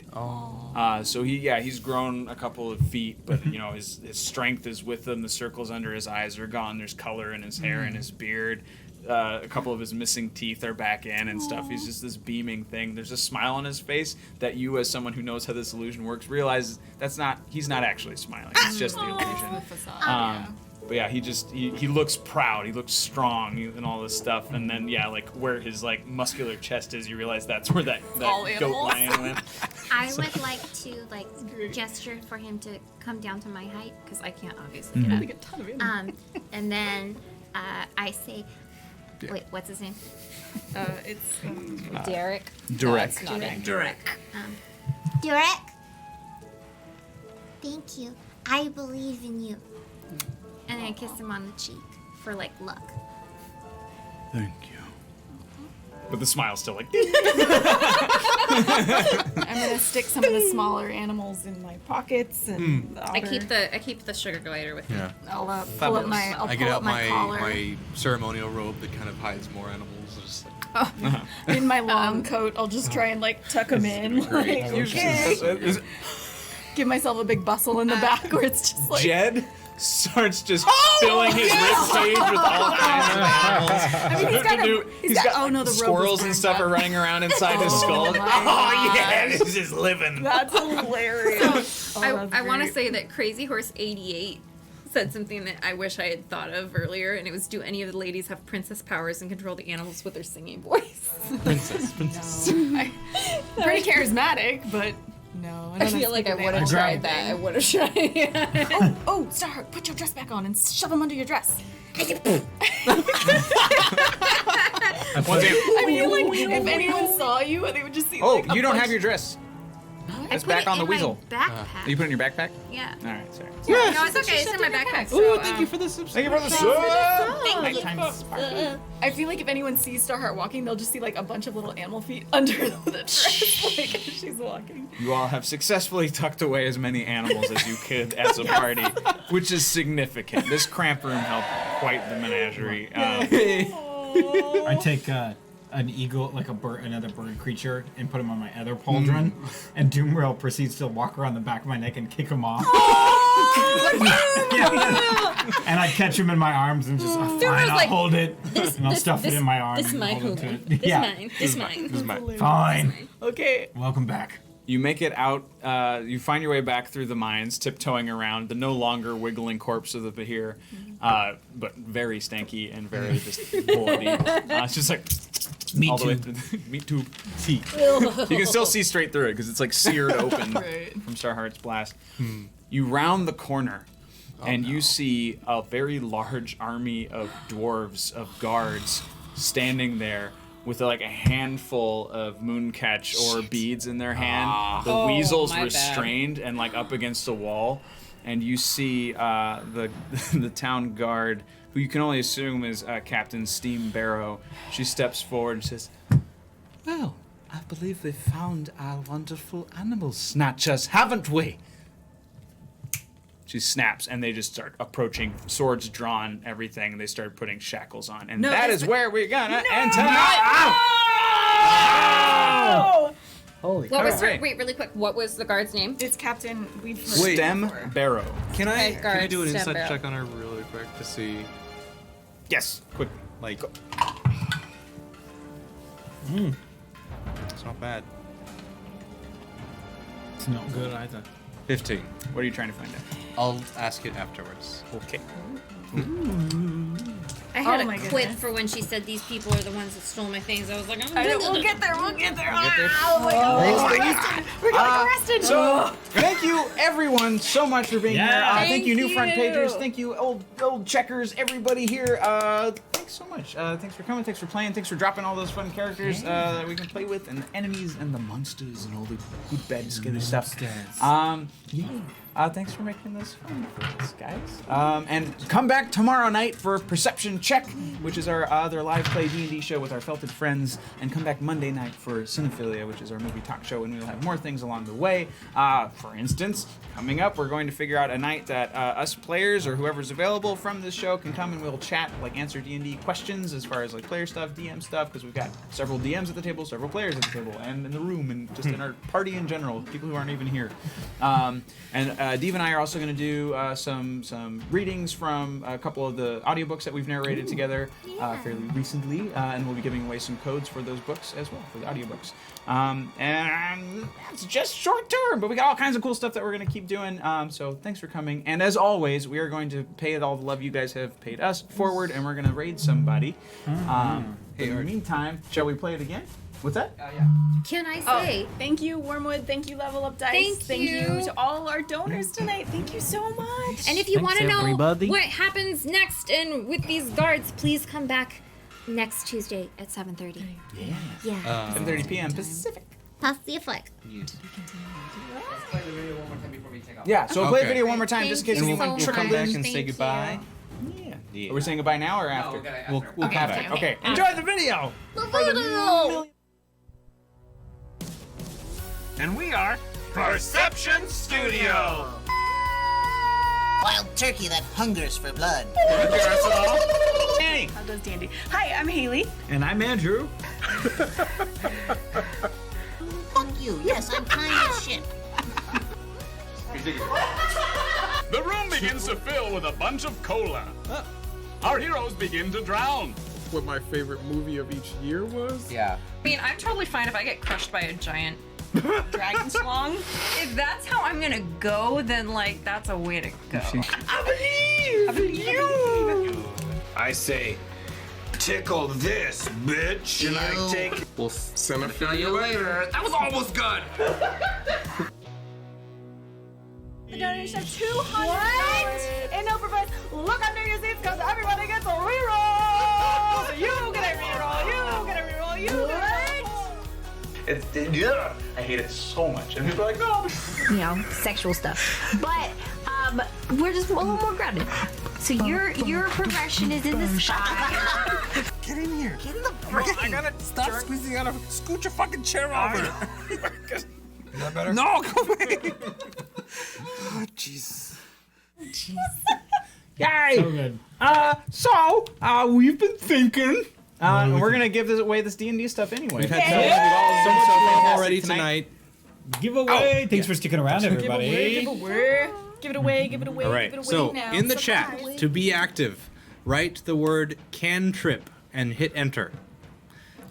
A: So he's grown a couple of feet, but you know his strength is with him. The circles under his eyes are gone. There's color in his hair and his beard. A couple of his missing teeth are back in and stuff. He's just this beaming thing. There's a smile on his face that you, as someone who knows how this illusion works, realize he's not actually smiling. It's just the illusion.
D: The facade.
A: But yeah, he looks proud. He looks strong and all this stuff. And then yeah, like where his like muscular chest is, you realize that's where that
D: all
A: goat
D: animals.
A: lion went.
F: I would like to gesture for him to come down to my height because I can't obviously get up.
D: Like a ton of animals.
F: And then I say, wait, what's his name?
K: It's
B: Derek.
A: Direct.
B: Not it.
K: Derek.
F: Durek. Thank you. I believe in you. And I kiss him on the cheek for like luck.
A: Thank you. But the smile's still like.
D: I'm gonna stick some of the smaller animals in my pockets and the
B: I
D: otter.
B: keep the sugar glider with me.
E: Yeah.
D: I'll pull up my
E: I get out my
D: collar
E: my ceremonial robe that kind of hides more animals. Just like,
D: in my long coat. I'll just try and like tuck them in. Like, okay. Give myself a big bustle in the back where it's just like.
A: Jed starts just filling his rib cage with all kinds of animals.
D: I mean, he's got oh no, the robe
A: squirrels
D: was
A: and
D: burned
A: stuff
D: up.
A: are running around inside his skull.
D: my
A: Oh yeah,
D: gosh.
A: this is living.
D: That's hilarious.
B: I
D: that's
B: want to
D: great.
B: say that Crazy Horse 88 said something that I wish I had thought of earlier, and it was, do any of the ladies have princess powers and control the animals with their singing voice?
E: princess.
D: Pretty charismatic, but no.
B: I feel like I would have tried that. I would have tried.
D: Oh, Starheart, put your dress back on and shove them under your dress. I mean, like, if anyone saw you, they would just see.
A: Oh,
D: like, a
A: you don't
D: bunch-
A: have your dress. It's
B: put
A: back
B: it
A: on the
B: in
A: weasel.
B: my backpack.
A: You put it in your backpack?
B: Yeah.
A: All right, sorry.
B: No, it's okay. It's in my backpack.
A: Ooh,
B: So,
A: thank you for the subscribe. Thank you for the sub.
D: I feel like if anyone sees Starheart walking, they'll just see like a bunch of little animal feet under the dress, like as she's walking.
A: You all have successfully tucked away as many animals as you could as a party, which is significant. This cramped room held quite the menagerie.
C: I take an eagle, like another bird creature, and put him on my other pauldron, and Doomrail proceeds to walk around the back of my neck and kick him off. And I catch him in my arms and just, fine, I'll
B: like,
C: hold it, and I'll stuff it in my arm.
B: This
C: and
B: mine,
C: hold it to
B: Hulu.
C: it.
B: This
C: Yeah.
B: mine. This mine.
E: This is mine.
C: Fine.
D: Okay.
C: Welcome back.
A: You make it out. You find your way back through the mines, tiptoeing around the no longer wiggling corpse of the Bahir, but very stanky and very just bloody. It's just like
C: Me
A: all
C: too.
A: the way through the meat tube. You can still see straight through it because it's like seared open from Starheart's blast. You round the corner, and you see a very large army of dwarves, of guards, standing there with like a handful of mooncatch or beads in their hand. The weasel's
B: my bad.
A: restrained and like up against the wall, and you see the the town guard, who you can only assume is Captain Steam Barrow. She steps forward and says, "Well, I believe we found our wonderful animal snatchers, haven't we?" She snaps, and they just start approaching, swords drawn, everything. And they start putting shackles on, and that is where we're gonna end tonight.
C: Holy
B: What was
A: Alright.
B: her, wait, really quick, what was the guard's name?
D: It's Captain. We've heard
A: Stem
D: before.
A: Barrow.
E: Can I do an
B: Guard,
E: insight
B: step
E: check on her really quick to see,
A: Yes, quick.
E: like, it's not bad.
C: It's not good either.
E: 15.
A: What are you trying to find out?
E: I'll ask it afterwards.
A: Okay.
B: I had
D: Oh my
B: a quit
D: goodness.
B: for when she said these people are the ones that stole my things. I was like,
D: We'll get there. We'll get there.
A: Oh
D: my God. We're getting arrested.
A: So, thank you everyone so much for being here. Thank you, new
B: Thank
A: front pagers.
B: you.
A: Thank you, old checkers. Everybody here. Thanks so much. Thanks for coming. Thanks for playing. Thanks for dropping all those fun characters that we can play with, and the enemies and the monsters and all the good, bad, scary stuff. Thanks for making this fun for us, guys. And come back tomorrow night for Perception Check, which is our other live play D&D show with our felted friends. And come back Monday night for Cinephilia, which is our movie talk show, and we'll have more things along the way. For instance, coming up, we're going to figure out a night that us players or whoever's available from this show can come and we'll chat, like answer D&D questions as far as like player stuff, DM stuff, because we've got several DMs at the table, several players at the table, and in the room, and just in our party in general, people who aren't even here. Diva and I are also going to do some readings from a couple of the audiobooks that we've narrated together fairly recently, and we'll be giving away some codes for those books as well, for the audiobooks. And it's just short term, but we got all kinds of cool stuff that we're going to keep doing. So thanks for coming. And as always, we are going to pay all the love you guys have paid us forward, and we're going to raid somebody. In the meantime, shall we play it again? What's that?
G: Yeah.
B: Can I say?
D: Thank you, Wormwood. Thank you, Level Up Dice.
B: Thank you.
D: to all our donors tonight. Thank you so much.
B: And if you want to know
C: everybody.
B: what happens next and with these guards, please come back next Tuesday at 7:30. Yeah.
A: 7:30 p.m. Pacific.
F: Pacific.
G: Let's play the video one more time before we take off.
A: Yeah, so we'll play the
E: Okay.
A: video one more time just in case
B: Thank you
A: anyone
B: so
A: trickles
E: Come back
A: in.
E: and say
B: Thank
E: goodbye.
A: Are we saying goodbye now or
G: No,
A: after?
G: we're gonna
E: We'll
G: after.
E: come back.
A: Okay. Enjoy the video.
J: And we are Perception Studio.
M: Wild turkey that hungers for blood.
A: Annie.
D: How goes Dandy? Hi, I'm Haley.
C: And I'm Andrew.
M: Fuck you. Yes, I'm kind as shit.
I: The room begins to fill with a bunch of cola. Our heroes begin to drown.
J: What my favorite movie of each year was?
G: Yeah.
K: I mean, I'm totally fine if I get crushed by a giant dragon schlong. If that's how I'm gonna go, then like that's a way to go.
J: I believe you. I say, tickle this, bitch, and I take. We'll send a feel you later. That was almost good.
D: The donors have $200 in overprice. Look under your seats because everybody gets a reroll. So you get a reroll. You get a reroll. You get a reroll.
A: I hate it so much. And people are like, no.
L: You know, sexual stuff. But we're just a little more grounded. So your progression is in the sky.
J: Get in here.
M: Get in the
J: I gotta stop squeezing out of. Scoot your fucking chair over. Is that better? No, go away. Oh, jeez.
A: Yay!
C: So good.
A: We've been thinking. And we're gonna give away this D&D stuff anyway.
E: We've had
A: We've
E: so
A: all
E: much
A: so
E: fun
A: fantastic
E: already tonight.
C: Giveaway. Thanks for sticking around, everybody.
D: Give it away. Give it away. Give it away.
E: All
D: Give
E: right.
D: it away
E: So
D: now.
E: in the
D: Surprise.
E: chat, to be active, write the word cantrip and hit enter.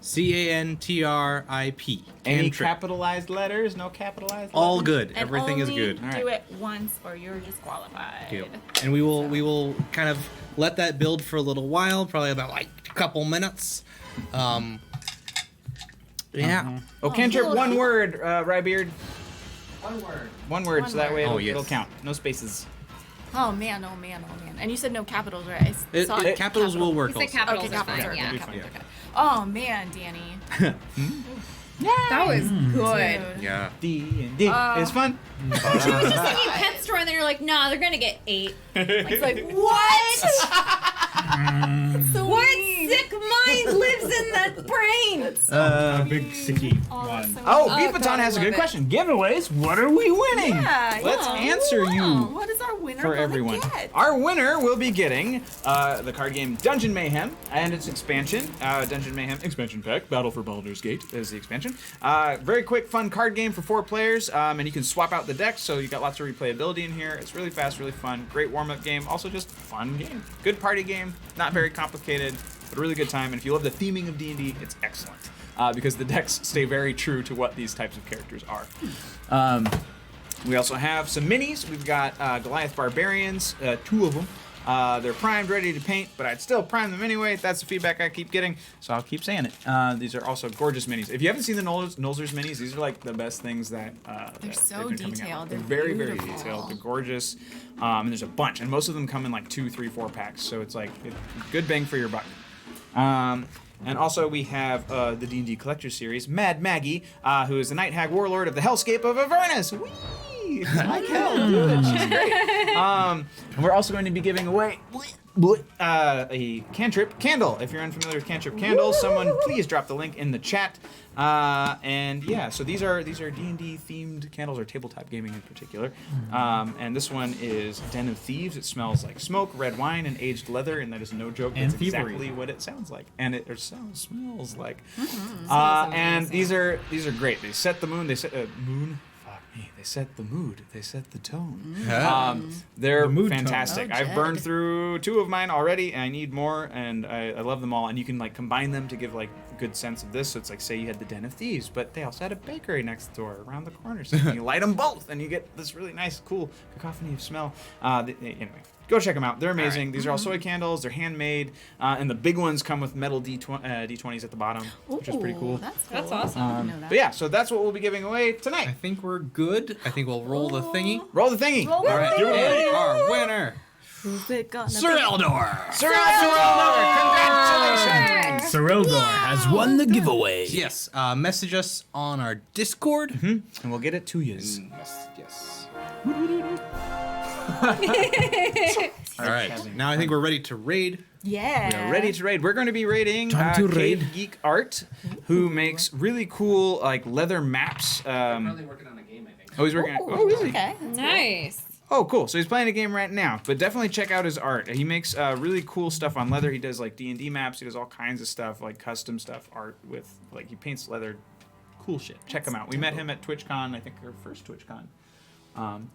E: CANTRIP.
A: Any
E: Cantrip.
A: capitalized letters? No capitalized letters?
E: All good.
D: And
E: Everything is
D: only
E: good.
D: Do it once or you're disqualified.
E: Yep. And we will kind of let that build for a little while, probably about like a couple minutes. Yeah.
A: Oh, cantrip, one word, Rybeard.
G: One word.
A: One word, so that way
E: Oh,
A: it'll
E: yes.
A: count. No spaces.
D: Oh man, oh man, oh man. And you said no capitals, right? I saw
E: Capitals will work
B: He said
E: also.
B: capitals
D: Okay,
B: are
D: capitals
B: fine,
D: are
B: yeah.
D: okay, capitals are okay. Oh man, Danny.
B: That was good.
D: Dude.
E: Yeah.
A: D&D is fun.
B: Just like you pet store and then you're like, nah, they're gonna get 8.
D: It's like, what? So
B: What
D: mean.
B: sick mind lives in that brain?
C: A big sticky one.
D: Awesome.
A: Oh,
B: Oh,
A: Beef
B: God,
A: has a
B: I
A: good
B: love it.
A: question. Giveaways, what are we winning?
D: Yeah,
A: Let's
D: yeah.
A: answer you
D: What is our winner
A: for
D: gonna
A: everyone.
D: get?
A: Our winner will be getting the card game Dungeon Mayhem and its expansion. Dungeon Mayhem expansion pack, Battle for Baldur's Gate is the expansion. Very quick, fun card game for 4 players, and you can swap out the decks, so you got lots of replayability in here. It's really fast, really fun. Great warm-up game. Also just fun game. Good party game. Not very complicated, but a really good time. And if you love the theming of D&D, it's excellent. Because the decks stay very true to what these types of characters are. We also have some minis. We've got Goliath Barbarians, 2 of them. They're primed, ready to paint, but I'd still prime them anyway. That's the feedback I keep getting, so I'll keep saying it. These are also gorgeous minis. If you haven't seen the Nolzur's minis, these are like the best things that
D: They're
A: that
D: so
A: they've been coming out
D: detailed.
A: with.
D: They're
A: Very, very
D: beautiful.
A: detailed. They're gorgeous, and there's a bunch, and most of them come in like 2, 3, 4 packs. So it's like good bang for your buck. And also we have the D&D Collector Series, Mad Maggie, who is the Night Hag Warlord of the Hellscape of Avernus. Whee! It's like hell, dude. She's great. And we're also going to be giving away a cantrip candle. If you're unfamiliar with cantrip candles, someone please drop the link in the chat. And yeah, so these are D&D themed candles, or tabletop gaming in particular. And this one is Den of Thieves. It smells like smoke, red wine, and aged leather, and that is no joke.
C: And
A: That's exactly
C: thievery.
A: what it sounds like, and it smells like.
D: Smells
A: And
D: amazing.
A: these are great. They set the moon. They set moon. Fuck me. They set the mood. They set the tone.
E: Yeah.
A: They're
C: The mood tone.
A: fantastic.
D: Oh,
A: I've
D: Jed.
A: burned through 2 of mine already, and I need more, and I love them all. And you can like combine them to give like a good sense of this. So it's like, say you had the Den of Thieves, but they also had a bakery next door around the corner. So you light them both, and you get this really nice, cool cacophony of smell. Anyway. Go check them out. They're amazing. These are all soy candles. They're handmade, and the big ones come with metal D20s at the bottom, which is pretty cool.
D: Ooh, That's
K: That's
D: cool.
K: awesome.
D: I didn't know that.
A: But yeah, so that's what we'll be giving away
E: I
A: tonight.
E: think we're good. I think we'll roll the thingy.
A: Roll the thingy.
E: All right. And our winner,
D: Who's it gonna
E: Sir
D: be?
E: Eldor.
A: Sir congratulations!
C: Cerildor has won the giveaway.
E: Yes. Message us on our Discord.
A: And we'll get it to you.
E: Yes. All right. Now I think we're ready to raid.
D: Yeah.
A: We're ready to raid. We're going to be raiding
C: Time to
A: Cave
C: raid.
A: Geek Art, who makes really cool like leather maps.
G: Currently working on a game, I think.
A: Oh, he's working.
D: Ooh,
A: Oh, is he?
D: okay.
K: Nice.
A: Oh, cool. So he's playing a game right now. But definitely check out his art. He makes really cool stuff on leather. He does like D&D maps. He does all kinds of stuff, like custom stuff, art with like he paints leather. Cool shit. Check him out. We met him at TwitchCon. I think our first TwitchCon.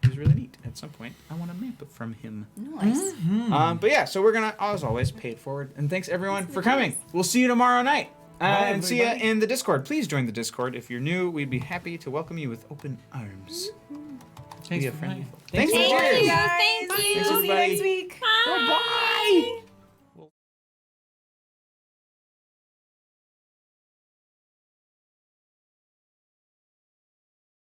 A: It was really neat. At some point, I want a map from him.
D: Nice.
A: But yeah, so we're gonna, as always, pay it forward. And thanks everyone for coming. We'll see you tomorrow night. And see you in the Discord. Please join the Discord. If you're new, we'd be happy to welcome you with open arms. Thanks for playing. Thanks for
B: Thank
A: cheers.
B: you. Thank you.
A: Thanks,
D: See you
A: everybody.
D: next week.
A: Bye.